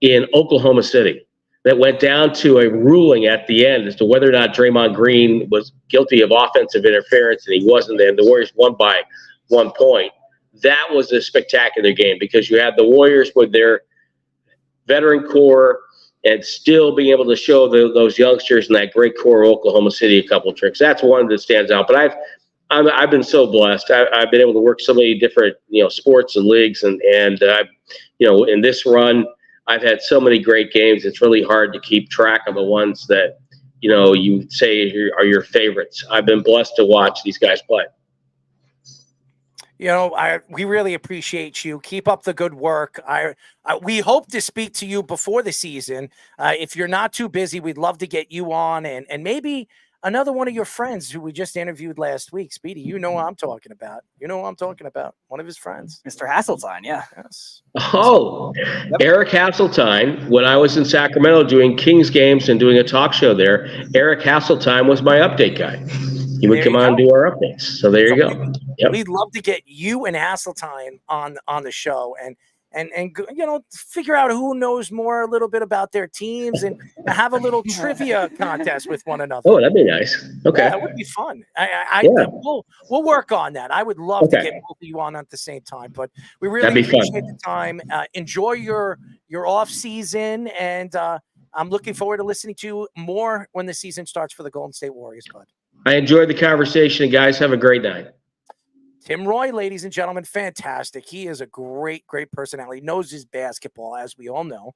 in Oklahoma City, that went down to a ruling at the end as to whether or not Draymond Green was guilty of offensive interference, and he wasn't. And the Warriors won by 1 point. That was a spectacular game because you had the Warriors with their veteran core and still being able to show those youngsters in that great core of Oklahoma City a couple of tricks. That's one that stands out. But I've been so blessed. I've been able to work so many different sports and leagues, and in this run, I've had so many great games. It's really hard to keep track of the ones that you say are your favorites. I've been blessed to watch these guys play. We really appreciate you. Keep up the good work. We hope to speak to you before the season. If you're not too busy, we'd love to get you on and maybe another one of your friends who we just interviewed last week. Speedy, you know what I'm talking about. One of his friends. Mr. Hasseltine, yeah. Yes. Oh, yep. Eric Hasseltine, when I was in Sacramento doing Kings games and doing a talk show there, Eric Hasseltine was my update guy. He would come on and do our updates. So there you go. Yep. We'd love to get you and Hasseltine on the show and figure out who knows more a little bit about their teams and have a little trivia contest with one another. Oh, that'd be nice. Okay. Yeah, that would be fun. We'll work on that. I would love to get both of you on at the same time, but we really appreciate the time. Enjoy your off season, and I'm looking forward to listening to you more when the season starts for the Golden State Warriors, bud. I enjoyed the conversation, guys. Have a great night. Tim Roye, ladies and gentlemen, fantastic. He is a great, great personality. Knows his basketball, as we all know.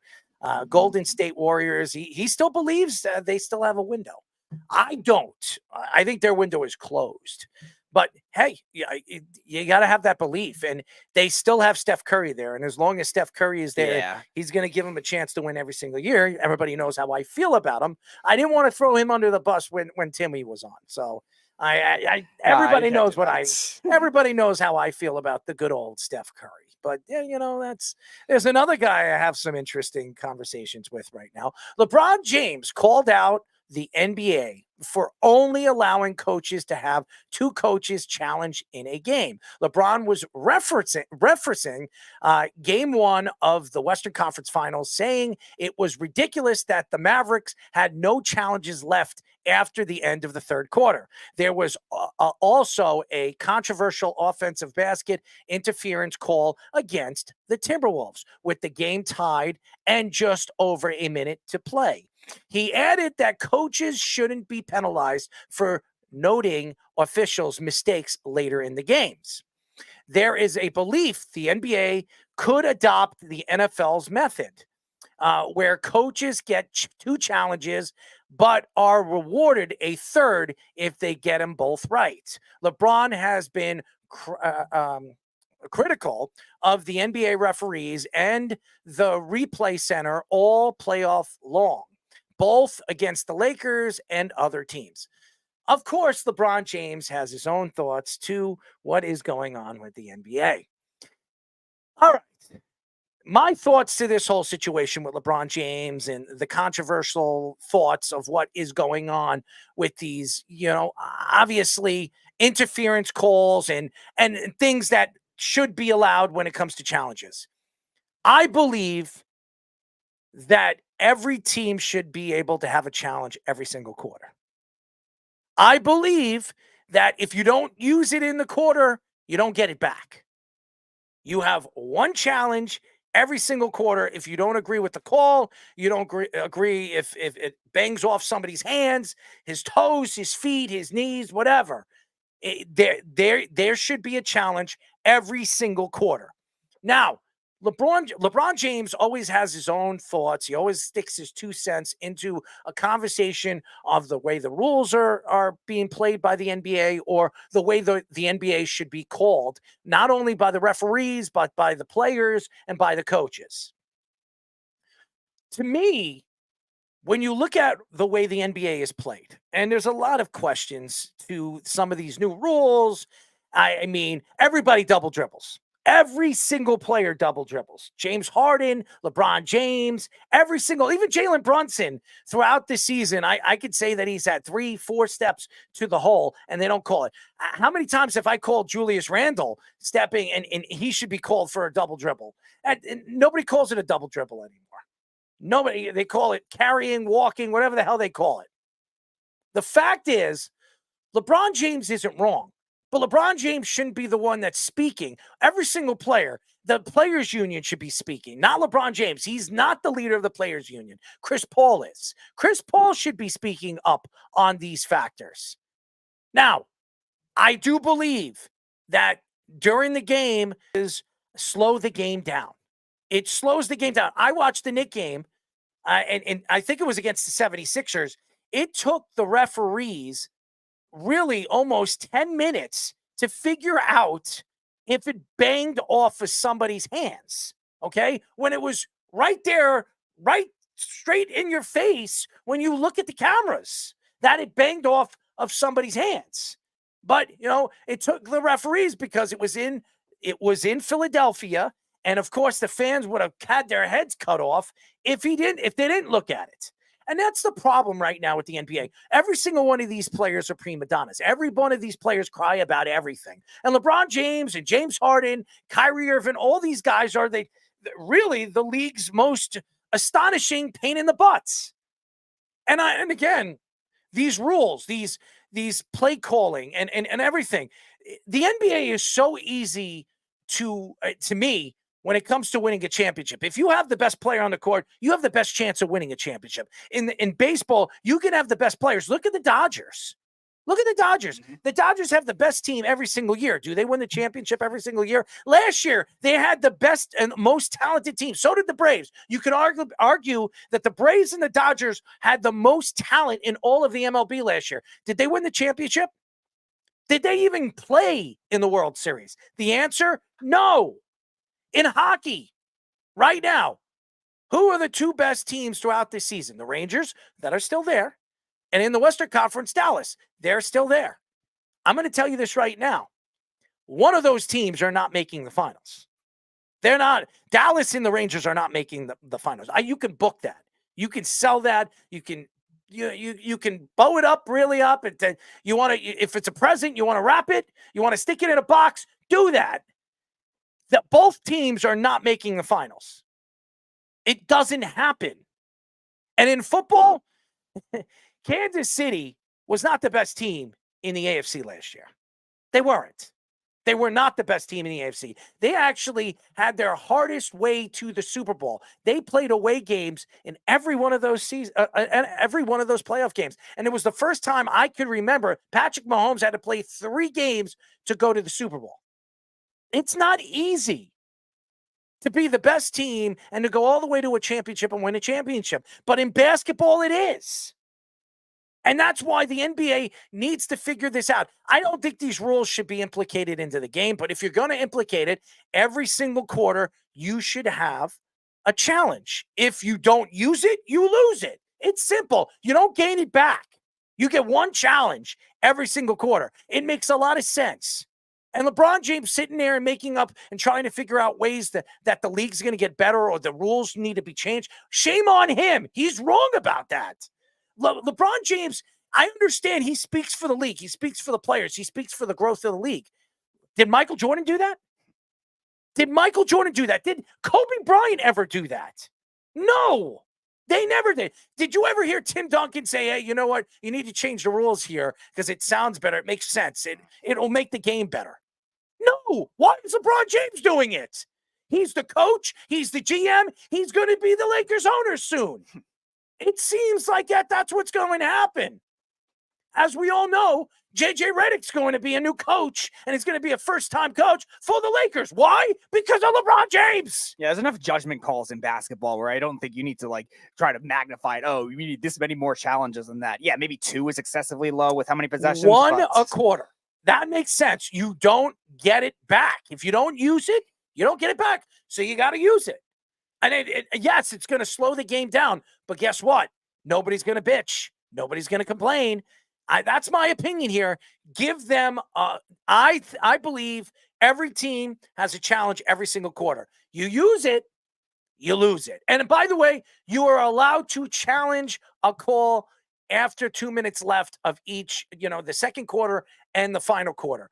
Golden State Warriors, he still believes they still have a window. I don't. I think their window is closed. But hey, you got to have that belief. And they still have Steph Curry there. And as long as Steph Curry is there, he's going to give him a chance to win every single year. Everybody knows how I feel about him. I didn't want to throw him under the bus when Timmy was on. So everybody knows everybody knows how I feel about the good old Steph Curry. But there's another guy I have some interesting conversations with right now. LeBron James called out the NBA for only allowing coaches to have two coaches challenge in a game. LeBron was referencing game one of the Western Conference Finals, saying it was ridiculous that the Mavericks had no challenges left after the end of the third quarter. There was also a controversial offensive basket interference call against the Timberwolves with the game tied and just over a minute to play. He added that coaches shouldn't be penalized for noting officials' mistakes later in the games. There is a belief the NBA could adopt the NFL's method, where coaches get two challenges but are rewarded a third if they get them both right. LeBron has been critical of the NBA referees and the replay center all playoff long, both against the Lakers and other teams. Of course, LeBron James has his own thoughts to what is going on with the NBA. All right. My thoughts to this whole situation with LeBron James and the controversial thoughts of what is going on with these, obviously interference calls and things that should be allowed when it comes to challenges. I believe that every team should be able to have a challenge every single quarter. I believe that if you don't use it in the quarter, you don't get it back. You have one challenge every single quarter. If you don't agree with the call, you don't agree if it bangs off somebody's hands, his toes, his feet, his knees, whatever. There should be a challenge every single quarter. Now, LeBron James always has his own thoughts. He always sticks his 2 cents into a conversation of the way the rules are being played by the NBA or the way the NBA should be called, not only by the referees, but by the players and by the coaches. To me, when you look at the way the NBA is played, and there's a lot of questions to some of these new rules. I mean, everybody double dribbles. Every single player double dribbles. James Harden, LeBron James, even Jalen Brunson throughout the season. I could say that he's had 3-4 steps to the hole and they don't call it. How many times have I called Julius Randle stepping and he should be called for a double dribble? And nobody calls it a double dribble anymore. Nobody, they call it carrying, walking, whatever the hell they call it. The fact is, LeBron James isn't wrong. But LeBron James shouldn't be the one that's speaking. Every single player, the players' union should be speaking, not LeBron James. He's not the leader of the players' union. Chris Paul is. Chris Paul should be speaking up on these factors. Now, I do believe that during the game is slow the game down. It slows the game down. I watched the Knicks game, and I think it was against the 76ers. It took the referees really almost 10 minutes to figure out if it banged off of somebody's hands, okay? When it was right there, right straight in your face when you look at the cameras, that it banged off of somebody's hands. But, it took the referees because it was in Philadelphia, and of course the fans would have had their heads cut off if they didn't look at it. And that's the problem right now with the NBA. Every single one of these players are prima donnas. Every one of these players cry about everything. And LeBron James and James Harden, Kyrie Irving, all these guys are really the league's most astonishing pain in the butts. And again, these rules, these play calling and everything. The NBA is so easy to me when it comes to winning a championship. If you have the best player on the court, you have the best chance of winning a championship. In baseball, you can have the best players. Look at the Dodgers. Look at the Dodgers. The Dodgers have the best team every single year. Do they win the championship every single year? Last year, they had the best and most talented team. So did the Braves. You could argue that the Braves and the Dodgers had the most talent in all of the MLB last year. Did they win the championship? Did they even play in the World Series? The answer, no. In hockey, right now, who are the two best teams throughout this season? The Rangers, that are still there, and in the Western Conference, Dallas, they're still there. I'm going to tell you this right now. One of those teams are not making the finals. They're not. Dallas and the Rangers are not making the finals. You can book that. You can sell that. You can bow it up, really up. And you want to, if it's a present, you want to wrap it. You want to stick it in a box. Do that. That both teams are not making the finals. It doesn't happen. And in football, Kansas City was not the best team in the AFC last year. They weren't. They were not the best team in the AFC. They actually had their hardest way to the Super Bowl. They played away games in every one of those every one of those playoff games. And it was the first time I could remember Patrick Mahomes had to play 3 games to go to the Super Bowl. It's not easy to be the best team and to go all the way to a championship and win a championship. But in basketball, it is. And that's why the NBA needs to figure this out. I don't think these rules should be implicated into the game, but if you're going to implicate it, every single quarter, you should have a challenge. If you don't use it, you lose it. It's simple. You don't gain it back. You get one challenge every single quarter. It makes a lot of sense. And LeBron James sitting there and making up and trying to figure out ways that the league's going to get better or the rules need to be changed. Shame on him. He's wrong about that. LeBron James, I understand he speaks for the league. He speaks for the players. He speaks for the growth of the league. Did Michael Jordan do that? Did Michael Jordan do that? Did Kobe Bryant ever do that? No, they never did. Did you ever hear Tim Duncan say, hey, you know what? You need to change the rules here because it sounds better. It makes sense. It'll make the game better. No. Why is LeBron James doing it? He's the coach. He's the GM. He's going to be the Lakers owner soon. It seems like that's what's going to happen. As we all know, JJ Redick's going to be a new coach, and he's going to be a first-time coach for the Lakers. Why? Because of LeBron James. Yeah, there's enough judgment calls in basketball where I don't think you need to try to magnify it. Oh, you need this many more challenges than that. Yeah, maybe 2 is excessively low with how many possessions. 1 a quarter. That makes sense. You don't get it back. If you don't use it, you don't get it back. So you got to use it. And yes, it's going to slow the game down. But guess what? Nobody's going to bitch. Nobody's going to complain. That's my opinion here. Give them, I believe every team has a challenge every single quarter. You use it, you lose it. And by the way, you are allowed to challenge a call after 2 minutes left of each, the second quarter and the final quarter.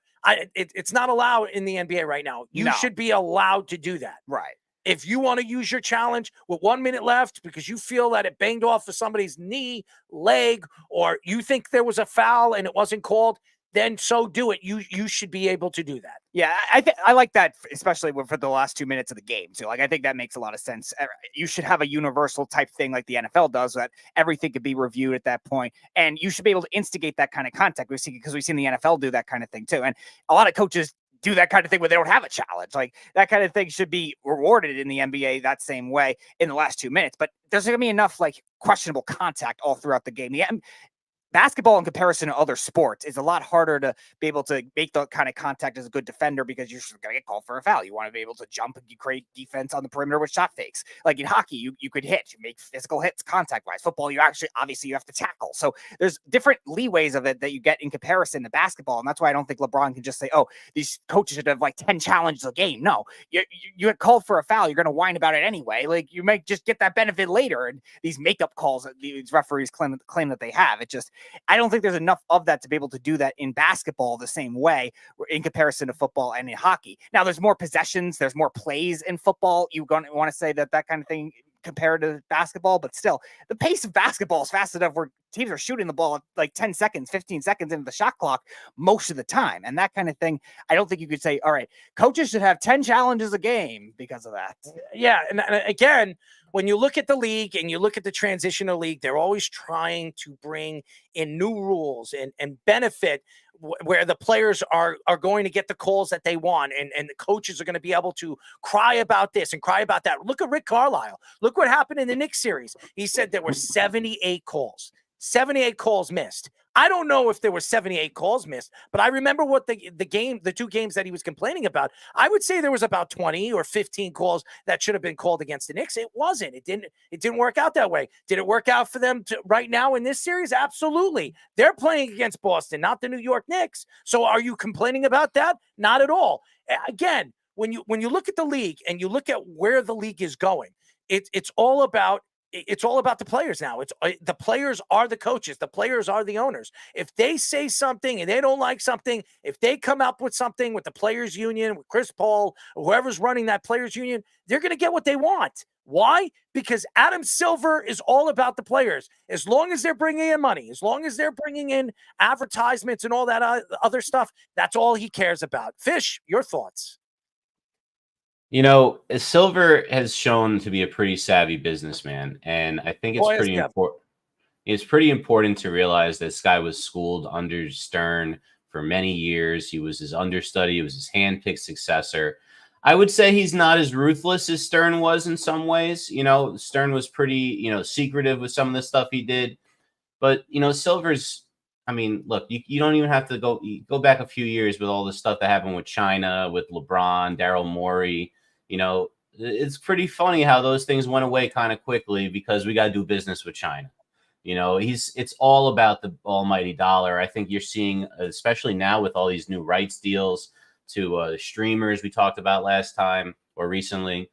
It's not allowed in the NBA right now. You should be allowed to do that. Right. If you want to use your challenge with 1 minute left because you feel that it banged off of somebody's knee, leg, or you think there was a foul and it wasn't called, then so do it. You should be able to do that. Yeah, I like that, especially for the last 2 minutes of the game. So, I think that makes a lot of sense. You should have a universal type thing like the NFL does, that everything could be reviewed at that point, and you should be able to instigate that kind of contact. We've seen the NFL do that kind of thing too, and a lot of coaches do that kind of thing where they don't have a challenge. Like that kind of thing should be rewarded in the NBA that same way in the last 2 minutes. But there's going to be enough questionable contact all throughout the game. Basketball, in comparison to other sports, is a lot harder to be able to make the kind of contact as a good defender because you're going to get called for a foul. You want to be able to jump and you create defense on the perimeter with shot fakes. Like in hockey, you could hit, you make physical hits contact-wise. Football, obviously you have to tackle. So there's different leeways of it that you get in comparison to basketball. And that's why I don't think LeBron can just say, oh, these coaches should have 10 challenges a game. No, you get called for a foul. You're going to whine about it anyway. You might just get that benefit later. And these makeup calls that these referees claim that they have, I don't think there's enough of that to be able to do that in basketball the same way in comparison to football and in hockey. Now, there's more possessions, there's more plays in football. You're going to want to say that kind of thing compared to basketball, but still, the pace of basketball is fast enough where teams are shooting the ball at 10 seconds, 15 seconds into the shot clock most of the time. And that kind of thing, I don't think you could say, all right, coaches should have 10 challenges a game because of that. Yeah. And again, when you look at the league and you look at the transitional league, they're always trying to bring in new rules and benefit where the players are going to get the calls that they want, and the coaches are going to be able to cry about this and cry about that. Look at Rick Carlisle. Look what happened in the Knicks series. He said there were 78 calls. 78 calls missed. I don't know if there were 78 calls missed, but I remember what the 2 games that he was complaining about. I would say there was about 20 or 15 calls that should have been called against the Knicks. It wasn't. It didn't work out that way. Did it work out for them right now in this series? Absolutely. They're playing against Boston, not the New York Knicks. So are you complaining about that? Not at all. Again, when you look at the league and you look at where the league is going, it's all about the players now. The players are the coaches. The players are the owners. If they say something and they don't like something, if they come up with something with the players union, with Chris Paul, or whoever's running that players union, they're going to get what they want. Why? Because Adam Silver is all about the players. As long as they're bringing in money, as long as they're bringing in advertisements and all that other stuff, that's all he cares about. Fish, your thoughts? Silver has shown to be a pretty savvy businessman, and I think it's pretty important. It's pretty important to realize this guy was schooled under Stern for many years. He was his understudy. He was his handpicked successor. I would say he's not as ruthless as Stern was in some ways. Stern was pretty, secretive with some of the stuff he did. But, Silver's, look, you don't even have to go back a few years with all the stuff that happened with China, with LeBron, Daryl Morey. It's pretty funny how those things went away kind of quickly because we got to do business with China. It's all about the almighty dollar. I think you're seeing, especially now with all these new rights deals to streamers we talked about last time or recently.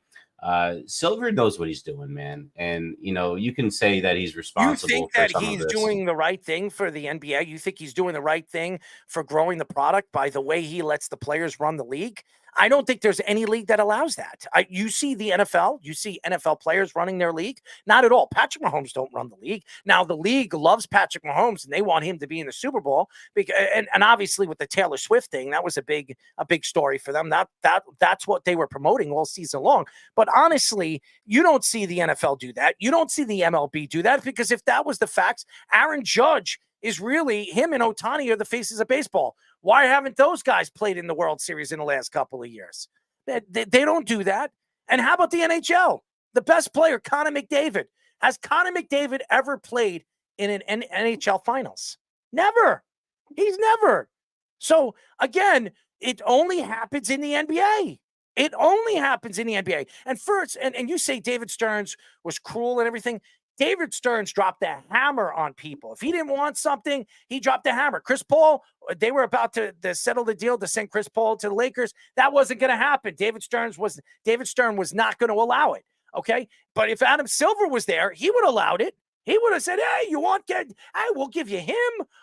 Silver knows what he's doing, man. And, you can say that he's responsible. You think for that some he's of this. doing the right thing for the NBA? You think he's doing the right thing for growing the product by the way he lets the players run the league? I don't think there's any league that allows that. You see the NFL, you see NFL players running their league. Not at all. Patrick Mahomes don't run the league. Now, the league loves Patrick Mahomes, and they want him to be in the Super Bowl. And obviously, with the Taylor Swift thing, that was a big story for them. That's what they were promoting all season long. But honestly, you don't see the NFL do that. You don't see the MLB do that, because if that was the facts, Aaron Judge is really, him and Ohtani are the faces of baseball. Why haven't those guys played in the World Series in the last couple of years? They don't do that. And how about the NHL? The best player, Connor McDavid. Has Connor McDavid ever played in an NHL Finals? Never. He's never. So, again, it only happens in the NBA. It only happens in the NBA. And first, and you say David Stearns was cruel and everything. David Stearns dropped the hammer on people. If he didn't want something, he dropped the hammer. Chris Paul, they were about to settle the deal to send Chris Paul to the Lakers. That wasn't going to happen. David Stern was not going to allow it. Okay. But if Adam Silver was there, he would have allowed it. He would have said, hey, we'll give you him.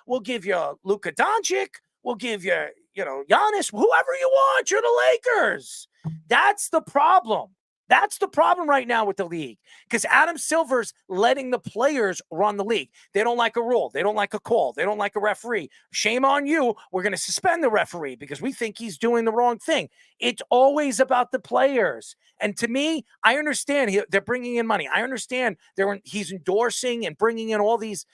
We'll give you Luka Doncic. We'll give you, Giannis, whoever you want. You're the Lakers. That's the problem. That's the problem right now with the league, because Adam Silver's letting the players run the league. They don't like a rule. They don't like a call. They don't like a referee. Shame on you. We're going to suspend the referee because we think he's doing the wrong thing. It's always about the players. And to me, I understand they're bringing in money. I understand he's endorsing and bringing in all this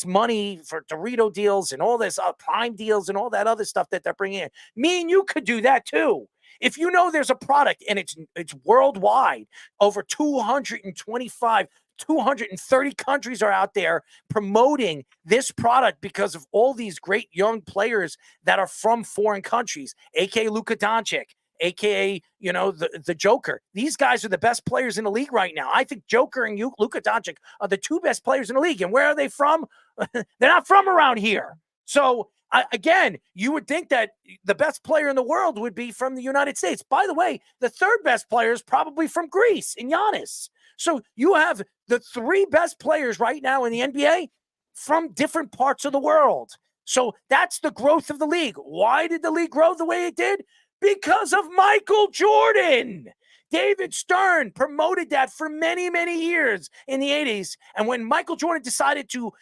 money for Dorito deals and all this Prime deals and all that other stuff that they're bringing in. Me and you could do that too. If you know there's a product and it's worldwide, over 230 countries are out there promoting this product because of all these great young players that are from foreign countries, aka Luka Doncic, aka the Joker. These guys are the best players in the league right now. I think Joker and Luka Doncic are the 2 best players in the league. And where are they from? They're not from around here. So again, you would think that the best player in the world would be from the United States. By the way, the 3rd best player is probably from Greece, in Giannis. So you have the 3 best players right now in the NBA from different parts of the world. So that's the growth of the league. Why did the league grow the way it did? Because of Michael Jordan. David Stern promoted that for many, many years in the 80s. And when Michael Jordan decided to,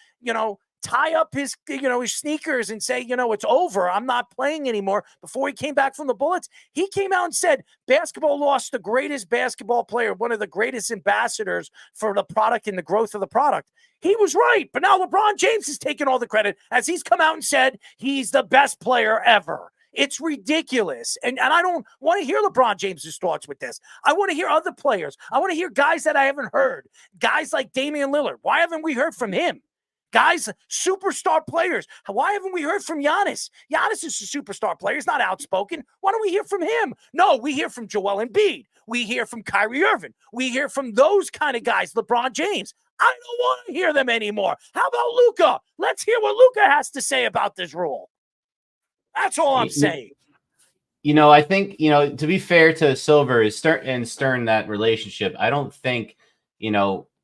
tie up his sneakers and say, it's over, I'm not playing anymore, before he came back from the Bullets, he came out and said, basketball lost the greatest basketball player, one of the greatest ambassadors for the product and the growth of the product. He was right. But now LeBron James is taking all the credit as he's come out and said he's the best player ever. It's ridiculous. And I don't want to hear LeBron James's thoughts with this. I want to hear other players. I want to hear guys that I haven't heard. Guys like Damian Lillard. Why haven't we heard from him? Guys, superstar players. Why haven't we heard from Giannis? Giannis is a superstar player. He's not outspoken. Why don't we hear from him? No, we hear from Joel Embiid. We hear from Kyrie Irving. We hear from those kind of guys, LeBron James. I don't want to hear them anymore. How about Luka? Let's hear what Luka has to say about this rule. That's all I'm saying. I think, to be fair to Silver and Stern, that relationship, I don't think,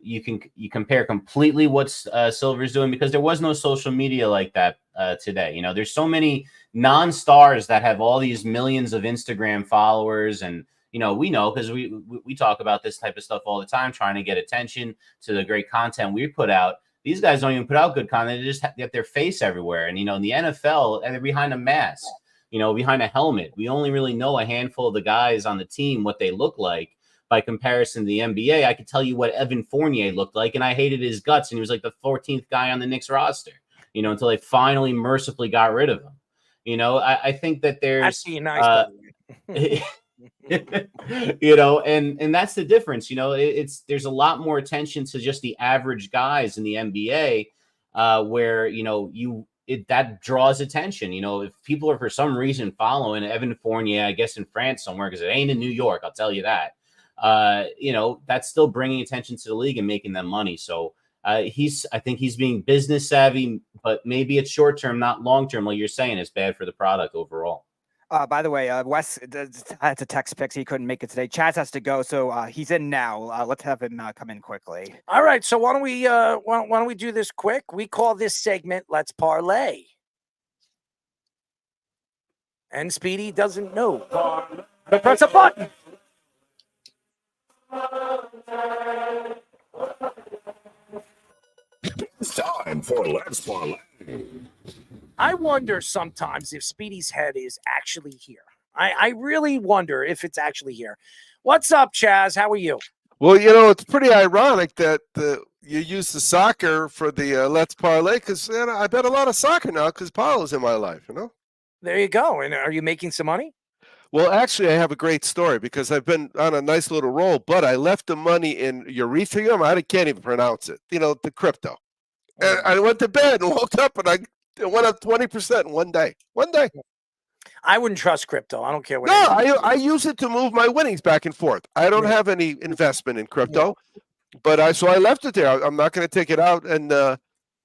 you compare completely what Silver's doing, because there was no social media like that today. There's so many non-stars that have all these millions of Instagram followers, and we know, because we talk about this type of stuff all the time, trying to get attention to the great content we put out. These guys don't even put out good content. They just get their face everywhere. And, in the NFL, and they're behind a mask, behind a helmet. We only really know a handful of the guys on the team, what they look like. By comparison to the NBA, I could tell you what Evan Fournier looked like, and I hated his guts, and he was like the 14th guy on the Knicks roster, until they finally mercifully got rid of him. I think that there's... and that's the difference. There's a lot more attention to just the average guys in the NBA, where that draws attention. If people are for some reason following Evan Fournier, I guess in France somewhere, because it ain't in New York, I'll tell you that. That's still bringing attention to the league and making them money. So I think he's being business savvy, but maybe it's short term, not long term. Like you're saying, it's bad for the product overall. By the way, Wes had to text picks. He couldn't make it today. Chaz has to go, so he's in now. Let's have him come in quickly. All right. So why don't we do this quick? We call this segment "Let's Parlay." And Speedy doesn't know. But press a button. It's time for Let's Parlay. I wonder sometimes if Speedy's head is actually here. I really wonder if it's actually here. What's up, Chaz? How are you? Well, it's pretty ironic that you use the soccer for the Let's Parlay, because I bet a lot of soccer now because Paolo's in my life, There you go. And are you making some money? Well, actually, I have a great story, because I've been on a nice little roll, but I left the money in Ethereum. I can't even pronounce it, the crypto. And I went to bed and woke up, and it went up 20% in one day. I wouldn't trust crypto. I don't care what. No, I use it to move my winnings back and forth. I don't have any investment in crypto, but I left it there. I'm not going to take it out, and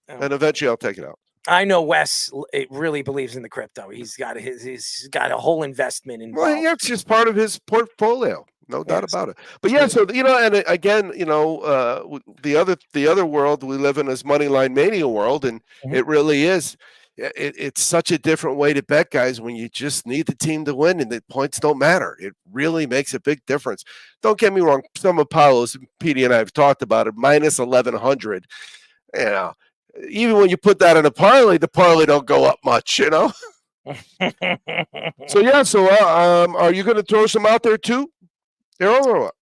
eventually I'll take it out. I know Wes really believes in the crypto. He's got a whole investment involved. Well, yeah, it's just part of his portfolio, no doubt about it. But yeah, so and again, the other world we live in is Moneyline Mania world, and it really is. It's such a different way to bet, guys, when you just need the team to win and the points don't matter. It really makes a big difference. Don't get me wrong. Some of Paolo's, Petey and I have talked about it, minus 1,100. Even when you put that in a parlay, the parlay don't go up much, So yeah, are you going to throw some out there too, Errol, or what?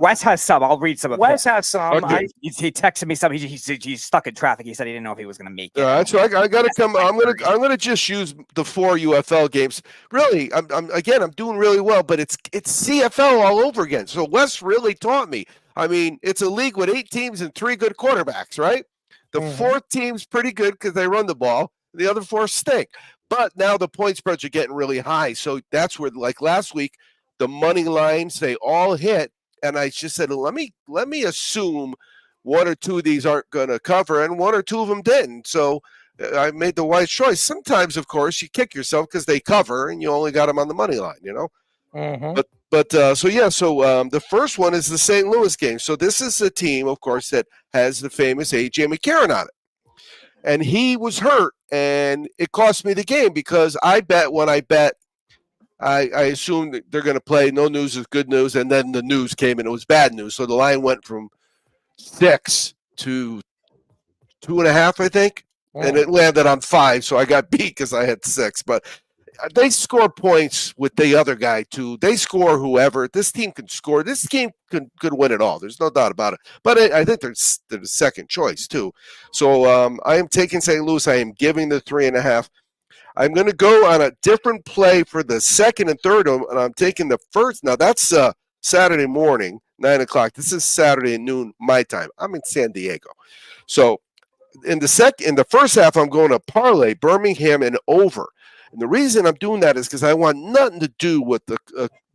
Wes has some. I'll read some of Wes has some. Okay. He texted me some. He's stuck in traffic. He said he didn't know if he was going to make it. All right, so I got to come. I'm gonna just use the 4 UFL games. Really, I'm doing really well, but it's CFL all over again. So Wes really taught me. I mean, it's a league with 8 teams and 3 good quarterbacks, right? The 4th team's pretty good because they run the ball. The other 4 stink. But now the point spreads are getting really high. So that's where, like last week, the money lines, they all hit. And I just said, let me assume 1 or 2 of these aren't going to cover, and 1 or 2 of them didn't. So I made the wise choice. Sometimes, of course, you kick yourself because they cover, and you only got them on the money line, But the first one is the St. Louis game. So this is a team, of course, that has the famous A.J. McCarron on it. And he was hurt, and it cost me the game because I assumed that they're going to play. No news is good news, and then the news came, and it was bad news. So the line went from 6 to 2.5, I think, and it landed on 5. So I got beat because I had 6. But they score points with the other guy too. They score whoever. This team can score. This team could win it all. There's no doubt about it. But I think they're the second choice too. So I am taking St. Louis. I am giving the 3.5. I'm going to go on a different play for the second and third, and I'm taking the first. Now, that's Saturday morning, 9 o'clock. This is Saturday at noon, my time. I'm in San Diego. So in the first half, I'm going to parlay Birmingham and over. And the reason I'm doing that is because I want nothing to do with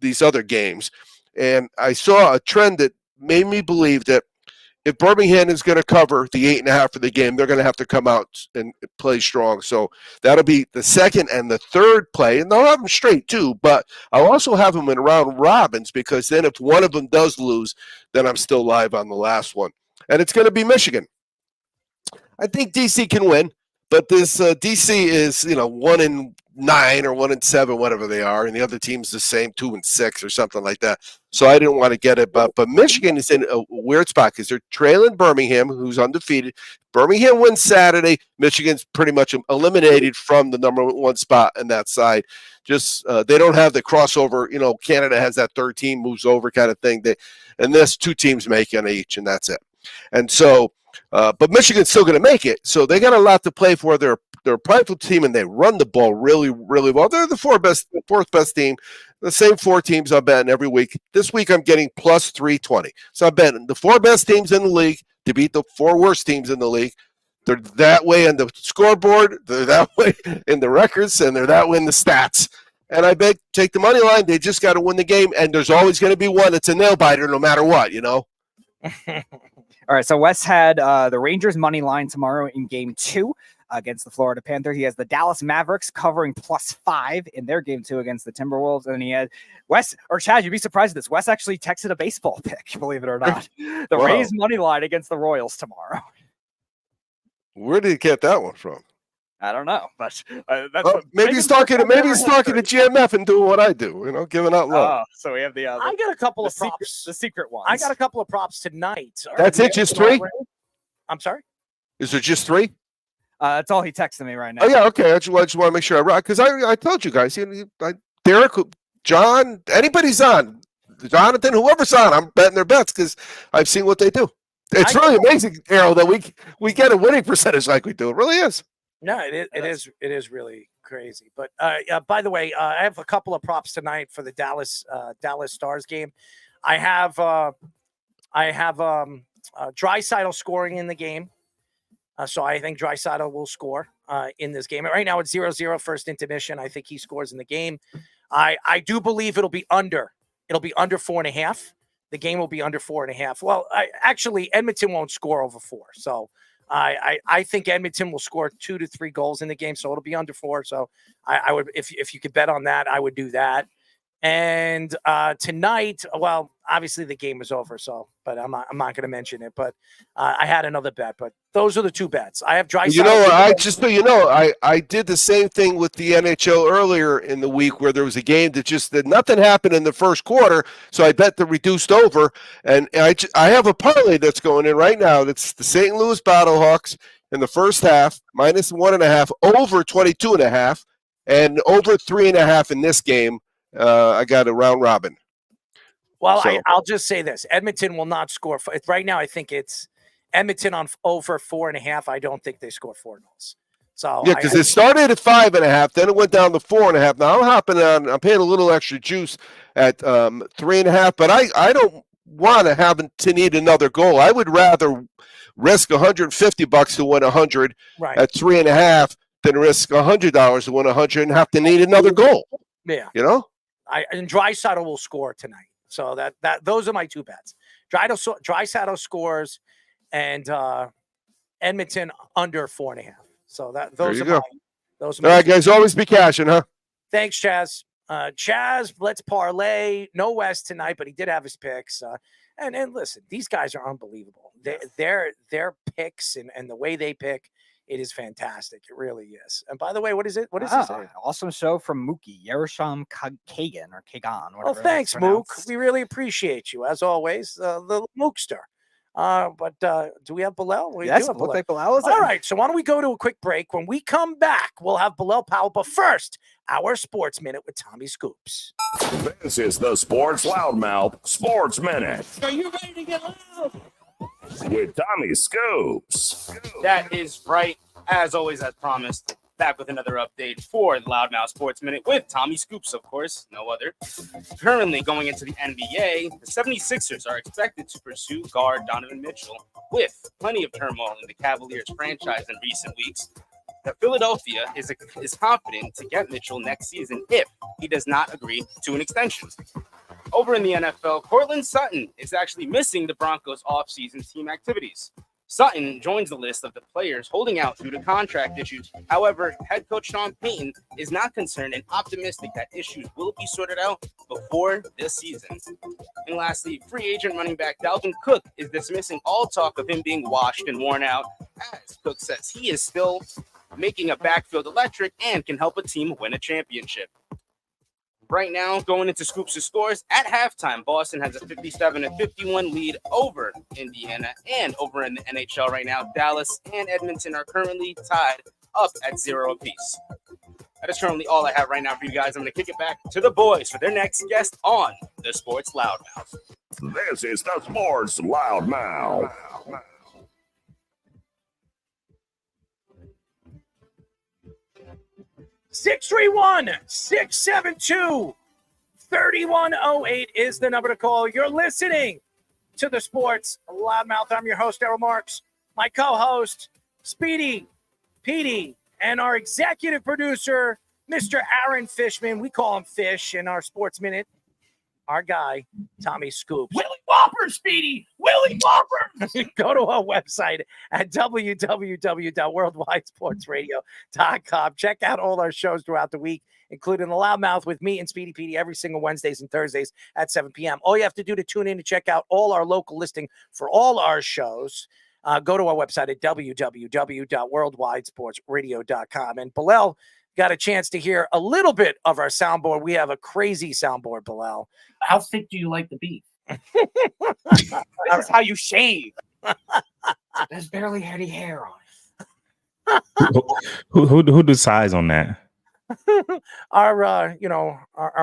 these other games. And I saw a trend that made me believe that if Birmingham is going to cover the 8.5 for the game, they're going to have to come out and play strong. So that'll be the second and the third play. And they'll have them straight too, but I'll also have them in round robins because then if one of them does lose, then I'm still live on the last one. And it's going to be Michigan. I think DC can win, but this DC is 1-9 or 1-7, whatever they are, and the other team's the same, 2-6 or something like that. So I didn't want to get it, but Michigan is in a weird spot because they're trailing Birmingham, who's undefeated. Birmingham wins Saturday. Michigan's pretty much eliminated from the number one spot on that side. Just they don't have the crossover. Canada has that third team moves over kind of thing. And this 2 teams make on each, and that's it. And so, but Michigan's still going to make it. So they got a lot to play for. They're a prideful team, and they run the ball really, really well. They're the fourth best team. The same 4 teams I'm betting every week. This week I'm getting plus 320. So I'm betting the 4 best teams in the league to beat the 4 worst teams in the league. They're that way on the scoreboard. They're that way in the records, and they're that way in the stats. And I bet take the money line. They just got to win the game, and there's always going to be one that's a nail biter no matter what, All right, so Wes had the Rangers money line tomorrow in game 2 against the Florida Panthers. He has the Dallas Mavericks covering +5 in their game 2 against the Timberwolves. And he had Chad, you'd be surprised at this. Wes actually texted a baseball pick, believe it or not. The Rays money line against the Royals tomorrow. Where did he get that one from? I don't know, but that's maybe he's talking to GMF and doing what I do, giving out love. So we have the I got a couple of props. The secret ones. I got a couple of props tonight. That's it, just 3? I'm sorry? Is there just 3? That's all he texted me right now. Oh, yeah, okay. I just want to make sure because I told you guys, Derek, John, anybody's on, Jonathan, whoever's on, I'm betting their bets because I've seen what they do. It's really amazing, Errol, that we get a winning percentage like we do. It really is. No, it is really crazy. But by the way, I have a couple of props tonight for the Dallas Stars game. I have Draisaitl scoring in the game. So I think Draisaitl will score in this game. Right now it's 0-0 first intermission. I think he scores in the game. I do believe it'll be under. It'll be under 4.5. The game will be under 4.5. Well, actually, Edmonton won't score over 4. So I think Edmonton will score 2 to 3 goals in the game. So it'll be under 4. So I would, if you could bet on that, I would do that. And tonight, well, obviously the game is over, but I'm not going to mention it. But I had another bet, but those are the 2 bets. I have Draisaitl. I did the same thing with the NHL earlier in the week where there was a game that nothing happened in the first quarter, so I bet the reduced over, and I have a parlay that's going in right now. That's the St. Louis Battlehawks in the first half minus 1.5 over 22.5, and over 3.5 in this game. I got a round robin. Well, so. I'll just say this. Edmonton will not score. Right now, I think it's Edmonton on over 4.5. I don't think they score 4 goals. So yeah, because it started at 5.5, then it went down to 4.5. Now I'm hopping on. I'm paying a little extra juice at 3.5, but I don't want to need another goal. I would rather risk $150 to win 100 at 3.5 than risk $100 to win 100 and have to need another goal. Yeah, and Draisaitl will score tonight. So those are my 2 bets. Draisaitl scores, and Edmonton under 4.5. So those are my. All right, guys, always be cashing, huh? Thanks, Chaz. Chaz, let's parlay. No West tonight, but he did have his picks. And listen, these guys are unbelievable. Their picks and the way they pick. It is fantastic. It really is. And by the way, what is it? What is this? Awesome show from Mookie, Yerushalm Kagan or Kagan. Well, thanks, Mook. We really appreciate you, as always, the Mookster. But do we have Bilal? Yes, look like Bilal is all right. So why don't we go to a quick break? When we come back, we'll have Bilal Powell. But first, our Sports Minute with Tommy Scoops. This is the Sports Loudmouth Sports Minute. Are you ready to get loud? With Tommy Scoops. That is right. As always, as promised, Back with another update for the Loudmouth Sports Minute with Tommy Scoops, of course, no other. Currently going into the NBA, the 76ers are expected to pursue guard Donovan Mitchell with plenty of turmoil in the Cavaliers franchise in recent weeks. Philadelphia is confident to get Mitchell next season if he does not agree to an extension. Over in the NFL, Cortland Sutton is actually missing the Broncos' offseason team activities. Sutton joins the list of the players holding out due to contract issues. However, head coach Sean Payton is not concerned and optimistic that issues will be sorted out before this season. And lastly, free agent running back Dalvin Cook is dismissing all talk of him being washed and worn out, as Cook says he is still making a backfield electric and can help a team win a championship. Right now, going into Scoops' scores, at halftime, Boston has a 57-51 lead over Indiana, and over in the NHL right now, Dallas and Edmonton are currently tied up at 0 apiece. That is currently all I have right now for you guys. I'm going to kick it back to the boys for their next guest on the Sports Loudmouth. This is the Sports Loudmouth. 631-672-3108 is the number to call. You're listening to the Sports Loudmouth. I'm your host, Errol Marks. My co-host, Speedy, Petey, and our executive producer, Mr. Aaron Fishman. We call him Fish in our Sports Minute. Our guy, Tommy Scoops. Willie Whopper, Speedy! Willie Whopper! Go to our website at www.worldwidesportsradio.com. Check out all our shows throughout the week, including the Loudmouth with me and Speedy Petey every single Wednesdays and Thursdays at 7 p.m. All you have to do to tune in to check out all our local listing for all our shows, go to our website at www.worldwidesportsradio.com. And Bilal got a chance to hear a little bit of our soundboard. We have a crazy soundboard, Bilal. How thick do you like the beef? This is how you shave. There's barely any hair on it. Who decides on that? Our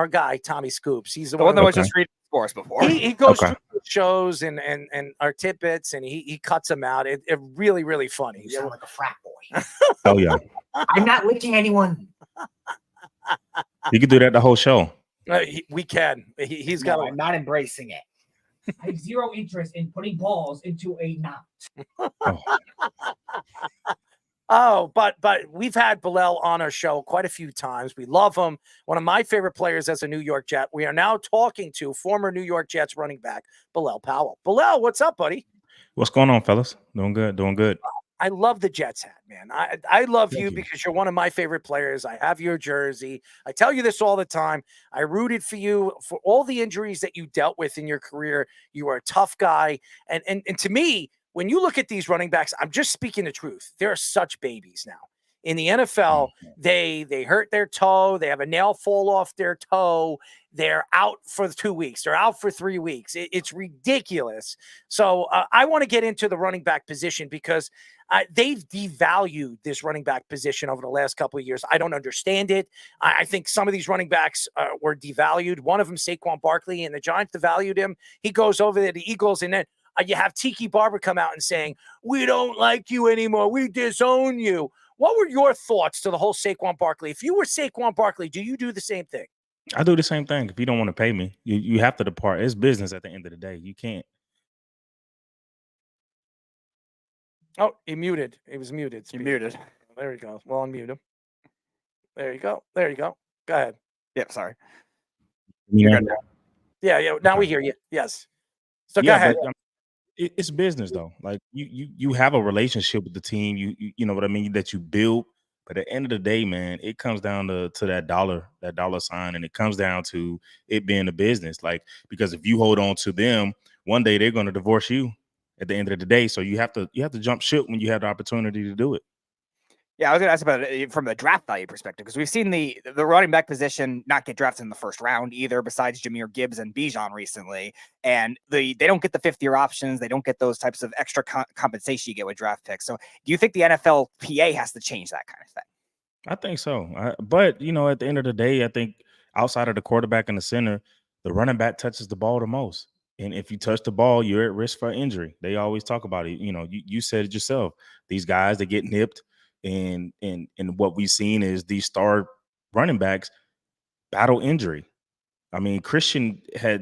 guy, Tommy Scoops. He's The one that was just reading scores before. He goes through the shows and our tidbits, and he cuts them out. It really, really funny. You sound like a frat boy. Oh, yeah. I'm not licking anyone. You could do that the whole show. We can. He's got. I'm not embracing it. I have zero interest in putting balls into a knot. But we've had Bilal on our show quite a few times. We love him. One of my favorite players as a New York Jet. We are now talking to former New York Jets running back Bilal Powell. Bilal, what's up, buddy? What's going on, fellas? Doing good. I love the Jets hat, man. I love you because you're one of my favorite players. I have your jersey. I tell you this all the time. I rooted for you for all the injuries that you dealt with in your career. You are a tough guy. And to me, when you look at these running backs, I'm just speaking the truth. They're such babies now. In the NFL, they hurt their toe. They have a nail fall off their toe. They're out for 2 weeks. They're out for 3 weeks. It's ridiculous. So I want to get into the running back position because they've devalued this running back position over the last couple of years. I don't understand it. I think some of these running backs were devalued. One of them, Saquon Barkley, and the Giants devalued him. He goes over there to the Eagles, and then you have Tiki Barber come out and saying, "We don't like you anymore. We disown you." What were your thoughts to the whole Saquon Barkley? If you were Saquon Barkley, do you do the same thing? I do the same thing. If you don't want to pay me, you have to depart. It's business at the end of the day. You can't. Oh, he muted. He was muted. You muted. There you go. Well, unmute him. There you go. There you go. Go ahead. Yep, sorry. Yeah. Yeah. Now we hear you. Yes. So go ahead. But, it's business though. Like you have a relationship with the team. You know what I mean, that you build. But at the end of the day, man, it comes down to that dollar sign, and it comes down to it being a business. Like, because if you hold on to them, one day they're going to divorce you at the end of the day. So you have to jump ship when you have the opportunity to do it. Yeah, I was going to ask about it from the draft value perspective, because we've seen the running back position not get drafted in the first round either, besides Jahmyr Gibbs and Bijan recently. And they don't get the fifth-year options. They don't get those types of extra compensation you get with draft picks. So do you think the NFLPA has to change that kind of thing? I think so. But, at the end of the day, I think outside of the quarterback and the center, the running back touches the ball the most. And if you touch the ball, you're at risk for injury. They always talk about it. You said it yourself. These guys, they get nipped. And what we've seen is these star running backs battle injury. I mean, Christian I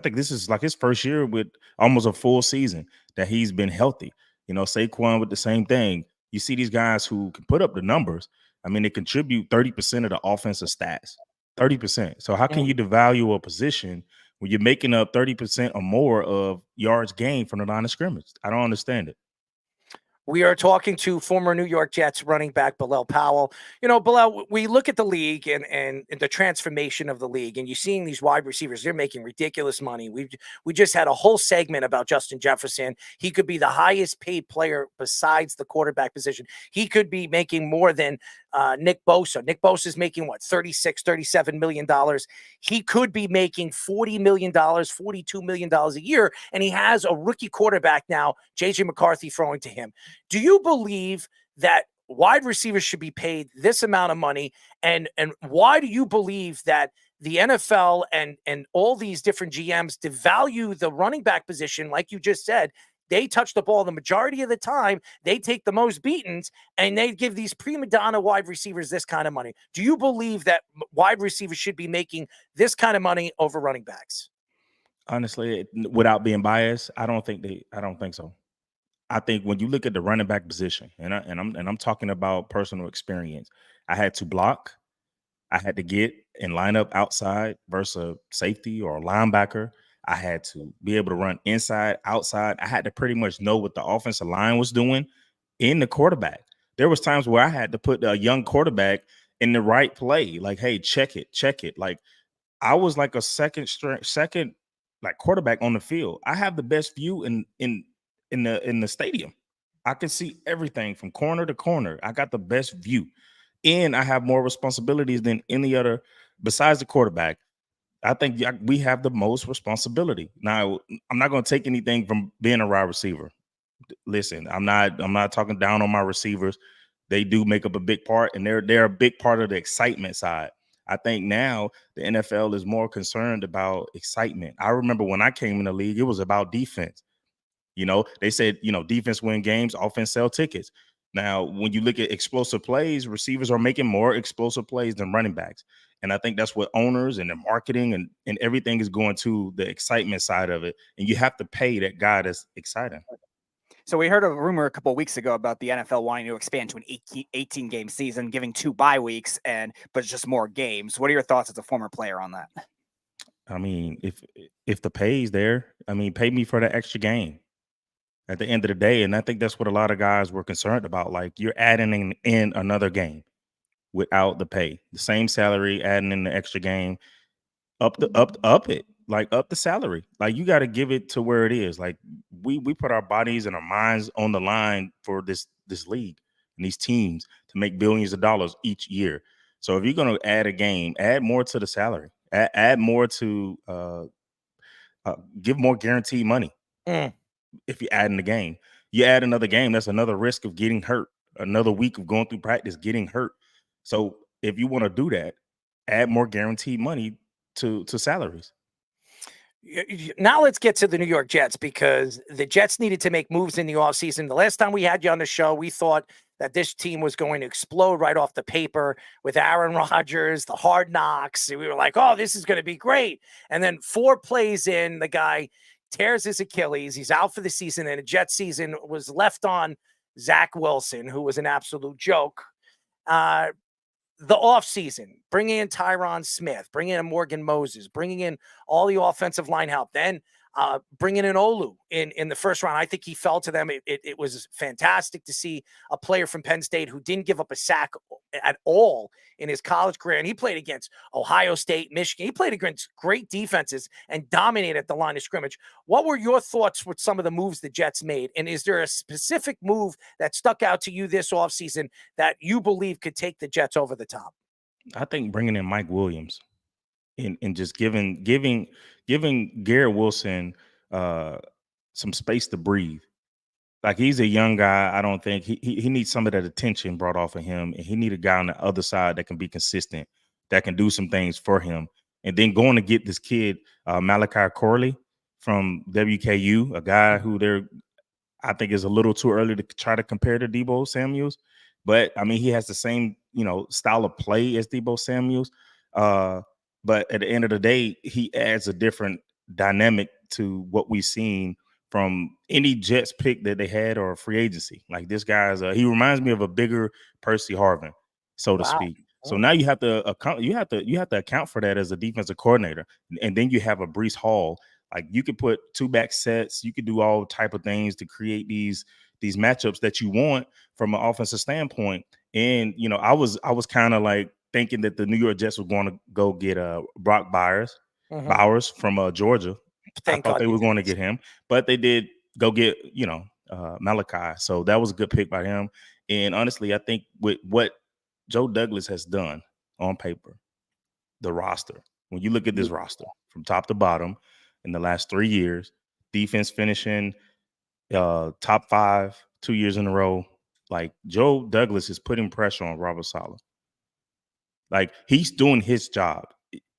think this is like his first year with almost a full season that he's been healthy. You know, Saquon with the same thing. You see these guys who can put up the numbers. I mean, they contribute 30% of the offensive stats, 30%. So how can you devalue a position when you're making up 30% or more of yards gained from the line of scrimmage? I don't understand it. We are talking to former New York Jets running back Bilal Powell. You know, Bilal, we look at the league and the transformation of the league, and you're seeing these wide receivers, they're making ridiculous money. We just had a whole segment about Justin Jefferson. He could be the highest paid player besides the quarterback position. He could be making more than Nick Bosa. Nick Bosa is making what, $37 million. He could be making $40 million, $42 million a year, and he has a rookie quarterback now, JJ McCarthy, throwing to him. Do you believe that wide receivers should be paid this amount of money? And why do you believe that the NFL and all these different GMs devalue the running back position? Like you just said, they touch the ball the majority of the time. They take the most beatings, and they give these prima donna wide receivers this kind of money. Do you believe that wide receivers should be making this kind of money over running backs? Honestly, without being biased, I don't think so. I think when you look at the running back position, and I'm talking about personal experience, I had to block, I had to get and line up outside versus safety or linebacker. I had to be able to run inside, outside. I had to pretty much know what the offensive line was doing in the quarterback. There was times where I had to put a young quarterback in the right play, like, hey, check it. Like I was like a second like quarterback on the field. I have the best view in the stadium. I can see everything from corner to corner. I got the best view, and I have more responsibilities than any other besides the quarterback. I think we have the most responsibility. Now, I'm not going to take anything from being a wide receiver. Listen, I'm not talking down on my receivers. They do make up a big part, and they're a big part of the excitement side. I think now the NFL is more concerned about excitement. I remember when I came in the league, it was about defense. You know, they said, defense win games, offense sell tickets. Now, when you look at explosive plays, receivers are making more explosive plays than running backs. And I think that's what owners and the marketing and everything is going to the excitement side of it. And you have to pay that guy that's exciting. So we heard a rumor a couple of weeks ago about the NFL wanting to expand to an 18-game season, giving 2 bye weeks, but just more games. What are your thoughts as a former player on that? I mean, if the pay's there, pay me for the extra game at the end of the day. And I think that's what a lot of guys were concerned about. Like, you're adding in another game without the pay, the same salary, adding in the extra game, up the salary. Like, you got to give it to where it is. Like, we put our bodies and our minds on the line for this league and these teams to make billions of dollars each year. So if you're going to add a game, add more to the salary, add more to give more guaranteed money. If you add in the game, you add another game, that's another risk of getting hurt, another week of going through practice, getting hurt. So if you want to do that, add more guaranteed money to salaries. Now let's get to the New York Jets, because the Jets needed to make moves in the offseason. The last time we had you on the show, we thought that this team was going to explode right off the paper with Aaron Rodgers, the hard knocks. We were like, oh, this is going to be great. And then 4 plays in, the guy tears his Achilles. He's out for the season, and the Jets season was left on Zach Wilson, who was an absolute joke. The offseason, bringing in Tyron Smith, bringing in Morgan Moses, bringing in all the offensive line help, then bringing in Olu in the first round. I think he fell to them. It was fantastic to see a player from Penn State who didn't give up a sack at all in his college career. And he played against Ohio State, Michigan. He played against great defenses and dominated at the line of scrimmage. What were your thoughts with some of the moves the Jets made? And is there a specific move that stuck out to you this offseason that you believe could take the Jets over the top? I think bringing in Mike Williams and just giving Garrett Wilson some space to breathe. Like, he's a young guy. I don't think he needs some of that attention brought off of him, and he need a guy on the other side that can be consistent, that can do some things for him. And then going to get this kid Malachi Corley from WKU, a guy who I think is a little too early to try to compare to Deebo Samuels, But I mean, he has the same, style of play as Deebo Samuels. But at the end of the day, he adds a different dynamic to what we've seen from any Jets pick that they had or free agency. Like this guy's, he reminds me of a bigger Percy Harvin, so to speak. So now you have to account for that as a defensive coordinator, and then you have a Breece Hall. Like you could put two back sets, you could do all type of things to create these matchups that you want from an offensive standpoint. And I was kind of like thinking that the New York Jets were going to go get Brock Bowers from Georgia. I thought they were going to get him, but they did go get Malachi. So that was a good pick by him. And honestly, I think with what Joe Douglas has done on paper, the roster, when you look at this roster from top to bottom in the last 3 years, defense finishing top 5 2 years in a row, like Joe Douglas is putting pressure on Robert Saleh. Like he's doing his job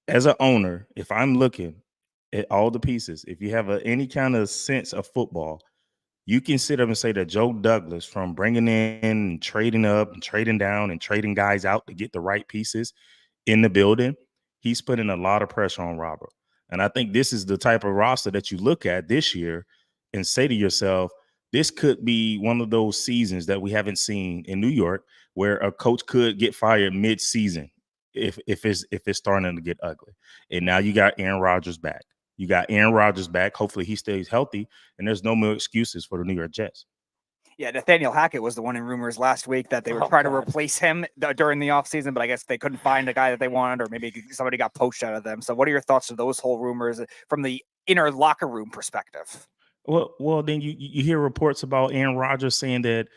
as an owner. If I'm looking at all the pieces, if you have any kind of sense of football, you can sit up and say that Joe Douglas, from bringing in and trading up and trading down and trading guys out to get the right pieces in the building, he's putting a lot of pressure on Robert. And I think this is the type of roster that you look at this year and say to yourself, this could be one of those seasons that we haven't seen in New York where a coach could get fired mid-season if it's starting to get ugly. And now you got Aaron Rodgers back. Hopefully he stays healthy, and there's no more excuses for the New York Jets. Yeah, Nathaniel Hackett was the one in rumors last week that they were trying to replace him during the offseason, but I guess they couldn't find a guy that they wanted, or maybe somebody got poached out of them. So what are your thoughts on those whole rumors from the inner locker room perspective? Well, then you hear reports about Aaron Rodgers saying that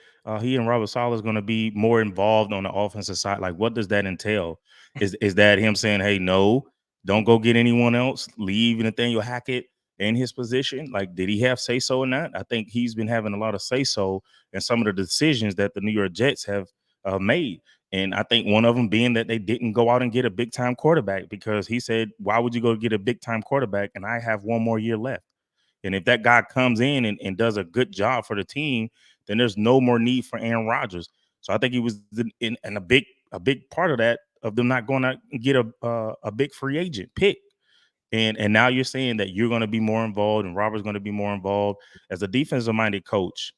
he and Robert Saleh is going to be more involved on the offensive side. Like, what does that entail? Is that him saying, hey, no, don't go get anyone else, leave Nathaniel Hackett in his position? Like, did he have say-so in that? I think he's been having a lot of say-so in some of the decisions that the New York Jets have made. And I think one of them being that they didn't go out and get a big-time quarterback, because he said, why would you go get a big-time quarterback and I have one more year left? And if that guy comes in and does a good job for the team, then there's no more need for Aaron Rodgers. So I think he was in a big part of that, of them not going to get a big free agent pick. And now you're saying that you're going to be more involved and Robert's going to be more involved. As a defensive-minded coach,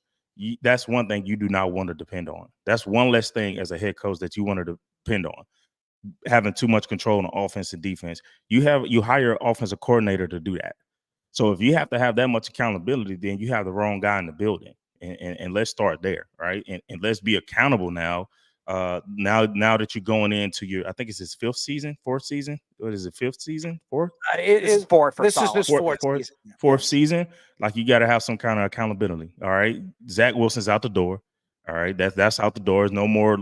that's one thing you do not want to depend on. That's one less thing as a head coach that you want to depend on, having too much control on offense and defense. You hire an offensive coordinator to do that. So if you have to have that much accountability, then you have the wrong guy in the building. And let's start there, right? And let's be accountable now. Now that you're going into I think it's his fourth season. What is it? Fifth season? Fourth? It is fourth. This is his fourth season. Like, you got to have some kind of accountability. All right. Zach Wilson's out the door. All right. That's out the door. There's no more,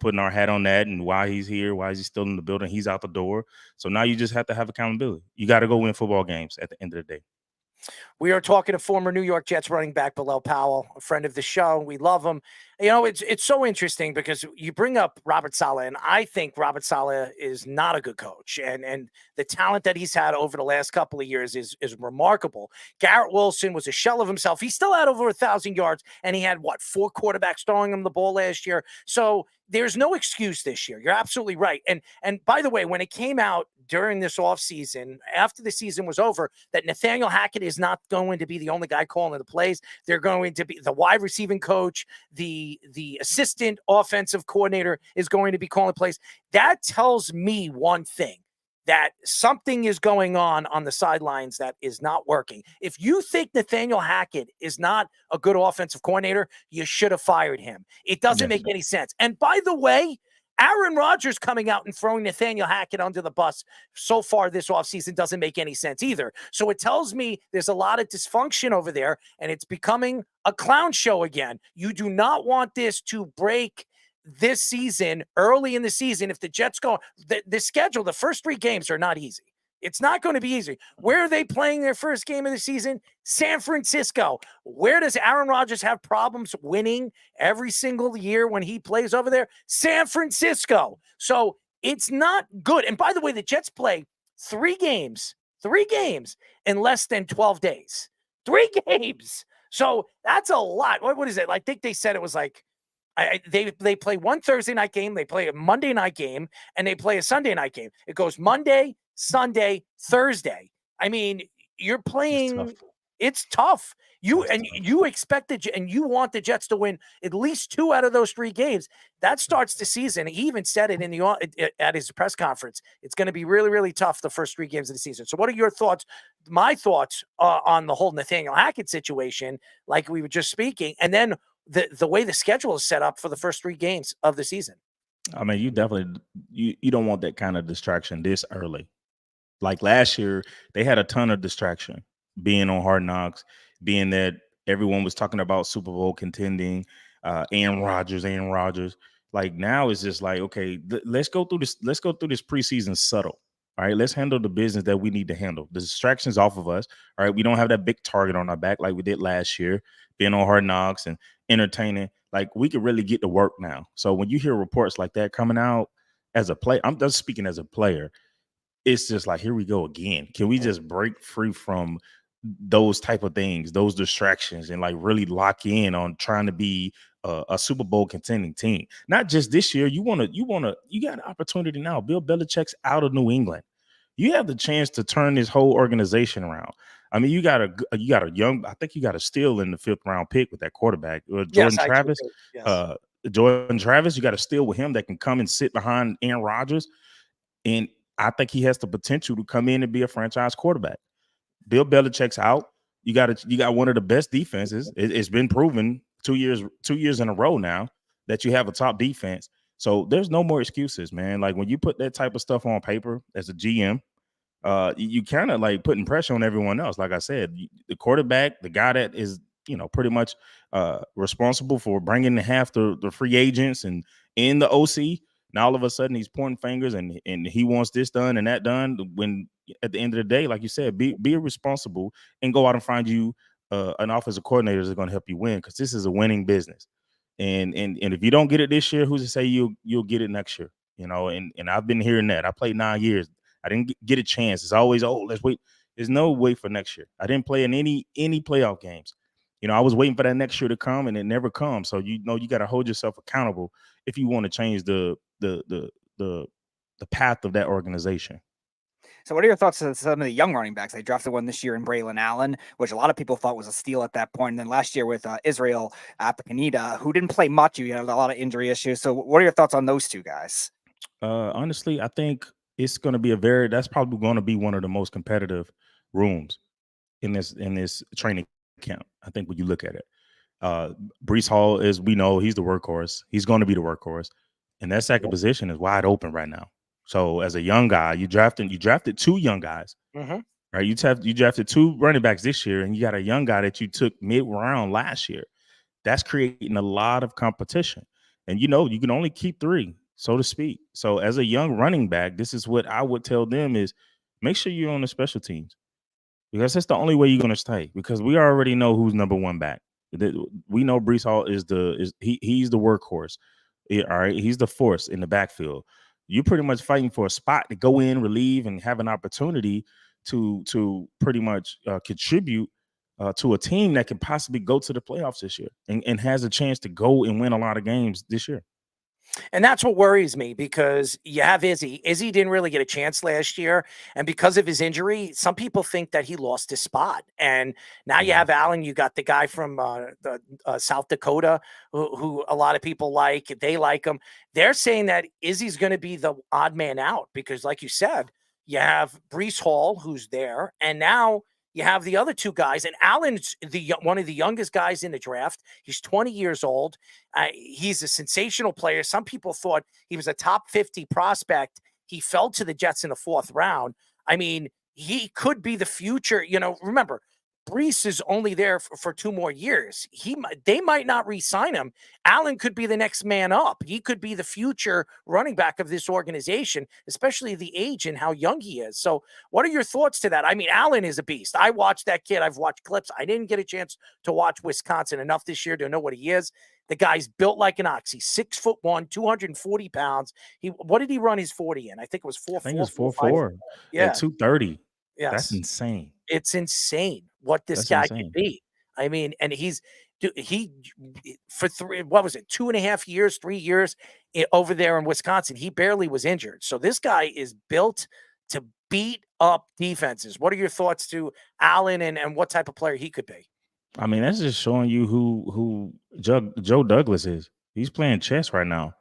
putting our hat on that and why he's here, why is he still in the building? He's out the door. So now you just have to have accountability. You got to go win football games at the end of the day. We are talking to former New York Jets running back Bilal Powell, a friend of the show. We love him. It's so interesting because you bring up Robert Saleh, and I think Robert Saleh is not a good coach. And the talent that he's had over the last couple of years is remarkable. Garrett Wilson was a shell of himself. He still had over 1,000 yards, and he had, 4 quarterbacks throwing him the ball last year. So there's no excuse this year. You're absolutely right. And by the way, when it came out during this offseason, after the season was over, that Nathaniel Hackett is not going to be the only guy calling the plays. They're going to be the wide receiving coach, the assistant offensive coordinator is going to be calling plays. That tells me one thing, that something is going on the sidelines that is not working. If you think Nathaniel Hackett is not a good offensive coordinator, you should have fired him. It doesn't make any sense. And by the way, Aaron Rodgers coming out and throwing Nathaniel Hackett under the bus so far this offseason doesn't make any sense either. So it tells me there's a lot of dysfunction over there, and it's becoming a clown show again. You do not want this to break this season, early in the season. If the Jets go, the schedule, the first 3 games are not easy. It's not going to be easy. Where are they playing their first game of the season? San Francisco. Where does Aaron Rodgers have problems winning every single year when he plays over there? San Francisco. So it's not good. And by the way, the Jets play 3 games in less than 12 days. 3 games. So that's a lot. What is it? I think they said it was like They play one Thursday night game, they play a Monday night game, and they play a Sunday night game. It goes Monday, Sunday, Thursday. I mean, you're playing. It's tough. You expect and you want the Jets to win at least 2 out of those 3 games. That starts the season. He even said it at his press conference. It's going to be really, really tough the first 3 games of the season. So, what are your thoughts? My thoughts on the whole Nathaniel Hackett situation, like we were just speaking, and then the way the schedule is set up for the first 3 games of the season. I mean, you definitely you don't want that kind of distraction this early. Like last year, they had a ton of distraction being on Hard Knocks, being that everyone was talking about Super Bowl contending, Aaron Rodgers. Like now it's just like, okay, let's go through this. Let's go through this preseason subtle. All right, let's handle the business that we need to handle. The distractions off of us. All right, we don't have that big target on our back like we did last year, being on Hard Knocks and entertaining. Like we could really get to work now. So when you hear reports like that coming out as a player, I'm just speaking as a player. It's just like, here we go again. Can we just break free from those type of things, those distractions, and like really lock in on trying to be a Super Bowl contending team? Not just this year. You got an opportunity now. Bill Belichick's out of New England. You have the chance to turn this whole organization around. I mean, you got a young. I think you got a steal in the 5th round pick with that quarterback, Jordan Travis. Yes. Jordan Travis, you got a steal with him that can come and sit behind Aaron Rodgers, and I think he has the potential to come in and be a franchise quarterback. Bill Belichick's out. You got one of the best defenses. It's been proven 2 years in a row now that you have a top defense. So there's no more excuses, man. Like when you put that type of stuff on paper as a GM, you kind of like putting pressure on everyone else. Like I said, the quarterback, the guy that is, pretty much responsible for bringing half the free agents and in the OC. Now all of a sudden he's pointing fingers and he wants this done and that done. When at the end of the day, like you said, be responsible and go out and find you an offensive coordinator that's going to help you win, because this is a winning business. And if you don't get it this year, who's to say you'll get it next year? And I've been hearing that. I played 9 years. I didn't get a chance. It's always, let's wait. There's no wait for next year. I didn't play in any playoff games. I was waiting for that next year to come, and it never comes. So you got to hold yourself accountable if you want to change the path of that organization. So what are your thoughts on some of the young running backs? They drafted one this year in Braylon Allen, which a lot of people thought was a steal at that point. And then last year with Israel Apakanita, who didn't play much. You had a lot of injury issues. So what are your thoughts on those 2 guys? Honestly, I think it's going to be that's probably going to be one of the most competitive rooms in this training camp. I think when you look at it, Breece Hall, as we know, he's the workhorse. He's going to be the workhorse, and that second position is wide open right now. So as a young guy, you drafted 2 young guys, right? You drafted 2 running backs this year, and you got a young guy that you took mid-round last year. That's creating a lot of competition, and you can only keep 3, so to speak. So as a young running back, this is what I would tell them is make sure you're on the special teams, because that's the only way you're going to stay, because we already know who's number 1 back. We know Breece Hall he's the workhorse. All right, he's the force in the backfield. You're pretty much fighting for a spot to go in, relieve, and have an opportunity to pretty much contribute to a team that can possibly go to the playoffs this year and has a chance to go and win a lot of games this year. And that's what worries me, because you have Izzy. Izzy didn't really get a chance last year. And because of his injury, some people think that he lost his spot. And now you have Allen. You got the guy from South Dakota who a lot of people like. They like him. They're saying that Izzy's going to be the odd man out because, like you said, you have Breece Hall, who's there. And now you have the other 2 guys, and Allen's one of the youngest guys in the draft. He's 20 years old. He's a sensational player. Some people thought he was a top 50 prospect. He fell to the Jets in the 4th round. I mean, he could be the future. Remember, Breece is only there for 2 more years. They might not re-sign him. Allen could be the next man up. He could be the future running back of this organization, especially the age and how young he is. So what are your thoughts to that? I mean, Allen is a beast. I watched that kid. I've watched clips. I didn't get a chance to watch Wisconsin enough this year to know what he is. The guy's built like an ox. He's 6'1", 240 pounds. What did he run his 40 in? I think it was 4.4. I think it was 4.4. Yeah. At 230. Yes. That's insane. It's insane what this guy can be. I mean, and he's He for 2.5 years, 3 years over there in Wisconsin, he barely was injured. So this guy is built to beat up defenses. What are your thoughts to Allen and what type of player he could be? I mean, that's just showing you who Joe Douglas is. He's playing chess right now.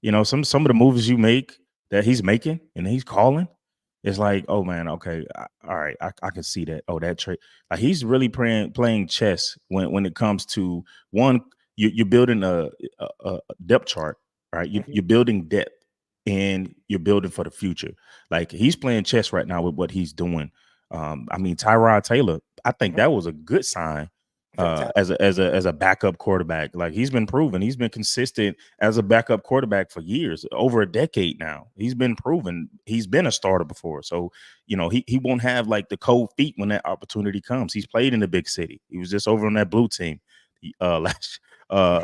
You know, some of the moves you make that he's making and he's calling, it's like, oh man, okay, all right, I can see that. Oh, that trade. Like he's really playing chess when it comes to one. You're building a depth chart, right? You're building depth and you're building for the future. Like he's playing chess right now with what he's doing. I mean, Tyrod Taylor, I think that was a good sign as a backup quarterback. Like he's been proven, he's been consistent as a backup quarterback for years, over a decade now. He's been proven, he's been a starter before. So, you know, he won't have like the cold feet when that opportunity comes. He's played in the big city. He was just over on that blue team last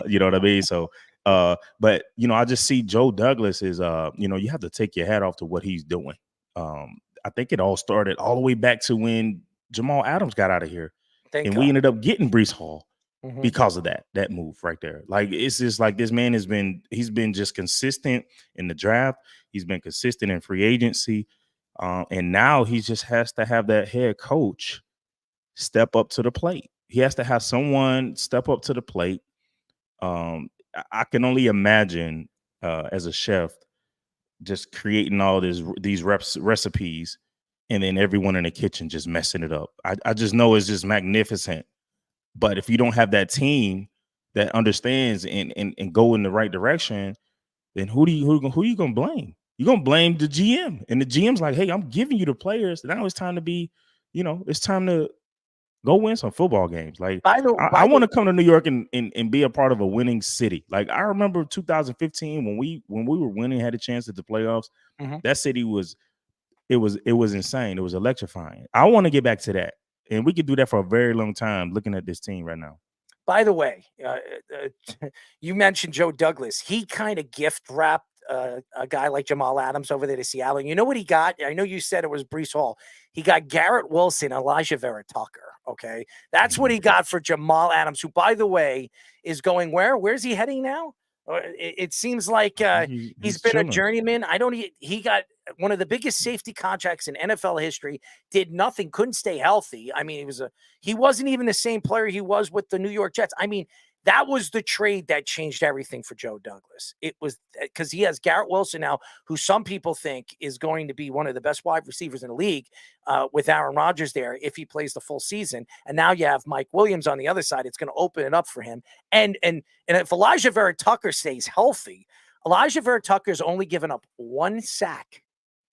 you know what I mean? So but you know, I just see Joe Douglas is you know, you have to take your hat off to what he's doing. I think it all started all the way back to when Jamal Adams got out of here. Thank and God. we ended up getting Breece Hall Mhm. because of that move right there. Like it's just like this man he's been just consistent in the draft. He's been consistent in free agency. And now he just has to have that head coach step up to the plate. He has to have someone step up to the plate. I can only imagine as a chef just creating all these recipes and then everyone in the kitchen just messing it up. I just know it's just magnificent. But if you don't have that team that understands and go in the right direction, then who you gonna blame? You're gonna blame the GM. And the GM's like, hey, I'm giving you the players. Now it's time to be, you know, it's time to go win some football games. Like I want to come to New York and be a part of a winning city. Like I remember 2015 when we were winning, had a chance at the playoffs. Mhm. That city was insane. It was electrifying. I want to get back to that. And we could do that for a very long time looking at this team right now. By the way, you mentioned Joe Douglas. He kind of gift wrapped a guy like Jamal Adams over there to Seattle. You know what he got? I know you said it was Breece Hall. He got Garrett Wilson, Elijah Vera Tucker. Okay. That's what he got for Jamal Adams, who, by the way, is going where? Where's he heading now? It seems like he's been chilling. a journeyman. He got one of the biggest safety contracts in NFL history, did nothing, couldn't stay healthy. I mean, he wasn't even the same player he was with the New York Jets. I mean, that was the trade that changed everything for Joe Douglas. It was because he has Garrett Wilson now, who some people think is going to be one of the best wide receivers in the league with Aaron Rodgers there if he plays the full season. And now you have Mike Williams on the other side. It's going to open it up for him. And if Elijah Vera Tucker stays healthy, Elijah Vera Tucker's only given up 1 sack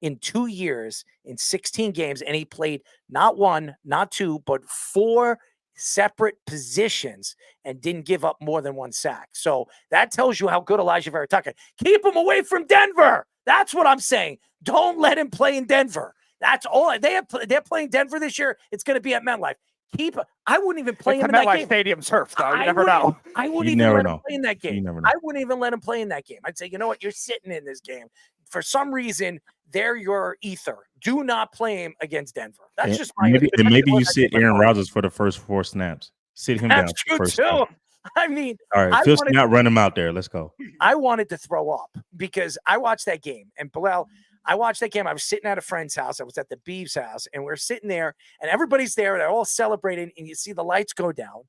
in 2 years in 16 games, and he played not 1, not 2, but 4 separate positions and didn't give up more than 1 sack. So that tells you how good Elijah Vera Tucker. Keep him away from Denver. That's what I'm saying. Don't let him play in Denver. That's all. They're playing Denver this year. It's going to be at MetLife. I wouldn't even play him in that game. Stadium turf, though. You never know. I wouldn't even let him play in that game. I wouldn't even let him play in that game. I'd say, you know what? You're sitting in this game. For some reason, they're your ether. Do not play him against Denver. That's just my opinion. And maybe you sit Aaron Rodgers for the first 4 snaps. Sit him down. That's true, first too. snap. I mean, All right, Phil Scott, run him out there. Let's go. I wanted to throw up because I watched that game. And Bilal, I watched that game. I was sitting at a friend's house. I was at the Beeves house, and we're sitting there, and everybody's there. They're all celebrating, and you see the lights go down,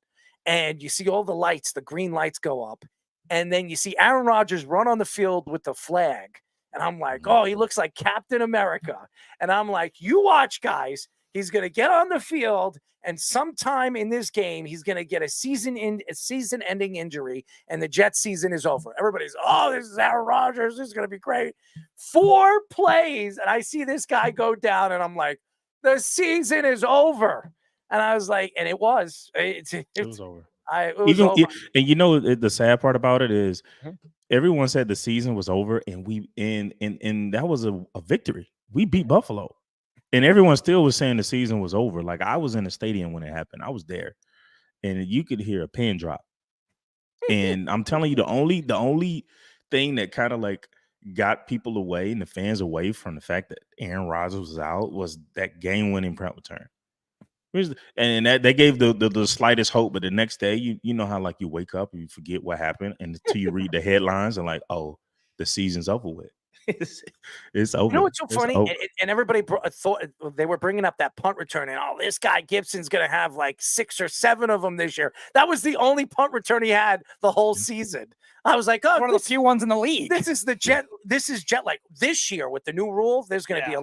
and you see all the lights, the green lights go up, and then you see Aaron Rodgers run on the field with the flag. And I'm like, oh, he looks like Captain America. And I'm like, you watch, guys. He's going to get on the field, and sometime in this game, he's going to get a season-ending injury, and the Jets season is over. Everybody's, oh, this is Aaron Rodgers. This is going to be great. 4 plays, and I see this guy go down, and I'm like, the season is over. And I was like, and it was. It was over. It was over. And you know, the sad part about it is everyone said the season was over, and that was a victory. We beat Buffalo. And everyone still was saying the season was over. Like I was in the stadium when it happened. I was there, and you could hear a pin drop. And I'm telling you, the only thing that kind of like got people away and the fans away from the fact that Aaron Rodgers was out was that game-winning punt return. And that they gave the slightest hope, but the next day, you know how like you wake up and you forget what happened, and until you read the headlines and like, oh, the season's over with. It's over. You know what's so It's funny? over. And everybody thought they were bringing up that punt return, and this guy Gibson's going to have like 6 or 7 of them this year. That was the only punt return he had the whole season. I was like, oh, one of the few ones in the league. This is jet. Like this year with the new rule. There's going to be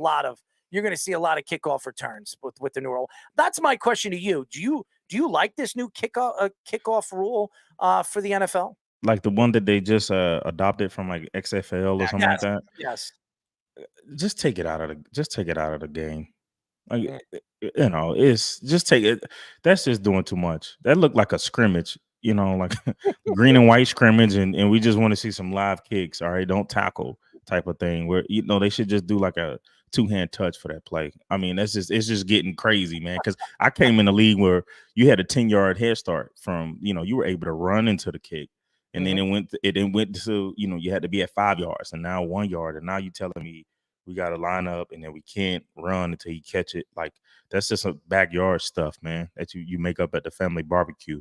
you're going to see a lot of kickoff returns with the new rule. That's my question to you. Do you like this new kickoff rule for the NFL? Like the one that they just adopted from like XFL or something like that. Yes. Just take it out of the game. Like, it's just take it. That's just doing too much. That looked like a scrimmage, like green and white scrimmage, and we just want to see some live kicks. All right, don't tackle type of thing. Where they should just do like a 2-hand touch for that play. I mean, it's just getting crazy, man. Because I came in the league where you had a 10-yard head start from, you were able to run into the kick. And then it went to, you had to be at 5 yards and now 1 yard. And now you telling me we got to line up and then we can't run until you catch it. Like, that's just some backyard stuff, man, that you make up at the family barbecue.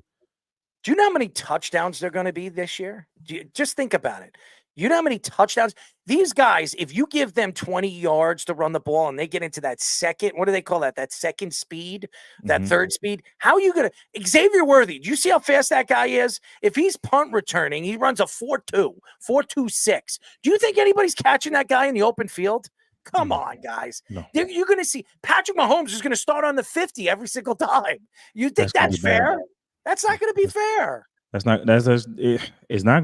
Do you know how many touchdowns they're going to be this year? Just think about it. You know how many touchdowns? These guys, if you give them 20 yards to run the ball and they get into that second, what do they call that? That second speed, that third speed. How are you going to – Xavier Worthy, do you see how fast that guy is? If he's punt returning, he runs a 4.2, 4.26. Do you think anybody's catching that guy in the open field? Come on, guys. No. You're going to see – Patrick Mahomes is going to start on the 50 every single time. You think that's fair? That's not going to be fair. It's not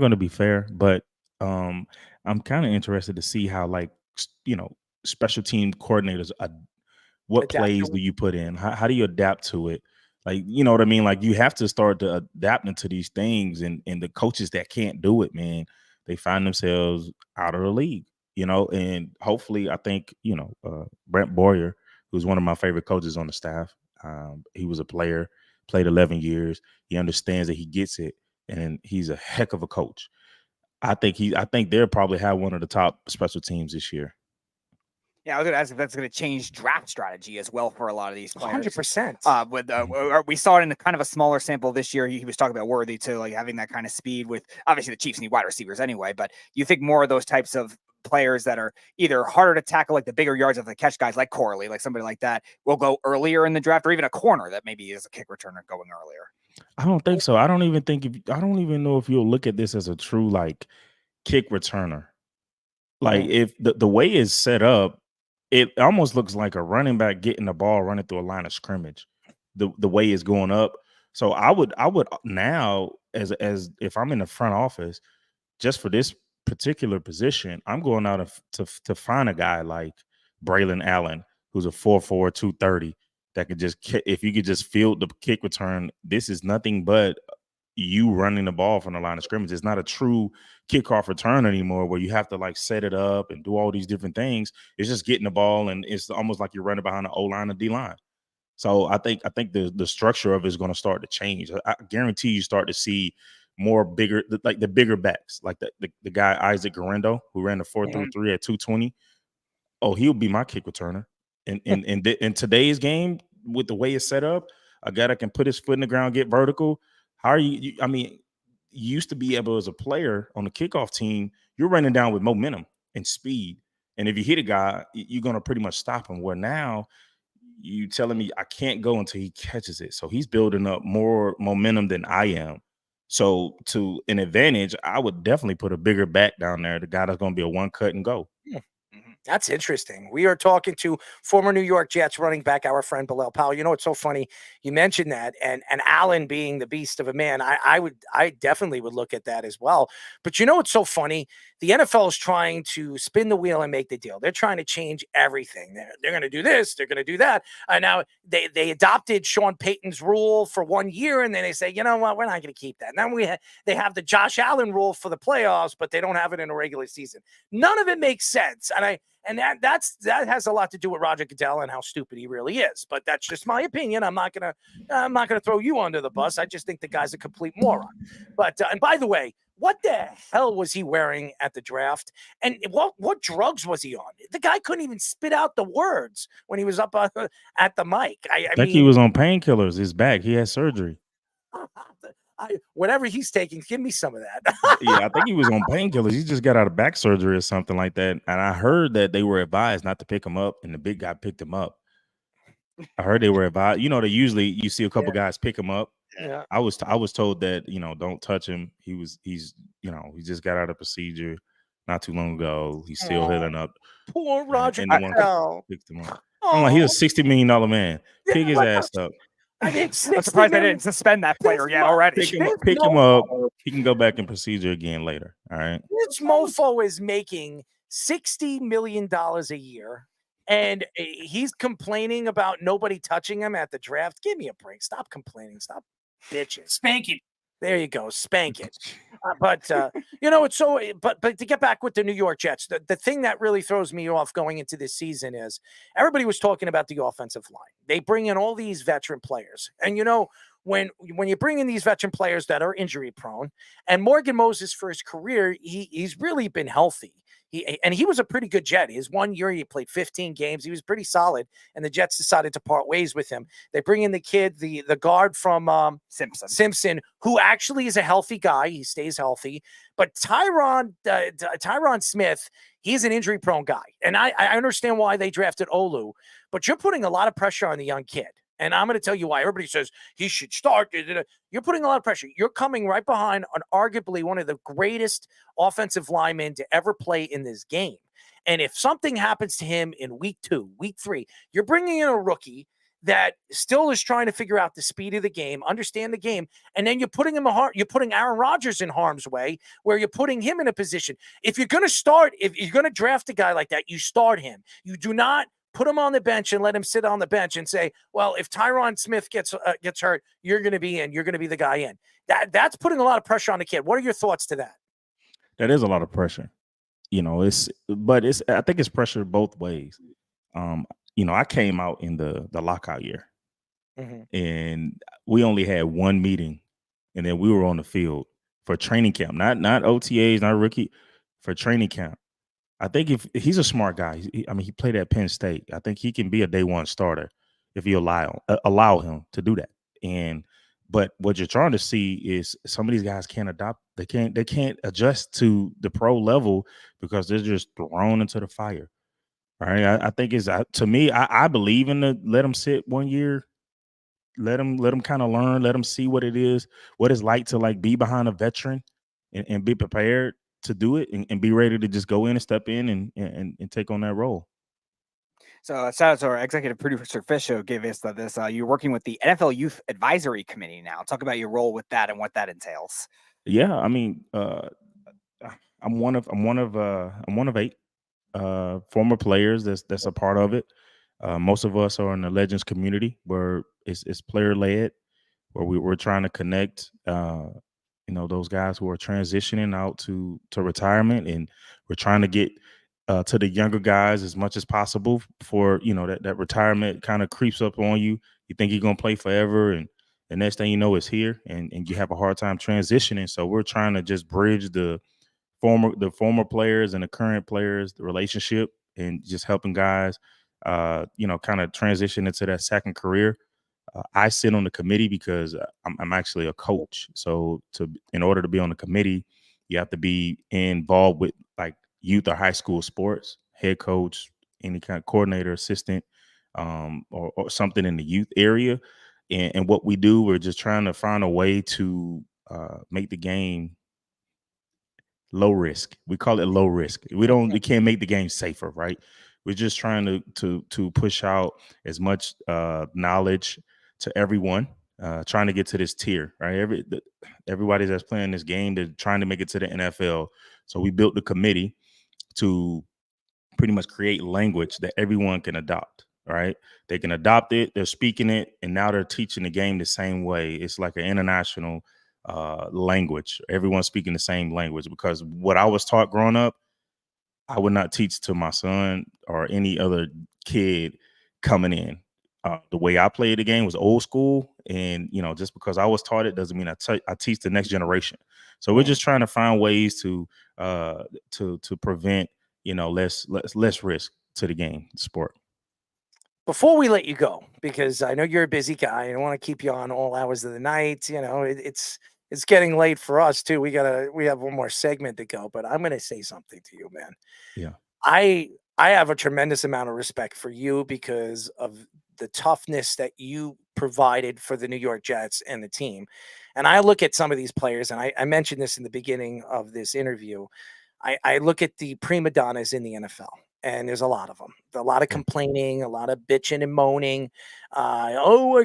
going to be fair, but I'm kind of interested to see how, like, special team coordinators, what plays do you put in? How do you adapt to it? Like, you know what I mean? Like, you have to start to adapting to these things, and the coaches that can't do it, man, they find themselves out of the league, and hopefully I think, Brent Boyer, who's one of my favorite coaches on the staff, he was a player, played 11 years. He understands that he gets it, and he's a heck of a coach. I think they'll probably have one of the top special teams this year. Yeah, I was going to ask if that's going to change draft strategy as well for a lot of these players. 100%. We saw it in kind of a smaller sample this year. He was talking about Worthy too, like having that kind of speed with obviously the Chiefs need wide receivers anyway, but you think more of those types of players that are either harder to tackle, like the bigger yards of the catch guys, like Corley, like somebody like that, will go earlier in the draft, or even a corner that maybe is a kick returner going earlier? I don't think so. I don't even know if you'll look at this as a true like kick returner. Like if the way it's set up, it almost looks like a running back getting the ball running through a line of scrimmage. The way it's going up. So I would now as if I'm in the front office, just for this particular position, I'm going out to find a guy like Braylon Allen, who's a 4'4", 230. That could if you could just field the kick return, this is nothing but you running the ball from the line of scrimmage. It's not a true kickoff return anymore where you have to like set it up and do all these different things. It's just getting the ball, and it's almost like you're running behind the O-line or D-line. So I think the structure of it is going to start to change. I guarantee you start to see more bigger, like the bigger backs, like the guy Isaac Garendo, who ran the 4.33 at 220. Oh, he'll be my kick returner. In today's game, with the way it's set up, a guy that can put his foot in the ground, get vertical. How are you? I mean, you used to be able as a player on the kickoff team, you're running down with momentum and speed. And if you hit a guy, you're going to pretty much stop him. Where now you telling me I can't go until he catches it. So he's building up more momentum than I am. So to an advantage, I would definitely put a bigger back down there. The guy that's going to be a one cut and go. That's interesting. We are talking to former New York Jets running back, our friend Bilal Powell. You know, it's so funny you mentioned that, and Allen being the beast of a man. I definitely would look at that as well. But you know what's so funny? The NFL is trying to spin the wheel and make the deal. They're trying to change everything. They're going to do this. They're going to do that. Now they adopted Sean Payton's rule for 1 year, and then they say, you know what, we're not going to keep that. Now they have the Josh Allen rule for the playoffs, but they don't have it in a regular season. None of it makes sense, and that has a lot to do with Roger Goodell and how stupid he really is. But that's just my opinion. I'm not gonna throw you under the bus. I just think the guy's a complete moron. But and by the way, What the hell was he wearing at the draft? And what drugs was he on? The guy couldn't even spit out the words when he was up at the mic. I I think mean, he was on painkillers. His back. He had surgery. whatever he's taking, give me some of that. Yeah, I think he was on painkillers. He just got out of back surgery or something like that. And I heard that they were advised not to pick him up, and the big guy picked him up. I heard they were advised. They usually you see a couple guys pick him up. Yeah. I was told that don't touch him. He's he just got out of procedure not too long ago. He's still healing up. Poor Roger. And the one picked him up. I'm like, he's a $60 million man. Pick his ass up. I mean, I'm surprised they didn't suspend that player yet already. Pick him up. He can go back in procedure again later. All right. This mofo is making $60 million a year, and he's complaining about nobody touching him at the draft. Give me a break. Stop complaining. Stop bitching. Spank it. There you go. Spank it. But it's so, but to get back with the New York Jets, the thing that really throws me off going into this season is everybody was talking about the offensive line. They bring in all these veteran players. And, when you bring in these veteran players that are injury prone, and Morgan Moses for his career, he's really been healthy. He was a pretty good Jet. His 1 year, he played 15 games. He was pretty solid, and the Jets decided to part ways with him. They bring in the kid, the guard from Simpson, who actually is a healthy guy. He stays healthy. But Tyron Smith, he's an injury-prone guy. And I understand why they drafted Olu, but you're putting a lot of pressure on the young kid. And I'm going to tell you why. Everybody says he should start. You're putting a lot of pressure. You're coming right behind on arguably one of the greatest offensive linemen to ever play in this game. And if something happens to him in week 2, week 3, you're bringing in a rookie that still is trying to figure out the speed of the game, understand the game, and then you're putting Aaron Rodgers in harm's way, where you're putting him in a position. If you're going to draft a guy like that, you start him. You do not put him on the bench and let him sit on the bench and say, well, if Tyron Smith gets hurt, you're going to be in. You're going to be the guy in. That's putting a lot of pressure on the kid. What are your thoughts to that? That is a lot of pressure. I think it's pressure both ways. I came out in the lockout year, and we only had one meeting, and then we were on the field for training camp, not OTAs, not rookie, for training camp. I think if he's a smart guy, he played at Penn State. I think he can be a day one starter if you allow him to do that. But what you're trying to see is some of these guys can't adopt. They can't adjust to the pro level because they're just thrown into the fire. Right? I think to me, I believe in let them sit 1 year, let them kind of learn, let them see what it's like to be behind a veteran and be prepared to do it and be ready to just go in and step in and take on that role. So shout out to our executive producer Fisher gave us this. You're working with the NFL Youth Advisory Committee now. Talk about your role with that and what that entails. Yeah, I'm one of 8 former players that's a part of it. Most of us are in the Legends community where it's player led, where we're trying to connect those guys who are transitioning out to retirement, and we're trying to get to the younger guys as much as possible before that retirement kind of creeps up on you. You think you're gonna play forever, and the next thing you know it's here, and you have a hard time transitioning. So we're trying to just bridge the former players and the current players, the relationship, and just helping guys kind of transition into that second career. I sit on the committee because I'm actually a coach. So in order to be on the committee, you have to be involved with youth or high school sports, head coach, any kind of coordinator, assistant, or something in the youth area. And what we do, we're just trying to find a way to make the game low risk. We call it low risk. We can't make the game safer, right? We're just trying to push out as much knowledge to everyone, trying to get to this tier, right? Everybody that's playing this game, they're trying to make it to the NFL. So we built the committee to pretty much create language that everyone can adopt, right? They can adopt it, they're speaking it, and now they're teaching the game the same way. It's like an international language. Everyone's speaking the same language, because what I was taught growing up, I would not teach to my son or any other kid coming in. The way I played the game was old school, And, just because I was taught it doesn't mean I teach the next generation. So we're just trying to find ways to prevent, less risk to the game, sport. Before we let you go, because I know you're a busy guy, and I want to keep you on all hours of the night. It's getting late for us too. We have one more segment to go, but I'm going to say something to you, man. Yeah. I have a tremendous amount of respect for you because of the toughness that you provided for the New York Jets and the team. And I look at some of these players, and I mentioned this in the beginning of this interview. I look at the prima donnas in the NFL, and there's a lot of them. A lot of complaining, a lot of bitching and moaning. I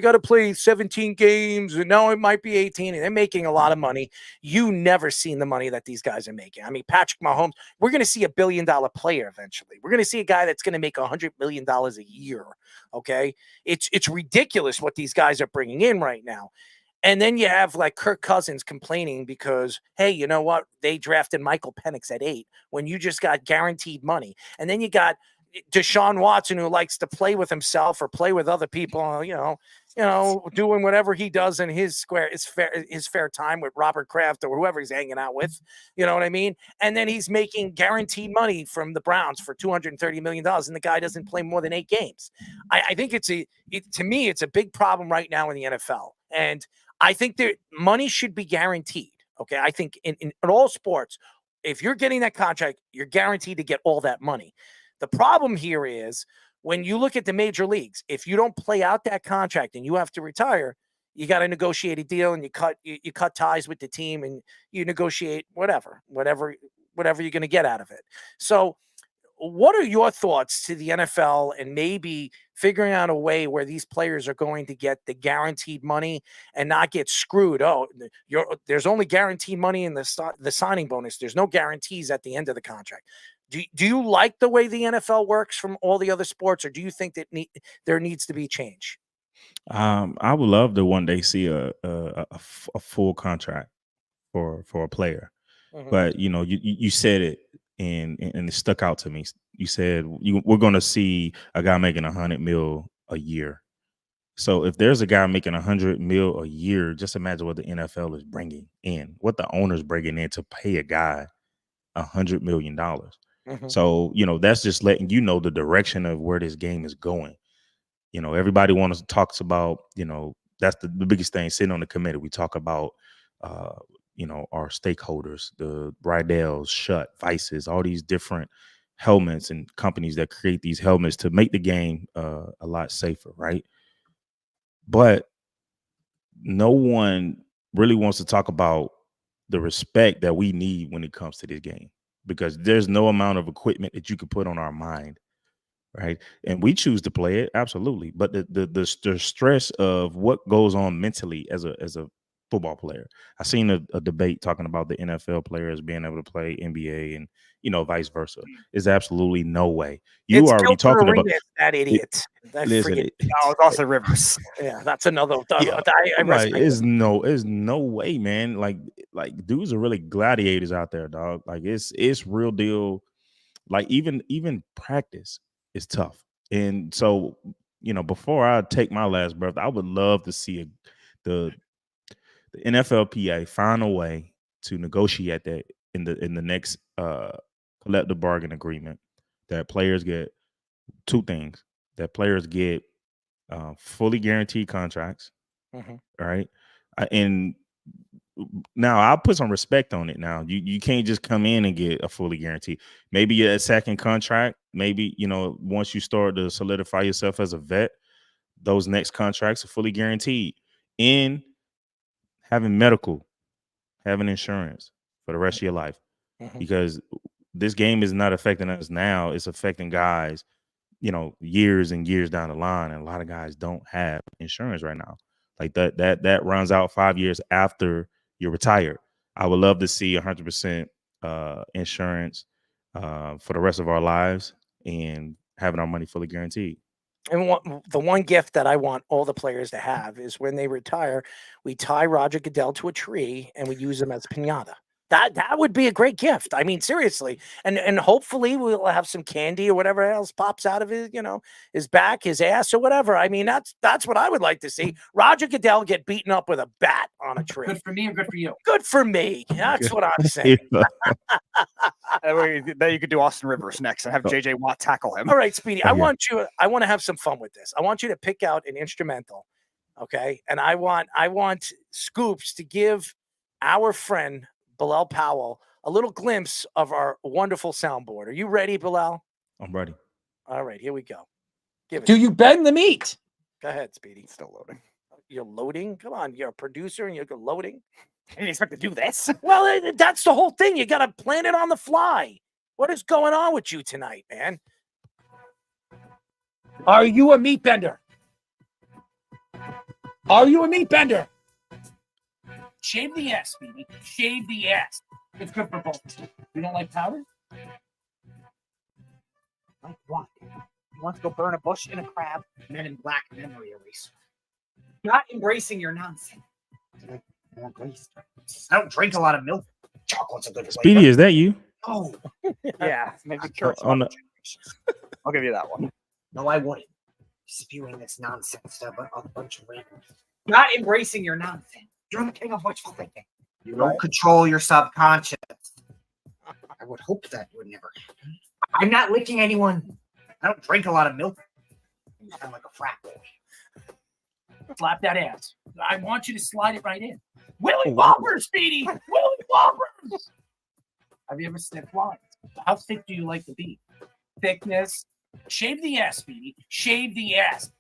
got to play 17 games, and now it might be 18, and they're making a lot of money. You never seen the money that these guys are making. I mean, Patrick Mahomes, we're going to see $1 billion player eventually. We're going to see a guy that's going to make $100 million a year. Okay, it's ridiculous what these guys are bringing in right now. And then you have like Kirk Cousins complaining because, hey, you know what? They drafted Michael Penix at 8 when you just got guaranteed money. And then you got Deshaun Watson, who likes to play with himself or play with other people, doing whatever he does in his fair time with Robert Kraft or whoever he's hanging out with. You know what I mean? And then he's making guaranteed money from the Browns for $230 million, and the guy doesn't play more than 8 games. I think to me, it's a big problem right now in the NFL. And I think that money should be guaranteed. Okay. I think in all sports, if you're getting that contract, you're guaranteed to get all that money. The problem here is when you look at the major leagues, if you don't play out that contract and you have to retire, you got to negotiate a deal and you cut ties with the team and you negotiate whatever you're going to get out of it. So what are your thoughts to the NFL and maybe figuring out a way where these players are going to get the guaranteed money and not get screwed? Oh, there's only guaranteed money in the signing bonus. There's no guarantees at the end of the contract. Do you like the way the NFL works from all the other sports, or do you think that there needs to be change? I would love to one day see a full contract for a player. Mhm. But you said it and it stuck out to me. You said we're going to see a guy making $100 million a year. So if there's a guy making $100 million a year, just imagine what the NFL is bringing in, what the owner's bringing in to pay a guy $100 million. Mhm. So that's just letting you know the direction of where this game is going. Everybody talks about that's the biggest thing. Sitting on the committee, we talk about our stakeholders, the Rydell's, Schutt, Vices, all these different helmets and companies that create these helmets to make the game a lot safer, right? But no one really wants to talk about the respect that we need when it comes to this game, because there's no amount of equipment that you could put on our mind, right? And we choose to play it, absolutely. But the stress of what goes on mentally as a football player. I seen a debate talking about the NFL players being able to play NBA and vice versa. There's absolutely no way. You It's already Gilbert talking about Arenas, that idiot. listen, Forget. No, it's also Rivers. Yeah, that's another. yeah, I like respect it's it. no way, man. Like dudes are really gladiators out there, dog. Like it's real deal. Like even practice is tough. And so, before I take my last breath, I would love to see the NFLPA find a way to negotiate that in the next collective bargain agreement, that players get two things: that players get fully guaranteed contracts, Mhm. right? And now I'll put some respect on it. Now you can't just come in and get a fully guaranteed. Maybe a second contract. Maybe once you start to solidify yourself as a vet, those next contracts are fully guaranteed. In having medical, having insurance for the rest of your life, Mhm. because this game is not affecting us now. It's affecting guys, years and years down the line. And a lot of guys don't have insurance right now. Like that runs out 5 years after you're retired. I would love to see 100% insurance for the rest of our lives and having our money fully guaranteed. And the one gift that I want all the players to have is when they retire, we tie Roger Goodell to a tree and we use him as pinata. That would be a great gift. I mean, seriously. And hopefully we'll have some candy or whatever else pops out of his back, his ass, or whatever. I mean, that's what I would like to see. Roger Goodell get beaten up with a bat on a tree. Good for me or good for you? Good for me. That's what I'm saying. Then you could do Austin Rivers next and have JJ Watt tackle him. All right, Speedy. I want to have some fun with this. I want you to pick out an instrumental. Okay. And I want Scoops to give our friend Bilal Powell a little glimpse of our wonderful soundboard. Are you ready, Bilal? I'm ready. All right, here we go. Give it. Do you bend the meat? Go ahead, Speedy. It's still loading. You're loading? Come on, you're a producer and you're loading. I didn't expect to do this. Well, that's the whole thing. You got to plan it on the fly. What is going on with you tonight, man? Are you a meat bender? Are you a meat bender? Shave the ass, baby. Shave the ass. It's good for both. You don't like powder? Like what? You want to go burn a bush in a crab, Men in Black memory eraser. Not embracing your nonsense. I don't drink a lot of milk. Chocolate's a good Speedy, flavor. is that you? Oh. Yeah, maybe carrots. On the- I'll give you that one. No, I wouldn't. Spewing this nonsense about a bunch of random. Not embracing your nonsense. You're the king of wishful thinking. You don't control your subconscious. I would hope that would never happen. I'm not licking anyone. I don't drink a lot of milk. You sound like a frat boy. Slap that ass. I want you to slide it right in. Willie Whoppers, Speedy! Willie Whoppers! Have you ever sniffed lines? How thick do you like to be? Thickness. Shave the ass, Speedy. Shave the ass.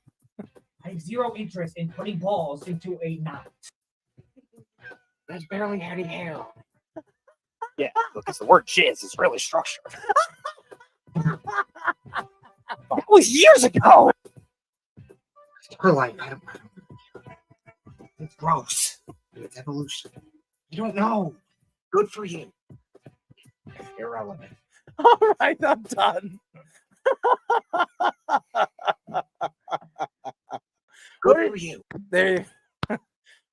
I have zero interest in putting balls into a knot. There's barely any hair. Yeah, because the word jizz is really structured. That was years ago. Her life, I don't it's gross. It's evolution. You don't know. Good for you. Irrelevant. All right, I'm done. Good for you. There.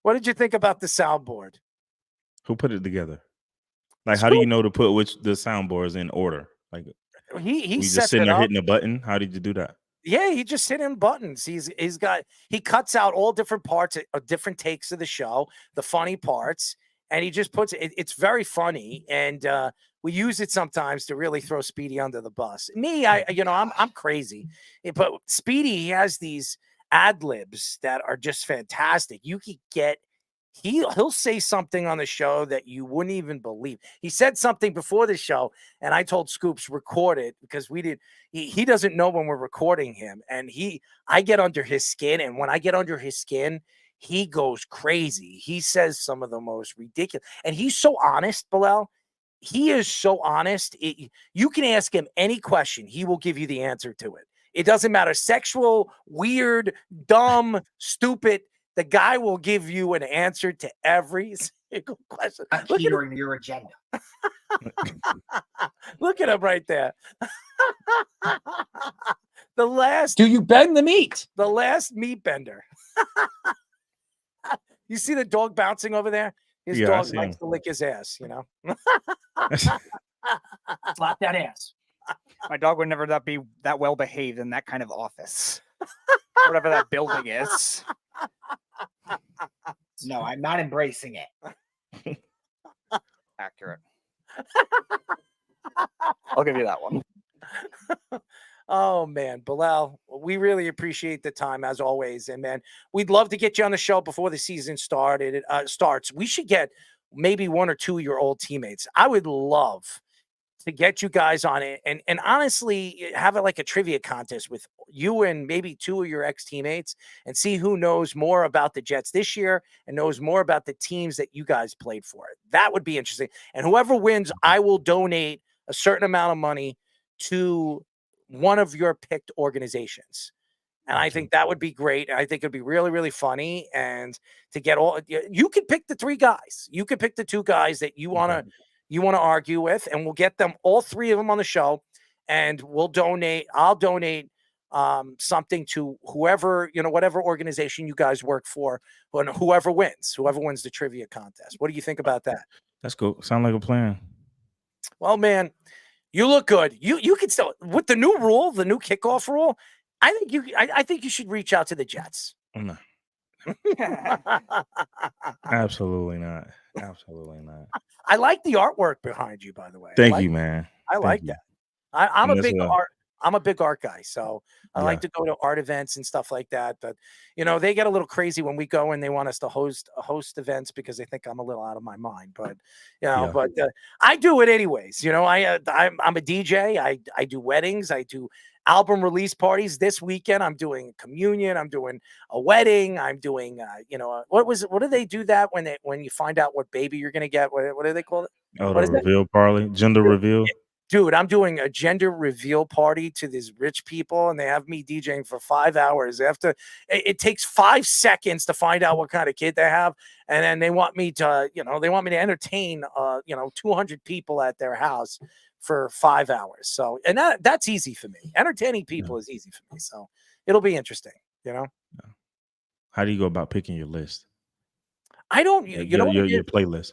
What did you think about the soundboard? Who put it together? Like, how do you know to put the soundboards in order? Like, He we set just sitting it there up. hitting a button. How did you do that? Yeah, he just hit in buttons. He cuts out all different parts, different takes of the show, the funny parts, and he just puts it. It's very funny, and we use it sometimes to really throw Speedy under the bus. Me, I'm crazy, but Speedy, he has these ad libs that are just fantastic. You could get. He'll say something on the show that you wouldn't even believe. He said something before the show, and I told Scoops record it because he doesn't know when we're recording him, and I get under his skin, and when I get under his skin, he goes crazy. He says some of the most ridiculous, and he's so honest, Bilal. He is so honest. You can ask him any question, he will give you the answer to it. It doesn't matter, sexual, weird, dumb, stupid. The guy will give you an answer to every single question. Catering your agenda. Look at him right there. Do you bend the meat? The last meat bender. You see the dog bouncing over there? His dog likes to lick his ass, Slap that ass. My dog would never be that well behaved in that kind of office. Whatever that building is. No, I'm not embracing it. Accurate. I'll give you that one. Oh, man, Bilal, we really appreciate the time as always. And, man, we'd love to get you on the show before the season starts. We should get maybe one or two of your old teammates. I would love to get you guys on it and honestly have it like a trivia contest with you and maybe two of your ex-teammates and see who knows more about the Jets this year and knows more about the teams that you guys played for. That would be interesting. And whoever wins, I will donate a certain amount of money to one of your picked organizations. And I think that would be great. I think it'd be really, really funny. And to get you could pick the three guys. You could pick the two guys that you want to argue with, and we'll get them, all three of them on the show, and I'll donate something to whoever, whatever organization you guys work for, and whoever wins the trivia contest. What do you think about that? That's cool. Sound like a plan. Well, man, you look good. You can still with the new rule, the new kickoff rule. I think you should reach out to the Jets. No. Absolutely not. Absolutely not. I like the artwork behind you, by the way. Thank you, man. I Thank like you. that. I'm And a that's big art. I'm a big art guy, so I like Yeah. to go to art events and stuff like that. But they get a little crazy when we go and they want us to host events because they think I'm a little out of my mind. But Yeah. I do it anyways. I'm a DJ. I do weddings. I do album release parties. This weekend I'm doing a communion. I'm doing a wedding. I'm doing what do they do that when you find out what baby you're gonna get? What do they call it? Oh, What the is that? reveal parlay, gender reveal. Dude, I'm doing a gender reveal party to these rich people, and they have me DJing for 5 hours. It takes 5 seconds to find out what kind of kid they have, and then they want me to entertain 200 people at their house for 5 hours. So, and that's easy for me. Entertaining people is easy for me. So it'll be interesting. How do you go about picking your list? I don't. Your playlist.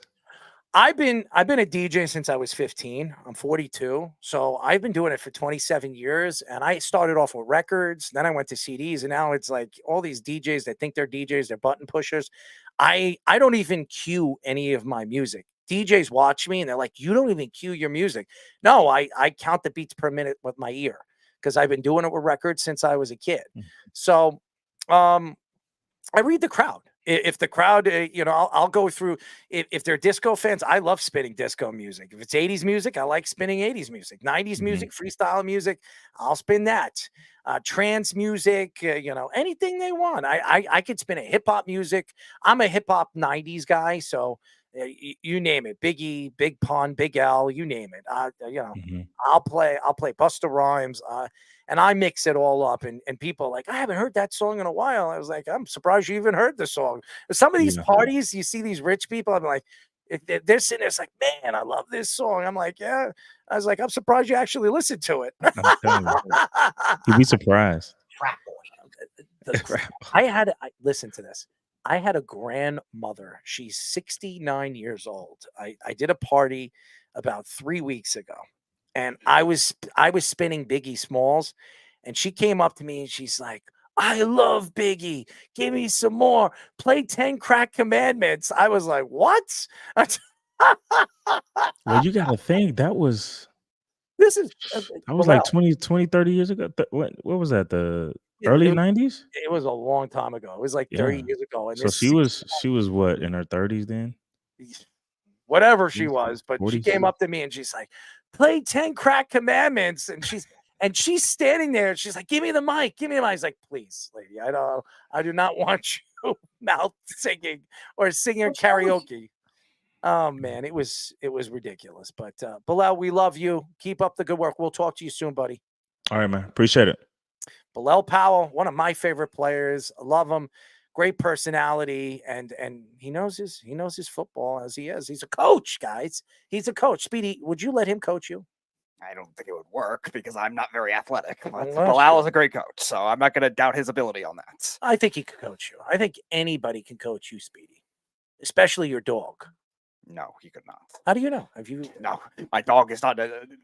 I've been a DJ since I was 15. I'm 42. So I've been doing it for 27 years. And I started off with records. Then I went to CDs. And now it's like all these DJs that think they're DJs, they're button pushers. I don't even cue any of my music. DJs watch me and they're like, you don't even cue your music. No, I count the beats per minute with my ear because I've been doing it with records since I was a kid. So I read the crowd. If the crowd, I'll go through. If they're disco fans, I love spinning disco music. If it's 80s music, I like spinning 80s music. 90s music, freestyle music, I'll spin that. Trance music, anything they want. I could spin a hip hop music. I'm a hip hop 90s guy, so you name it. Biggie, Big Pun, Big L, you name it. I'll play Busta Rhymes. And I mix it all up, and people are like, I haven't heard that song in a while. I was like, I'm surprised you even heard the song. Some of these parties, you see these rich people, I'm like, they're sitting there, it's like, man, I love this song. I'm like, yeah. I was like, I'm surprised you actually listened to it. I'm telling you. You'd be surprised. Listen to this. I had a grandmother. She's 69 years old. I did a party about 3 weeks ago. And I was spinning Biggie Smalls, and she came up to me and she's like, I love Biggie. Give me some more. Play 10 Crack Commandments. I was like, what? Well, you got to think that was like 20, 30 years ago. What was that? The early 90s? It was a long time ago. It was like 30 years ago. And so she was what, in her 30s then? Whatever she was, but 40s? She came up to me and she's like, play 10 Crack Commandments. And she's standing there and she's like, give me the mic. Give me the mic. I was like, please, lady, I do not want you mouth singing or singing karaoke. Oh man, it was ridiculous. But Bilal, we love you. Keep up the good work. We'll talk to you soon, buddy. All right, man. Appreciate it. Bilal Powell, one of my favorite players. I love him. Great personality, and he knows his football as he is. He's a coach, guys. He's a coach. Speedy, would you let him coach you? I don't think it would work because I'm not very athletic. But Well, Bilal is a great coach, so I'm not going to doubt his ability on that. I think he could coach you. I think anybody can coach you, Speedy, especially your dog. No, he could not. How do you know? Have you? No, my dog is not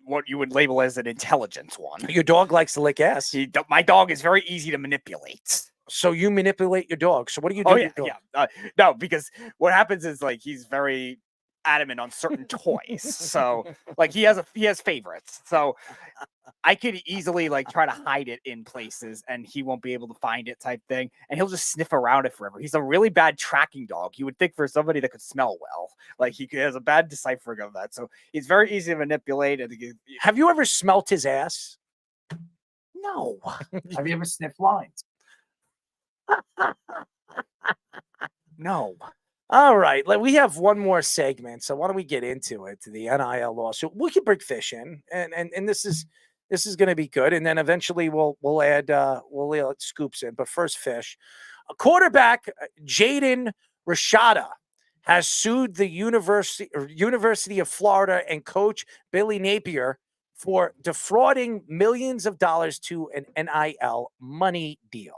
what you would label as an intelligent one. Your dog likes to lick ass. My dog is very easy to manipulate. So you manipulate your dog. So what do you do? Oh yeah. No, because what happens is like he's very adamant on certain toys. So like he has favorites. So I could easily like try to hide it in places and he won't be able to find it type thing. And he'll just sniff around it forever. He's a really bad tracking dog. You would think for somebody that could smell well, like he has a bad deciphering of that. So he's very easy to manipulate. Have you ever smelt his ass? No. Have you ever sniffed lines? No. All right. We have one more segment, so why don't we get into it? To the NIL lawsuit. We can bring fish in, and this is going to be good. And then eventually we'll add scoops in. But first, fish. A quarterback, Jaden Rashada, has sued the University of Florida and coach Billy Napier for defrauding millions of dollars to an NIL money deal.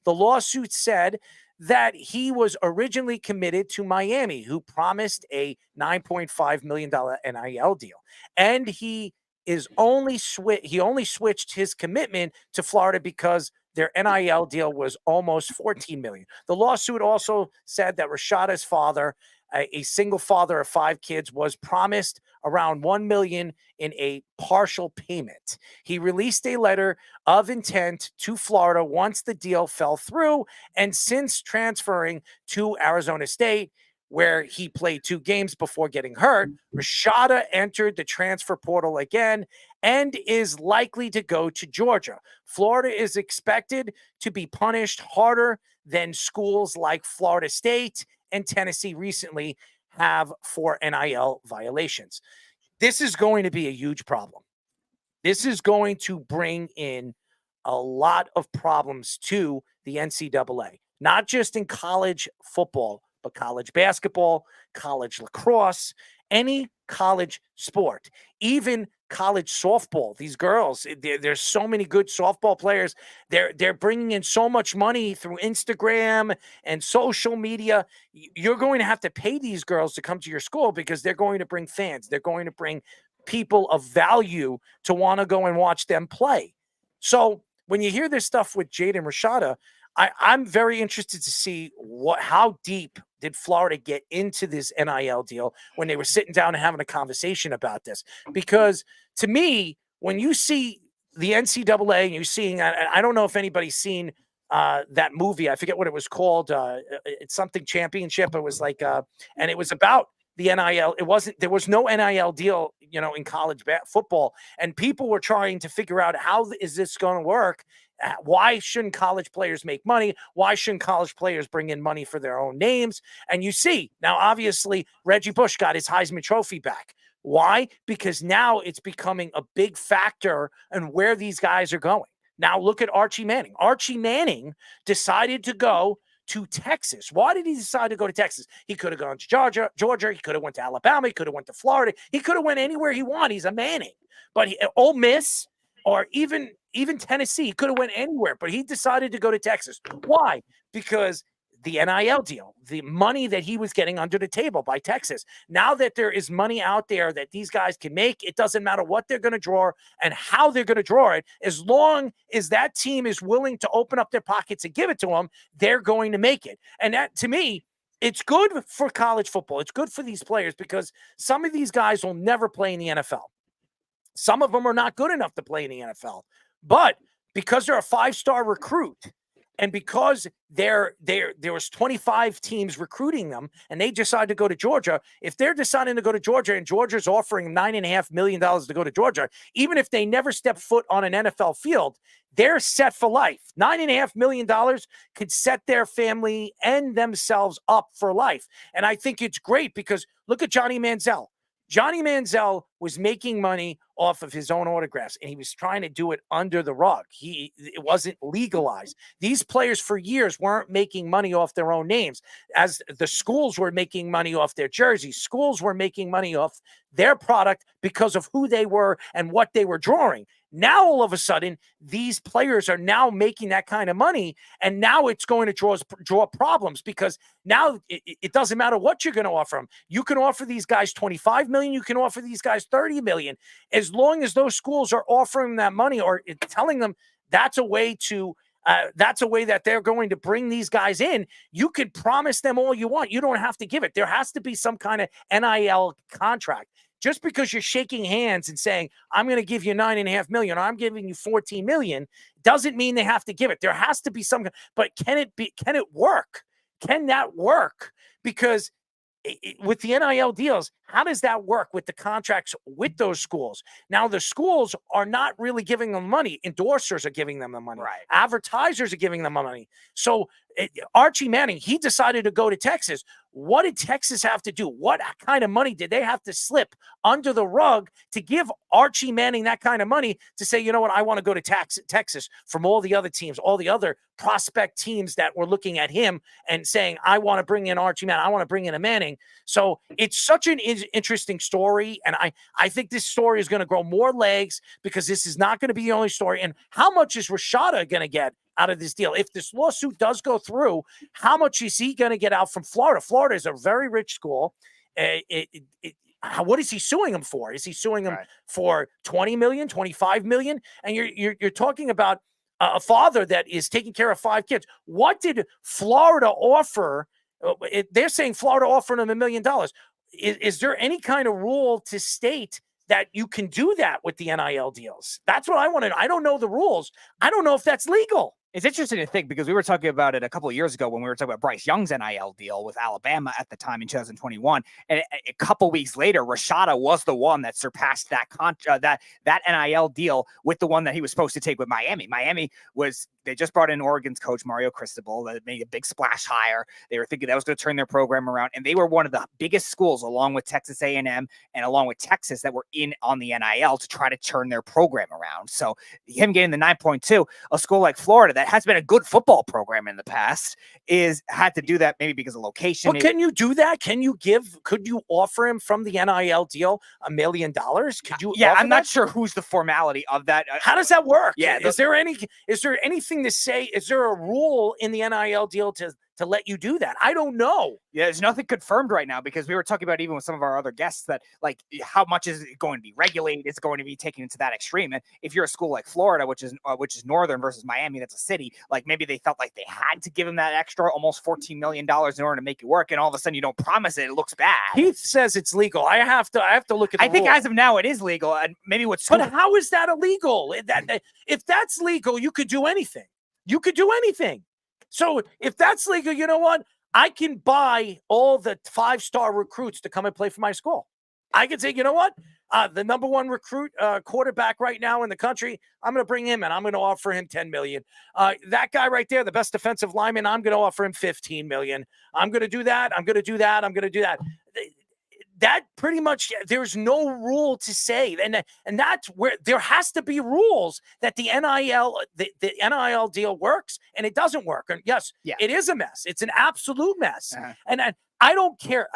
The lawsuit said that he was originally committed to Miami, who promised a $9.5 million NIL deal. And he only switched his commitment to Florida because their NIL deal was almost $14 million. The lawsuit also said that Rashada's father, a single father of 5 kids, was promised around $1 million in a partial payment. He released a letter of intent to Florida once the deal fell through, and since transferring to Arizona State, where he played 2 games before getting hurt, Rashada entered the transfer portal again and is likely to go to Georgia. Florida is expected to be punished harder than schools like Florida State and Tennessee recently have for NIL violations. This is going to be a huge problem. This is going to bring in a lot of problems to the NCAA, not just in college football, but college basketball, college lacrosse, any college sport, even college softball. These girls, there's so many good softball players. They're bringing in so much money through Instagram and social media. You're going to have to pay these girls to come to your school because they're going to bring fans. They're going to bring people of value to want to go and watch them play. So when you hear this stuff with Jaden Rashada, I'm very interested to see how deep did Florida get into this NIL deal when they were sitting down and having a conversation about this. Because to me, when you see the NCAA and you're seeing, I don't know if anybody's seen that movie. I forget what it was called. It's something championship. It was like, and it was about the NIL. There was no NIL deal, in college football. And people were trying to figure out, how is this going to work? Why shouldn't college players make money? Why shouldn't college players bring in money for their own names? And you see, now obviously Reggie Bush got his Heisman Trophy back. Why? Because now it's becoming a big factor in where these guys are going. Now look at Archie Manning. Archie Manning decided to go to Texas. Why did he decide to go to Texas? He could have gone to Georgia. He could have went to Alabama. He could have went to Florida. He could have went anywhere he wanted. He's a Manning. But Ole Miss, or even Tennessee, he could have went anywhere, but he decided to go to Texas. Why? Because the NIL deal, the money that he was getting under the table by Texas. Now that there is money out there that these guys can make, it doesn't matter what they're going to draw and how they're going to draw it. As long as that team is willing to open up their pockets and give it to them, they're going to make it. And that, to me, it's good for college football. It's good for these players because some of these guys will never play in the NFL. Some of them are not good enough to play in the NFL. But because they're a 5-star recruit, and because there was 25 teams recruiting them, and they decide to go to Georgia, if they're deciding to go to Georgia and Georgia's offering $9.5 million to go to Georgia, even if they never step foot on an NFL field, they're set for life. $9.5 million could set their family and themselves up for life. And I think it's great because look at Johnny Manziel. Johnny Manziel was making money off of his own autographs, and he was trying to do it under the rug. It wasn't legalized. These players for years weren't making money off their own names. As the schools were making money off their jerseys, schools were making money off their product because of who they were and what they were drawing. Now, all of a sudden, these players are now making that kind of money, and now it's going to draw problems because now it doesn't matter what you're going to offer them. You can offer these guys $25 million. You can offer these guys $30 million. As long as those schools are offering that money or telling them that's a way that they're going to bring these guys in, you could promise them all you want. You don't have to give it. There has to be some kind of NIL contract. Just because you're shaking hands and saying, I'm going to give you $9.5 million, or I'm giving you $14 million, doesn't mean they have to give it. There has to be some, but can it work? Can that work? Because with the NIL deals, how does that work with the contracts with those schools? Now, the schools are not really giving them money. Endorsers are giving them the money. Right. Advertisers are giving them money. So Archie Manning, he decided to go to Texas. What did Texas have to do? What kind of money did they have to slip under the rug to give Archie Manning that kind of money to say, you know what, I want to go to Texas from all the other teams, all the other prospect teams that were looking at him and saying, I want to bring in Archie Manning. I want to bring in a Manning. So it's such an interesting story. And I think this story is going to grow more legs because this is not going to be the only story. And how much is Rashada going to get out of this deal. If this lawsuit does go through, how much is he going to get out from Florida? Florida is a very rich school. What is he suing him for? Is he suing him for 20 million, 25 million? And you're talking about a father that is taking care of 5 kids. What did Florida offer? They're saying Florida offered him $1 million. Is there any kind of rule to state that you can do that with the NIL deals? That's what I want to know. I don't know the rules. I don't know if that's legal. It's interesting to think because we were talking about it a couple of years ago when we were talking about Bryce Young's NIL deal with Alabama at the time in 2021. And a couple weeks later, Rashada was the one that surpassed that that NIL deal with the one that he was supposed to take with Miami. They just brought in Oregon's coach, Mario Cristobal, that made a big splash hire. They were thinking that was going to turn their program around. And they were one of the biggest schools, along with Texas A&M and along with Texas, that were in on the NIL to try to turn their program around. So him getting the 9.2, a school like Florida that has been a good football program in the past had to do that maybe because of location. But can you do that? Could you offer him from the NIL deal $1 million? Could you? Yeah, I'm not that? sure who's the formality of that. How does that work? Yeah, is there anything to say? Is there a rule in the NIL deal to let you do that? I don't know. Yeah, there's nothing confirmed right now because we were talking about even with some of our other guests that like how much is it going to be regulated? It's going to be taken into that extreme. And if you're a school like Florida, which is northern versus Miami, that's a city. Like maybe they felt like they had to give him that extra almost $14 million in order to make it work, and all of a sudden you don't promise it looks bad. Heath says it's legal. I have to look at. I think as of now it is legal, and maybe what's. But how is that illegal? If that's legal, you could do anything. You could do anything. So if that's legal, you know what? I can buy all the 5-star recruits to come and play for my school. I can say, you know what? The number one recruit quarterback right now in the country, I'm going to bring him in. I'm going to offer him $10 million. That guy right there, the best defensive lineman, I'm going to offer him $15 million. I'm going to do that. I'm going to do that. I'm going to do that. That pretty much, there's no rule to say. And that's where there has to be rules that the NIL deal works and it doesn't work. And yes, it is a mess. It's an absolute mess. And I don't care.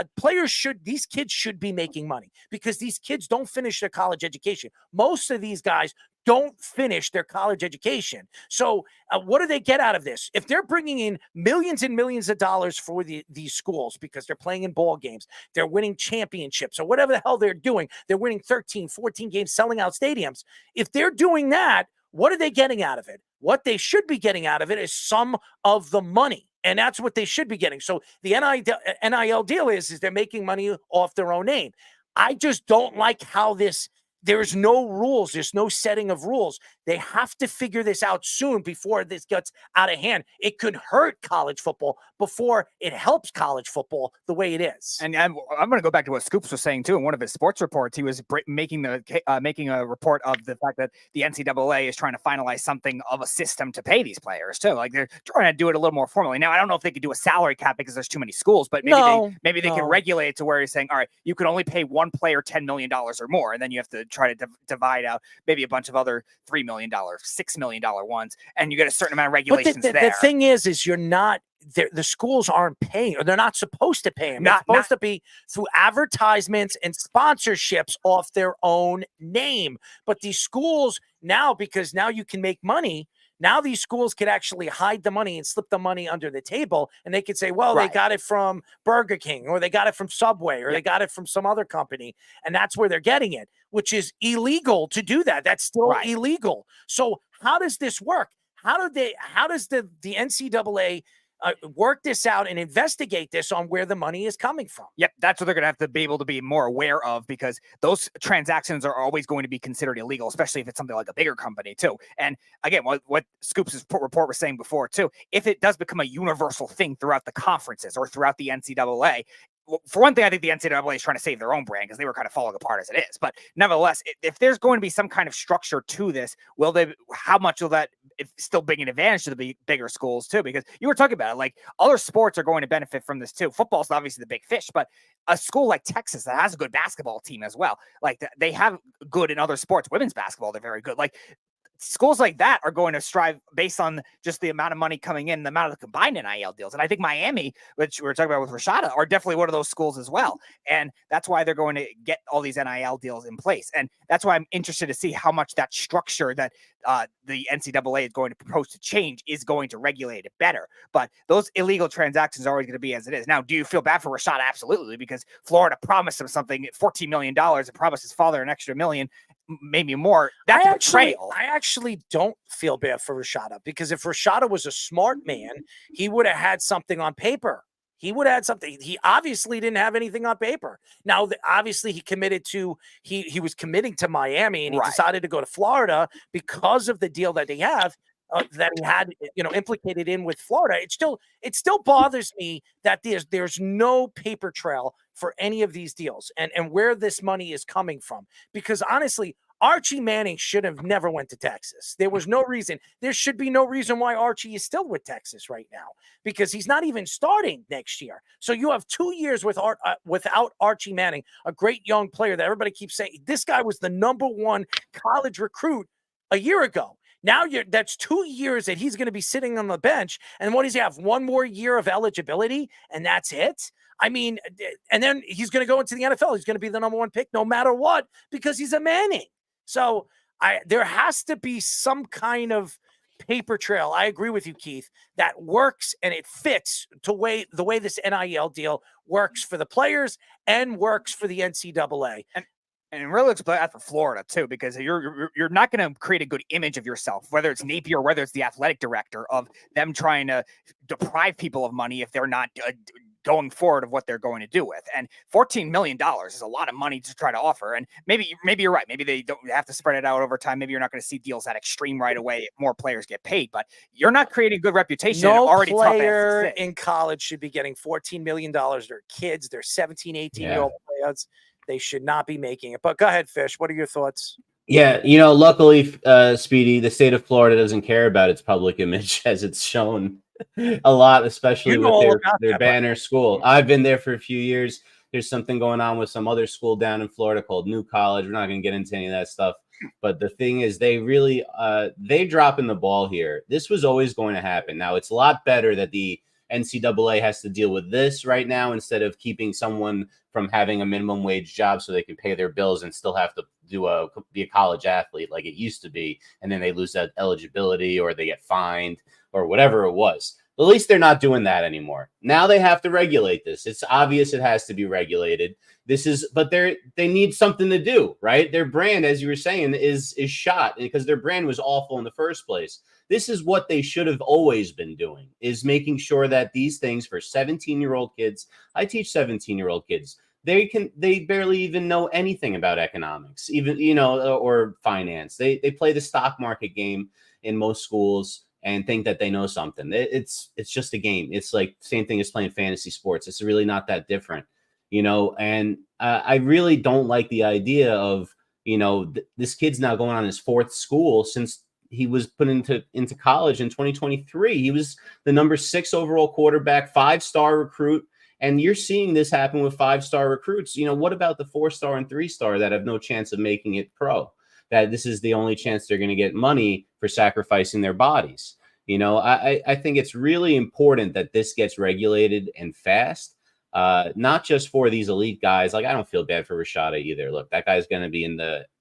These kids should be making money because these kids don't finish their college education. Most of these guys don't finish their college education. So what do they get out of this? If they're bringing in millions and millions of dollars for these schools because they're playing in ball games, they're winning championships or whatever the hell they're doing, they're winning 13, 14 games, selling out stadiums. If they're doing that, what are they getting out of it? What they should be getting out of it is some of the money. And that's what they should be getting. So the NIL deal is they're making money off their own name. I just don't like how there's no rules. There's no setting of rules. They have to figure this out soon before this gets out of hand. It could hurt college football before it helps college football the way it is. And I'm going to go back to what Scoops was saying too. In one of his sports reports, he was making a report of the fact that the NCAA is trying to finalize something of a system to pay these players too. Like they're trying to do it a little more formally. Now, I don't know if they could do a salary cap because there's too many schools, but maybe they can regulate it to where he's saying, all right, you can only pay one player $10 million or more, and then you have to try to divide out maybe a bunch of other $3 million, $6 million ones, and you get a certain amount of regulations there. The thing is you're not, the schools aren't paying, or they're not supposed to pay them. It's supposed to be through advertisements and sponsorships off their own name. But these schools now, because now you can make money, now these schools could actually hide the money and slip the money under the table, and they could say, well, they got it from Burger King, or they got it from Subway, or they got it from some other company, and that's where they're getting it, which is illegal to do that. That's still illegal. So how does this work? How does the NCAA work this out and investigate this on where the money is coming from? Yep, that's what they're going to have to be able to be more aware of, because those transactions are always going to be considered illegal, especially if it's something like a bigger company too. And again, what Scoops' report was saying before too, if it does become a universal thing throughout the conferences or throughout the NCAA, for one thing, I think the NCAA is trying to save their own brand because they were kind of falling apart as it is. But nevertheless, if there's going to be some kind of structure to this, how much will that still bring an advantage to the bigger schools too? Because you were talking about it, like other sports are going to benefit from this too. Football is obviously the big fish, but a school like Texas that has a good basketball team as well, like they have good in other sports, women's basketball, they're very good. Like schools like that are going to strive based on just the amount of money coming in, the amount of the combined NIL deals. And I think Miami, which we were talking about with Rashada, are definitely one of those schools as well. And that's why they're going to get all these NIL deals in place. And that's why I'm interested to see how much that structure that the NCAA is going to propose to change is going to regulate it better. But those illegal transactions are always going to be as it is. Now, do you feel bad for Rashada? Absolutely, because Florida promised him something, $14 million, and promised his father an extra $1 million, maybe more. That's a betrayal. I actually don't feel bad for Rashada, because if Rashada was a smart man, he would have had something on paper. He would have had something. He obviously didn't have anything on paper. Now, obviously, he was committing to Miami, and he decided to go to Florida because of the deal that they have. That he had, implicated in with Florida. It still bothers me that there's no paper trail for any of these deals and where this money is coming from. Because honestly, Archie Manning should have never went to Texas. There was no reason. There should be no reason why Archie is still with Texas right now, because he's not even starting next year. So you have 2 years without Archie Manning, a great young player that everybody keeps saying this guy was the #1 college recruit a year ago. Now that's 2 years that he's going to be sitting on the bench. And what does he have? 1 more year of eligibility, and that's it? I mean, and then he's going to go into the NFL. He's going to be the #1 pick no matter what, because he's a Manning. So there has to be some kind of paper trail. I agree with you, Keith, that works and it fits the way this NIL deal works for the players and works for the NCAA. And really looks bad for Florida too, because you're not going to create a good image of yourself, whether it's Napier, whether it's the athletic director, of them trying to deprive people of money if they're not going forward of what they're going to do with. And $14 million is a lot of money to try to offer. And maybe you're right. Maybe they don't have to spread it out over time. Maybe you're not going to see deals that extreme right away if more players get paid, but you're not creating a good reputation. No already player in college should be getting $14 million. They're kids. They're 17, 18-year-old players. They should not be making it. But go ahead, Fish. What are your thoughts? Yeah, luckily, Speedy, the state of Florida doesn't care about its public image, as it's shown a lot, especially with their banner school. I've been there for a few years. There's something going on with some other school down in Florida called New College. We're not going to get into any of that stuff. But the thing is, they really they dropping the ball here. This was always going to happen. Now, it's a lot better that the NCAA has to deal with this right now instead of keeping someone from having a minimum wage job so they can pay their bills and still have to be a college athlete like it used to be. And then they lose that eligibility or they get fined or whatever it was. At least they're not doing that anymore. Now they have to regulate this. It's obvious it has to be regulated. But they need something to do, right? Their brand, as you were saying, is shot because their brand was awful in the first place. This is what they should have always been doing, is making sure that these things for 17-year-old kids, I teach 17-year-old kids, they barely even know anything about economics, even, or finance. They play the stock market game in most schools and think that they know something. It's just a game. It's like same thing as playing fantasy sports. It's really not that different, and I really don't like the idea of, this kid's now going on his 4th school since he was put into college in 2023. He was the number 6 overall quarterback, 5-star recruit. And you're seeing this happen with 5-star recruits. What about the 4-star and 3-star that have no chance of making it pro? That this is the only chance they're going to get money for sacrificing their bodies. I think it's really important that this gets regulated and fast, not just for these elite guys. Like, I don't feel bad for Rashada either. Look, that guy's going to be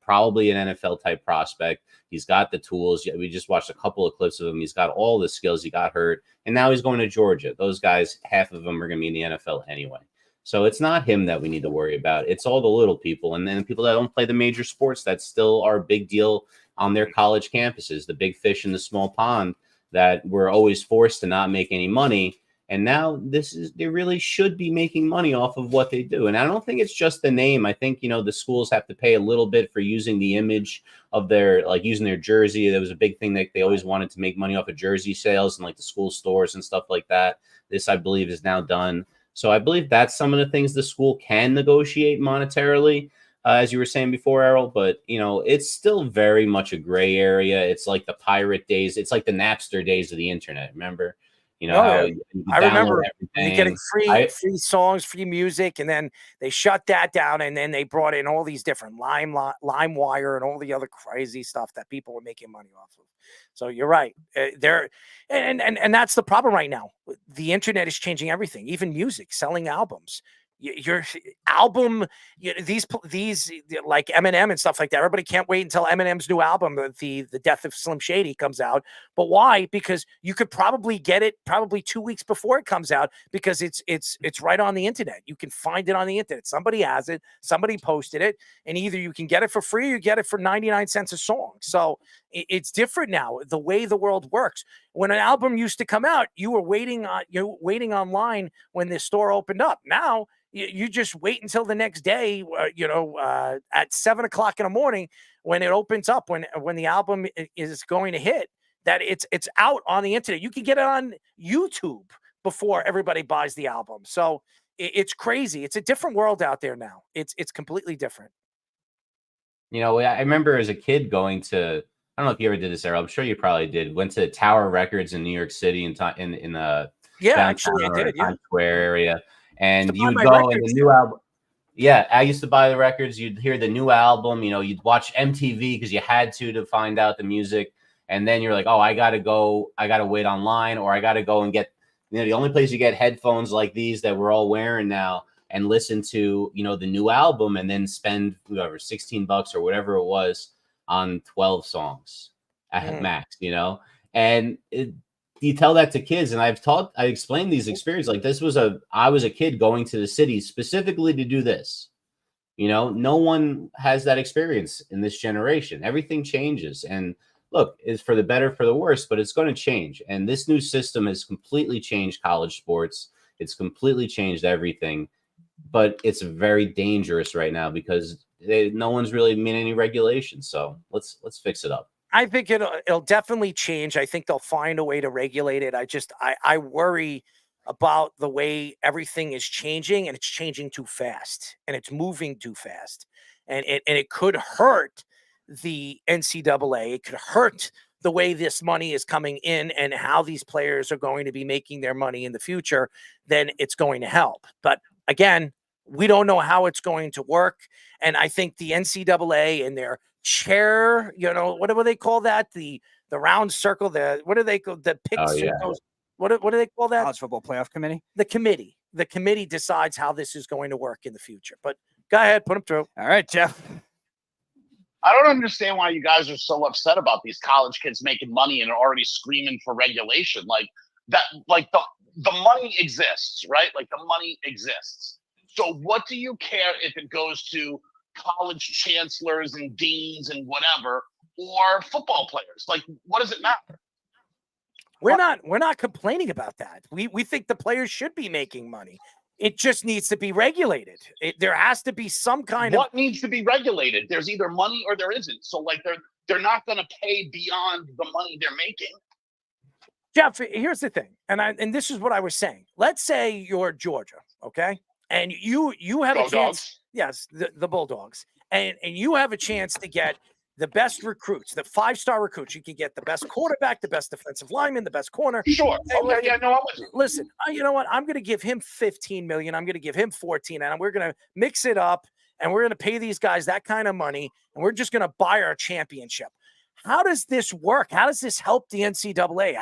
probably an NFL type prospect. He's got the tools. We just watched a couple of clips of him. He's got all the skills. He got hurt, and now he's going to Georgia. Those guys, half of them are going to be in the NFL anyway. So it's not him that we need to worry about. It's all the little people, and then the people that don't play the major sports that still are a big deal on their college campuses, the big fish in the small pond that were always forced to not make any money. And now they really should be making money off of what they do. And I don't think it's just the name. I think, the schools have to pay a little bit for using the image of using their jersey. There was a big thing that they always wanted to make money off of jersey sales and like the school stores and stuff like that. This, I believe, is now done. So I believe that's some of the things the school can negotiate monetarily, as you were saying before, Errol. But, it's still very much a gray area. It's like the pirate days. It's like the Napster days of the internet. Remember? You know, how you I download remember everything. getting free songs, free music, and then they shut that down, and then they brought in all these different LimeWire and all the other crazy stuff that people were making money off of. So you're right. And that's the problem right now. The internet is changing everything, even music, selling albums. Your album, these like Eminem and stuff like that. Everybody can't wait until Eminem's new album, the Death of Slim Shady, comes out. But why? Because you could probably get it 2 weeks before it comes out, because it's right on the internet. You can find it on the internet. Somebody has it. Somebody posted it, and either you can get it for free or you get it for 99 cents a song. So it's different now. The way the world works. When an album used to come out, you were waiting online when the store opened up. Now you just wait until the next day, at 7 o'clock in the morning when it opens up, when the album is going to hit, that it's out on the internet. You can get it on YouTube before everybody buys the album. So it's crazy. It's a different world out there now. It's completely different. You know, I remember as a kid going to, I don't know if you ever did this, Errol. I'm sure you probably did. Went to Tower Records in New York City in the actually I did, Times Square area. And you would go and the new album. Yeah, I used to buy the records. You'd hear the new album. You know, you'd watch MTV because you had to find out the music. And then you're like, oh, I got to wait online, or I got to go and get, the only place you get headphones like these that we're all wearing now and listen to, the new album, and then spend whatever, $16 or whatever it was on 12 songs at max, and you tell that to kids, and I explained these experiences. Like I was a kid going to the city specifically to do this. No one has that experience in this generation. Everything changes, and look, it's for the better, for the worse, but it's going to change. And this new system has completely changed college sports. It's completely changed everything, but it's very dangerous right now because no one's really made any regulations. So let's fix it up. I think it'll definitely change. I think they'll find a way to regulate it. I worry about the way everything is changing, and it's changing too fast, and it's moving too fast, and it could hurt the NCAA. It could hurt the way this money is coming in and how these players are going to be making their money in the future. Then it's going to help. But again, we don't know how it's going to work, and I think the NCAA and their chair, what do they call that? The round circle, what do they call the picks? What do they call that? College Football Playoff Committee. The committee decides how this is going to work in the future. But go ahead, put them through. All right, Jeff. I don't understand why you guys are so upset about these college kids making money and are already screaming for regulation. Like that, like the money exists, right? Like the money exists. So what do you care if it goes to college chancellors and deans and whatever, or football players? Like, what does it matter? We're not complaining about that. We think the players should be making money. It just needs to be regulated. There has to be some kind of. What needs to be regulated? There's either money or there isn't. So like they're not going to pay beyond the money they're making. Jeff, here's the thing, and this is what I was saying. Let's say you're Georgia, okay, and you have a chance. Yes, the Bulldogs, and you have a chance to get the best recruits, the 5-star recruits. You can get the best quarterback, the best defensive lineman, the best corner. Sure. Okay. Yeah. No, I'm with you. Listen, you know what? I'm going to give him $15 million. I'm going to give him 14, and we're going to mix it up, and we're going to pay these guys that kind of money, and we're just going to buy our championship. How does this work? How does this help the NCAA?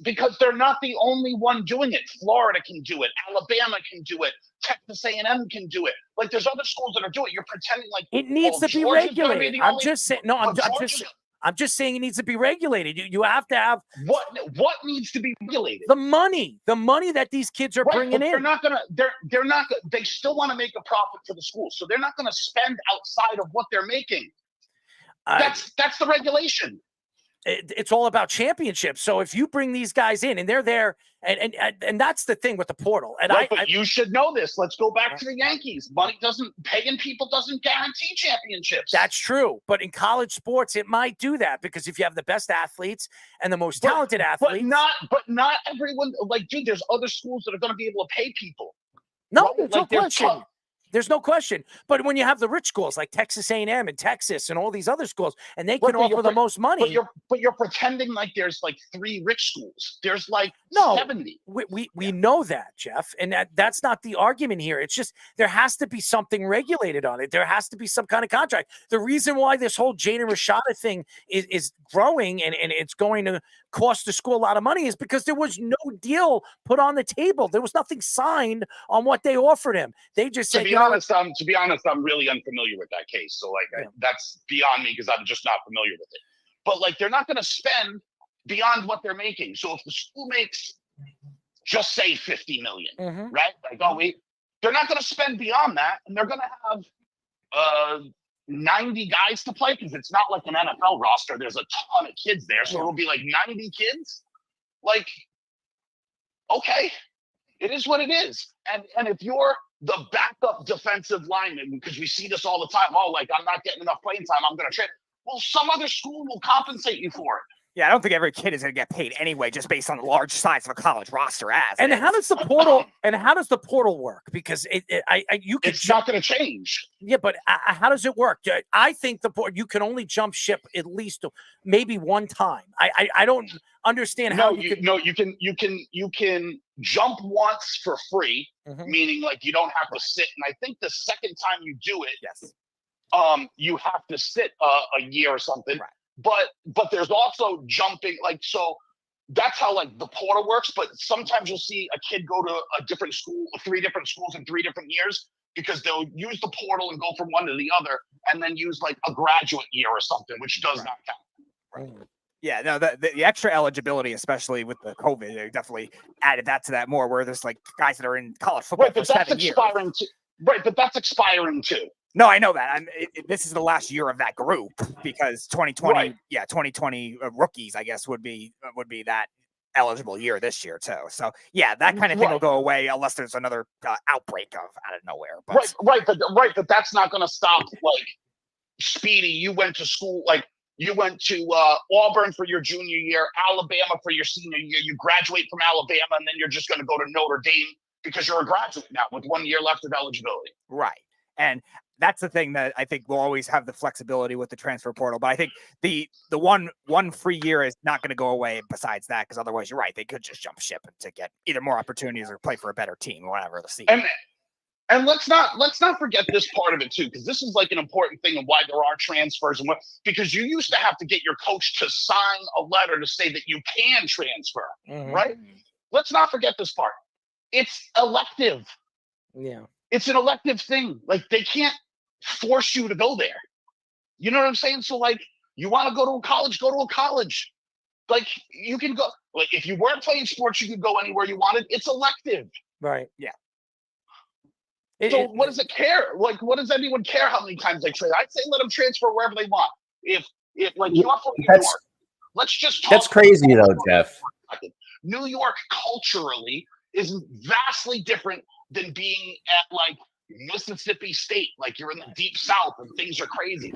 Because they're not the only one doing it. Florida can do it. Alabama can do it. Texas A&M can do it. Like there's other schools that are doing it. You're pretending like it needs to be regulated. I'm just saying. No, I'm just saying it needs to be regulated. You have to have what needs to be regulated. The money that these kids are bringing in. They're not gonna. They still want to make a profit for the school, so they're not going to spend outside of what they're making. That's the regulation. It's all about championships. So if you bring these guys in and they're there, and that's the thing with the portal. And but you should know this. Let's go back to the Yankees. Paying people doesn't guarantee championships. That's true. But in college sports, it might do that because if you have the best athletes and the most talented athletes, but not everyone. Like, dude, there's other schools that are going to be able to pay people. No, there's no question. There's no question. But when you have the rich schools like Texas A&M and Texas and all these other schools, and they can offer the most money. But you're pretending like there's like 3 rich schools. There's like 70. We know that, Jeff, and that's not the argument here. It's just there has to be something regulated on it. There has to be some kind of contract. The reason why this whole Jaden Rashada thing is growing and it's going to cost the school a lot of money is because there was no deal put on the table. There was nothing signed on what they offered him. They just said, to be honest, I'm really unfamiliar with that case. So like that's beyond me because I'm just not familiar with it. But like they're not going to spend beyond what they're making. So if the school makes just say 50 million, right? Like they're not going to spend beyond that, and they're going to have 90 guys to play because it's not like an NFL roster. There's a ton of kids there, so it'll be like 90 kids. Like, okay, it is what it is. And if you're the backup defensive lineman, because we see this all the time, like I'm not getting enough playing time, I'm going to trade. Well, some other school will compensate you for it. Yeah, I don't think every kid is going to get paid anyway, just based on the large size of a college roster. And how does the portal? And how does the portal work? Because it's not going to change. Yeah, but how does it work? I think you can only jump ship at least maybe one time. I don't understand how you can jump once for free, meaning like you don't have to sit. And I think the second time you do it, you have to sit a year or something. Right. But there's also jumping, like, so that's how like the portal works. But sometimes you'll see a kid go to a different school, 3 different schools in 3 different years, because they'll use the portal and go from one to the other, and then use like a graduate year or something, which does not count. Right. Yeah, no, the extra eligibility, especially with the COVID, they definitely added that to that more, where there's like guys that are in college football for 7 years. Right, but that's expiring too. No, I know that. This is the last year of that group because 2020, 2020 rookies, I guess, would be that eligible year this year too. So yeah, that kind of thing will go away unless there's another outbreak out of nowhere. But. But that's not going to stop. Like Speedy, you went to school, like you went to Auburn for your junior year, Alabama for your senior year. You graduate from Alabama, and then you're just going to go to Notre Dame because you're a graduate now with 1 year left of eligibility. Right, and that's the thing that I think will always have the flexibility with the transfer portal. But I think the one free year is not going to go away besides that, because otherwise you're right. They could just jump ship to get either more opportunities or play for a better team, whatever the season. And let's not forget this part of it too, because this is like an important thing and why there are transfers and because you used to have to get your coach to sign a letter to say that you can transfer, right? Let's not forget this part. It's elective. Yeah. It's an elective thing. Like they can't force you to go there. You know what I'm saying? So like you want to go to a college, go to a college. Like you can go, like if you weren't playing sports, you could go anywhere you wanted. It's elective. Right. Yeah. So what does it care? Like, what does anyone care how many times they trade? I'd say let them transfer wherever they want. If like you're from New York, let's just talk. That's crazy though, Jeff. New York culturally is vastly different than being at like Mississippi State. Like you're in the deep South and things are crazy.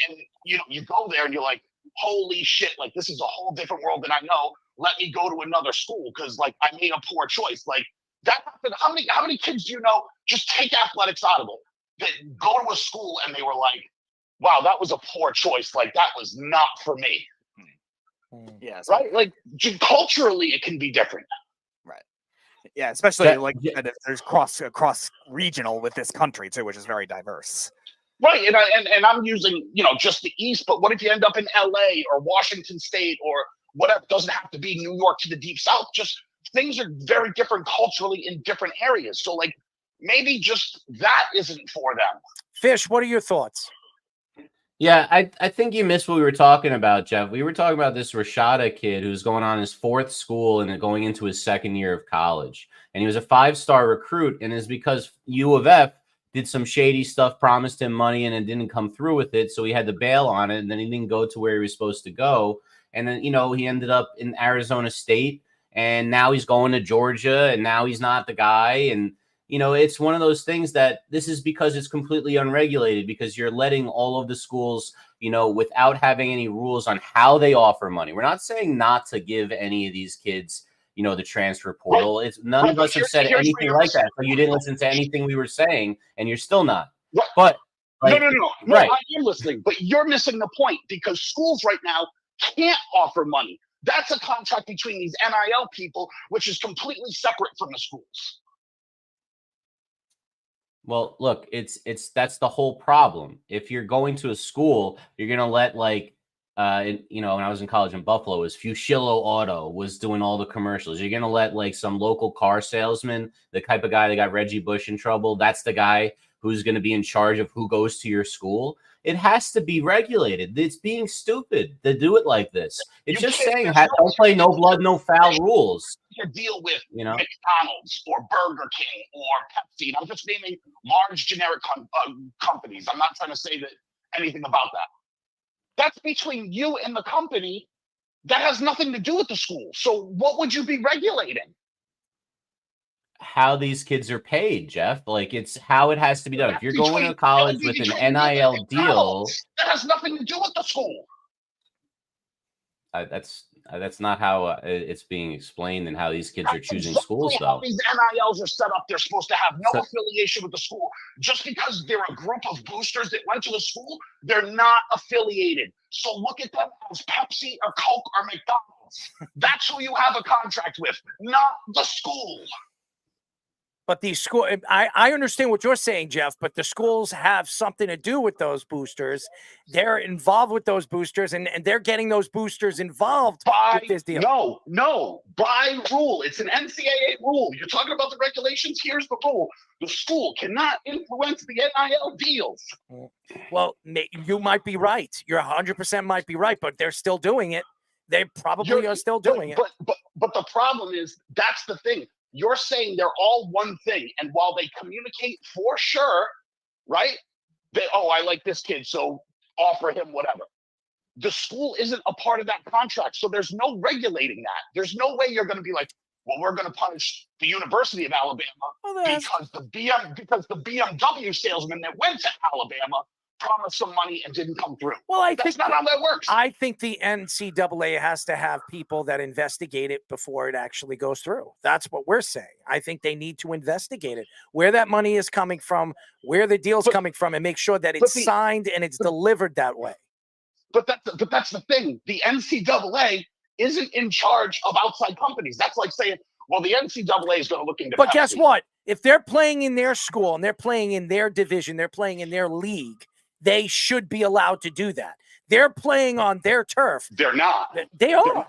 And you go there and you're like, holy shit, like this is a whole different world than I know. Let me go to another school because like I made a poor choice. Like that happened. How many kids do you know just take athletics out of it that go to a school and they were like, wow, that was a poor choice. Like that was not for me. Yes. Right. Like culturally, it can be different. Right. Yeah. Especially like if there's cross regional with this country too, which is very diverse. Right. And I'm using, just the East, but what if you end up in LA or Washington State or whatever? It doesn't have to be New York to the deep South. Just things are very different culturally in different areas. So like maybe just that isn't for them. Fish, what are your thoughts? Yeah, I think you missed what we were talking about, Jeff. We were talking about this Rashada kid who's going on his 4th school and going into his 2nd year of college. And he was a 5-star recruit, and it's because U of F did some shady stuff, promised him money, and it didn't come through with it. So he had to bail on it, and then he didn't go to where he was supposed to go. And then, he ended up in Arizona State, and now he's going to Georgia, and now he's not the guy. And, it's one of those things that this is because it's completely unregulated, because you're letting all of the schools, without having any rules on how they offer money. We're not saying not to give any of these kids, the transfer portal. It's none of us have said anything like that. So you didn't listen to anything we were saying, and you're still not. Right. But No, right. I am listening, but you're missing the point because schools right now can't offer money. That's a contract between these NIL people, which is completely separate from the schools. Well, look, that's the whole problem. If you're going to a school, you're gonna let when I was in college in Buffalo, it was Fusillo Auto was doing all the commercials. You're gonna let some local car salesman, the type of guy that got Reggie Bush in trouble, that's the guy who's going to be in charge of who goes to your school. It has to be regulated. It's being stupid to do it like this. It's just saying don't play no blood, no foul rules. To deal with McDonald's or Burger King or Pepsi. And I'm just naming large generic companies. I'm not trying to say that anything about that. That's between you and the company. That has nothing to do with the school. So what would you be regulating? How these kids are paid, Jeff. It's how it has to be done. If you're going to college with an NIL deal, that has nothing to do with the school. That's not how it's being explained and how these kids are choosing schools, though. These NILs are set up. They're supposed to have no affiliation with the school. Just because they're a group of boosters that went to the school, they're not affiliated. So look at them as Pepsi or Coke or McDonald's. That's who you have a contract with, not the school. But these school, I understand what you're saying, Jeff, but the schools have something to do with those boosters. They're involved with those boosters, and they're getting those boosters involved with this deal. No, by rule. It's an NCAA rule. You're talking about the regulations. Here's the rule. The school cannot influence the NIL deals. Well, you might be right. You're 100% might be right, but they're still doing it. They probably are still doing it. But the problem is, that's the thing. You're saying they're all one thing. And while they communicate for sure, right? I like this kid, so offer him whatever. The school isn't a part of that contract. So there's no regulating that. There's no way you're going to be like, well, we're going to punish the University of Alabama because the BMW salesman that went to Alabama promised some money and didn't come through. Well, that's not how that works. I think the NCAA has to have people that investigate it before it actually goes through. That's what we're saying. I think they need to investigate it, where that money is coming from, where the deal's coming from, and make sure that it's signed and it's delivered that way. But that's the thing. The NCAA isn't in charge of outside companies. That's like saying, well, the NCAA is going to look into. But guess what? If they're playing in their school and they're playing in their division, they're playing in their league, they should be allowed to do that. They're playing on their turf. They're not. They are.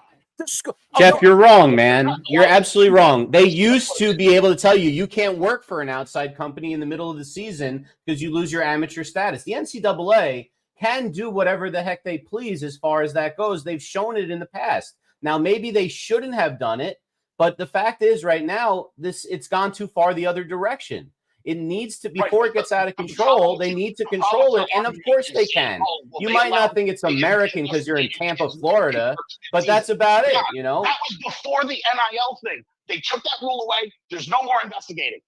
Jeff, you're wrong, man. You're absolutely wrong. They used to be able to tell you can't work for an outside company in the middle of the season because you lose your amateur status. The NCAA can do whatever the heck they please as far as that goes. They've shown it in the past. Now, maybe they shouldn't have done it, but the fact is right now, it's gone too far the other direction. It needs to, before it gets out of control, they need to control it. And of course they can. You might not think it's American because you're in Tampa, Florida, but that's about it, That was before the NIL thing. They took that rule away. There's no more investigating.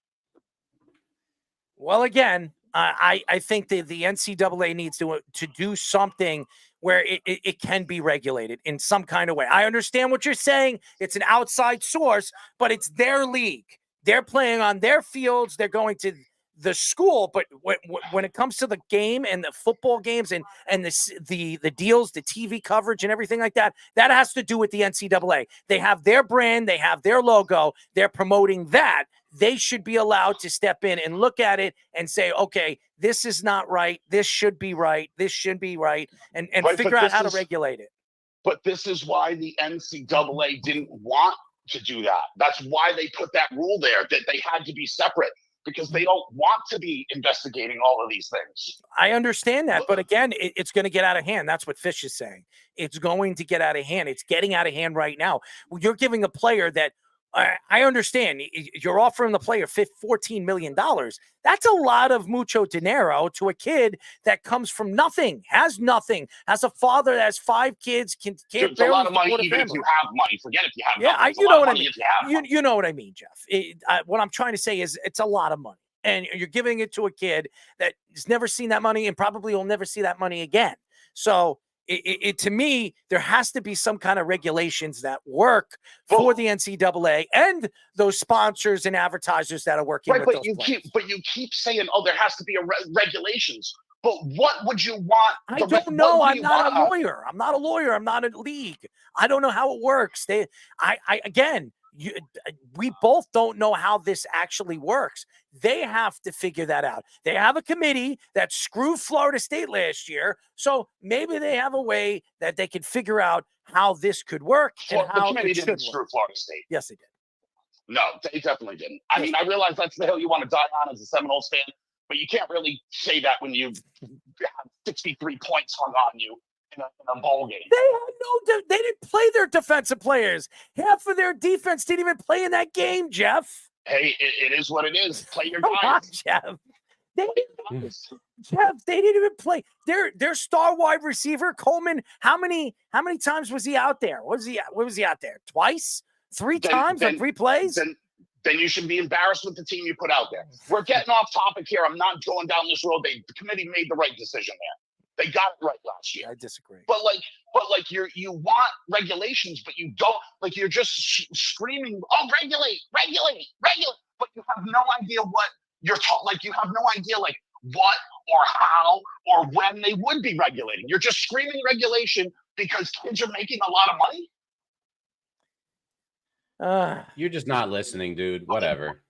Well, again, I think the NCAA needs to do something where it can be regulated in some kind of way. I understand what you're saying. It's an outside source, but it's their league. They're playing on their fields. They're going to the school. But when it comes to the game and the football games and the deals, the TV coverage and everything like that, that has to do with the NCAA. They have their brand. They have their logo. They're promoting that. They should be allowed to step in and look at it and say, okay, this is not right. This should be right. This should be right. And figure out how to regulate it. But this is why the NCAA didn't want to do that. That's why they put that rule there, that they had to be separate, because they don't want to be investigating all of these things. I understand that. But again, it's going to get out of hand. That's what Fish is saying. It's going to get out of hand. It's getting out of hand right now. You're giving a player that, I understand you're offering the player $14 million. That's a lot of mucho dinero to a kid that comes from nothing, has a father that has 5 kids, can't It's a lot of money even if you have money. Forget if you have nothing. You know what I mean. You know what I mean, Jeff. What I'm trying to say is it's a lot of money. And you're giving it to a kid that has never seen that money and probably will never see that money again. So to me, there has to be some kind of regulations that work for the NCAA and those sponsors and advertisers that are working with those players. But you keep saying, oh, there has to be regulations. But what would you want? I don't know. I'm not a lawyer. I'm not a lawyer. I'm not a league. I don't know how it works. We both don't know how this actually works. They have to figure that out. They have a committee that screwed Florida State last year, so maybe they have a way that they can figure out how this could work and how the committee didn't screw Florida State. Yes, they did. No, they definitely didn't. I mean, I realize that's the hill you want to die on as a Seminoles fan, but you can't really say that when you have 63 points hung on you in a bowl game. They didn't play their defensive players. Half of their defense didn't even play in that game, Jeff. Hey, it is what it is. Play your Come on, guys. Jeff. They didn't even play. Their star wide receiver, Coleman, how many times was he out there? What was he out there? Twice? Three times on 3 plays? Then you should be embarrassed with the team you put out there. We're getting off topic here. I'm not going down this road. The committee made the right decision there. They got it right last year. I disagree. But you want regulations, but you don't. Like, you're just screaming, "Oh, regulate!" But you have no idea what you're talking. Like, you have no idea what or how or when they would be regulating. You're just screaming regulation because kids are making a lot of money. You're just not listening, dude. Whatever.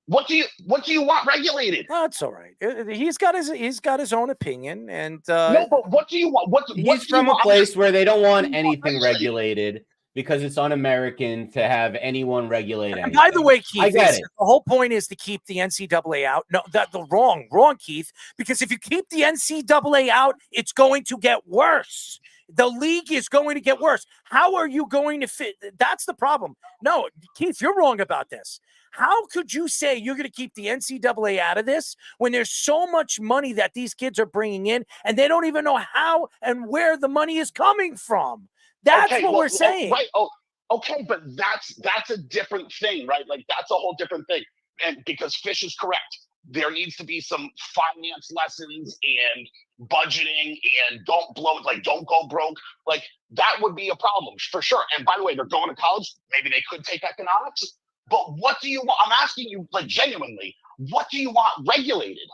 What do you want regulated? That's all right. He's got his own opinion, and no, but what do you want? He's from a place where they don't want anything regulated because it's un-American to have anyone regulate anything. And by the way, Keith, I get it. The whole point is to keep the NCAA out. No, wrong, Keith. Because if you keep the NCAA out, it's going to get worse. The league is going to get worse. How are you going to fit? That's the problem. No, Keith, you're wrong about this. How could you say you're going to keep the NCAA out of this when there's so much money that these kids are bringing in and they don't even know how and where the money is coming from? That's what we're saying. Right. Oh, okay, but that's a different thing, right? Like, that's a whole different thing. And because Fish is correct, there needs to be some finance lessons and budgeting and don't go broke. Like, that would be a problem for sure. And by the way, they're going to college. Maybe they could take economics. But what do you want? I'm asking you, genuinely, what do you want regulated?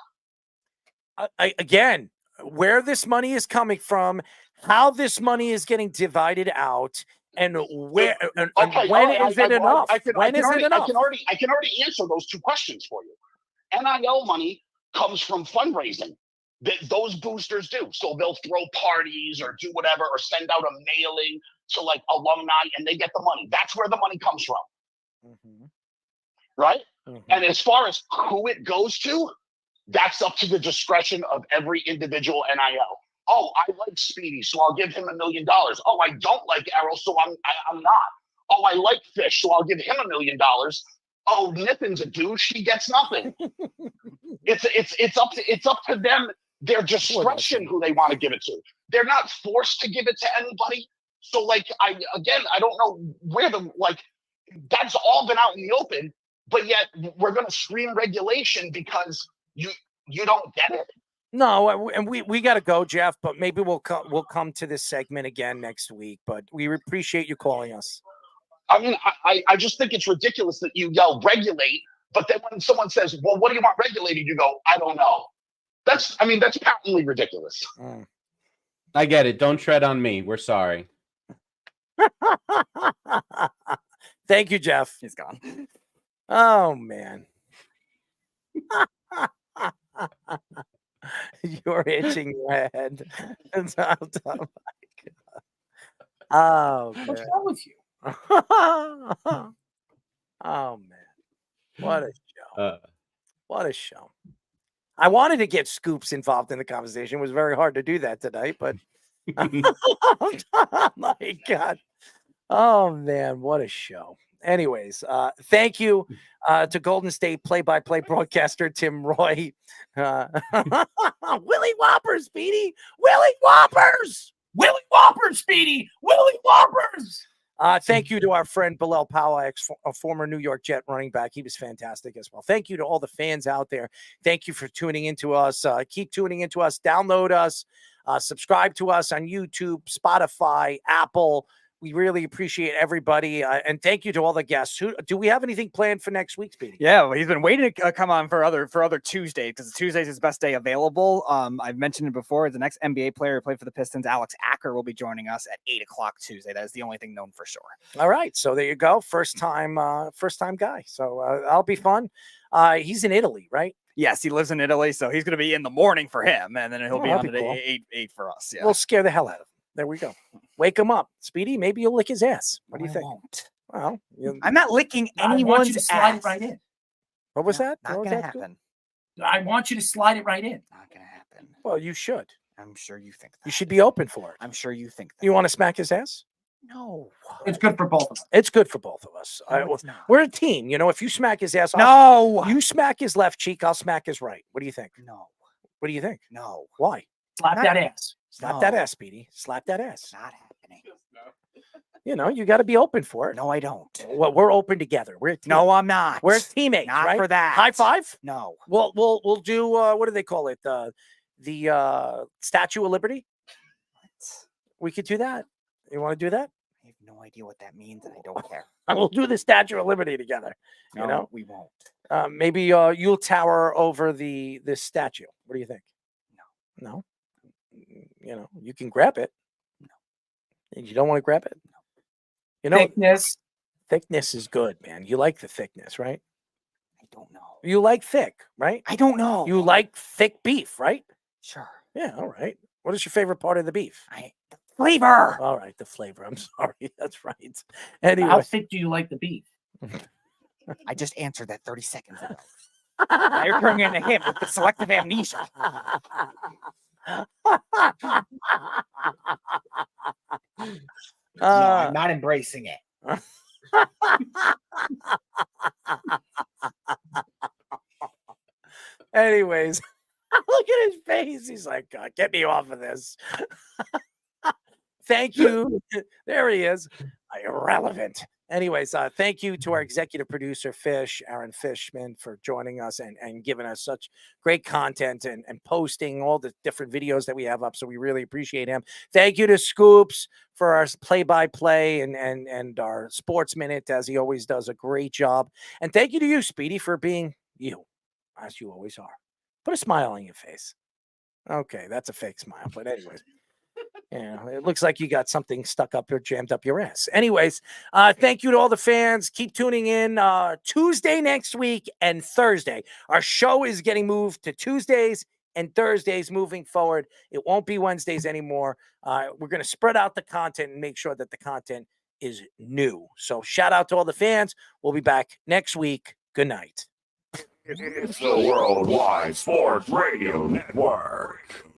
Again, where this money is coming from, how this money is getting divided out, and where and when is it enough? I can already answer those 2 questions for you. NIL money comes from fundraising that those boosters do. So they'll throw parties or do whatever or send out a mailing to alumni and they get the money. That's where the money comes from. Mm-hmm. Right? Mm-hmm. And as far as who it goes to, that's up to the discretion of every individual NIL. Oh, I like Speedy, so I'll give him $1 million. Oh, I don't like Errol, so I'm not. Oh, I like Fish, so I'll give him $1 million. Oh, Nippin's a douche, he gets nothing. It's up to them, their discretion, who they want to give it to. They're not forced to give it to anybody. So I don't know where that's all been out in the open, but yet we're going to scream regulation because you don't get it. No, and we got to go, Jeff, but maybe we'll come to this segment again next week, but we appreciate you calling us. I mean, I just think it's ridiculous that you yell regulate, but then when someone says, well, what do you want regulated? You go, I don't know. That's patently ridiculous. I get it. Don't tread on me. We're sorry. Thank you, Jeff. He's gone. Oh, man. You're itching your head. Oh, man. What's wrong with you? Oh, man. What a show. What a show. I wanted to get Scoops involved in the conversation. It was very hard to do that tonight, but oh, my God. Oh, man, what a show. Anyways, thank you to Golden State play-by-play broadcaster Tim Roye. Willie Whoppers, Speedy. Willie Whoppers. Willie Whoppers, Speedy. Willie Whoppers. Thank you to our friend Bilal Powell, a former New York Jet running back. He was fantastic as well. Thank you to all the fans out there. Thank you for tuning into us. Keep tuning into us. Download us. Subscribe to us on YouTube, Spotify, Apple. We really appreciate everybody. And thank you to all the guests. Do we have anything planned for next week, Speedy? Yeah, well, he's been waiting to come on for other Tuesdays because Tuesday's his best day available. I've mentioned it before. The next NBA player who played for the Pistons, Alex Acker, will be joining us at 8 o'clock Tuesday. That is the only thing known for sure. All right. So there you go. First time guy. So that'll be fun. He's in Italy, right? Yes, he lives in Italy. So he's going to be in the morning for him. And then he'll be on at cool. 8 for us. Yeah. We'll scare the hell out of him. There we go. Wake him up. Speedy, maybe you'll lick his ass. What do you think? Won't. Well, I'm not licking I want you anyone's to slide ass. it right in. What was that? Not What was going to that? happen. I want you to slide it right in. Not going to happen. Well, you should. I'm sure you think that. You should be open for it. I'm sure you think that. You want to smack his ass? No. It's good for both of us. It's good for both of us. No, it's not. We're a team. You know, if you smack his ass, No. you smack his left cheek, I'll smack his right. What do you think? No. What do you think? No. Why? Slap that ass. Slap that ass, Speedy. Slap that ass. Not happening. You know, you got to be open for it. No, I don't. Well, we're open together. We're a team. No, I'm not. We're teammates. Not right? for that. High five. No. We'll do what do they call it? The Statue of Liberty. We could do that. You want to do that? I have no idea what that means, and I don't care. We'll do the Statue of Liberty together. No, you know, we won't. Maybe you'll tower over this statue. What do you think? No. You know, you can grab it. No. You don't want to grab it. No. You know, Thickness is good, man. You like the thickness, right? I don't know. You like thick, right? I don't know. You like thick beef, right? Sure. Yeah. All right. What is your favorite part of the beef? The flavor. All right, the flavor. I'm sorry. That's right. Anyway, How thick do you like the beef? I just answered that 30 seconds ago. Now you're turning into him with the selective amnesia. No, I'm not embracing it. Anyways, look at his face. He's like, God, get me off of this. Thank you. There he is. Irrelevant. Anyways, thank you to our executive producer, Aaron Fishman, for joining us and giving us such great content and posting all the different videos that we have up. So we really appreciate him. Thank you to Scoops for our play-by-play and our Sports Minute, as he always does a great job. And thank you to you, Speedy, for being you, as you always are. Put a smile on your face. Okay, that's a fake smile. But anyways. Yeah, it looks like you got something stuck up or jammed up your ass. Anyways, thank you to all the fans. Keep tuning in Tuesday next week and Thursday. Our show is getting moved to Tuesdays and Thursdays moving forward. It won't be Wednesdays anymore. We're going to spread out the content and make sure that the content is new. So shout out to all the fans. We'll be back next week. Good night. It's the Worldwide Sports Radio Network.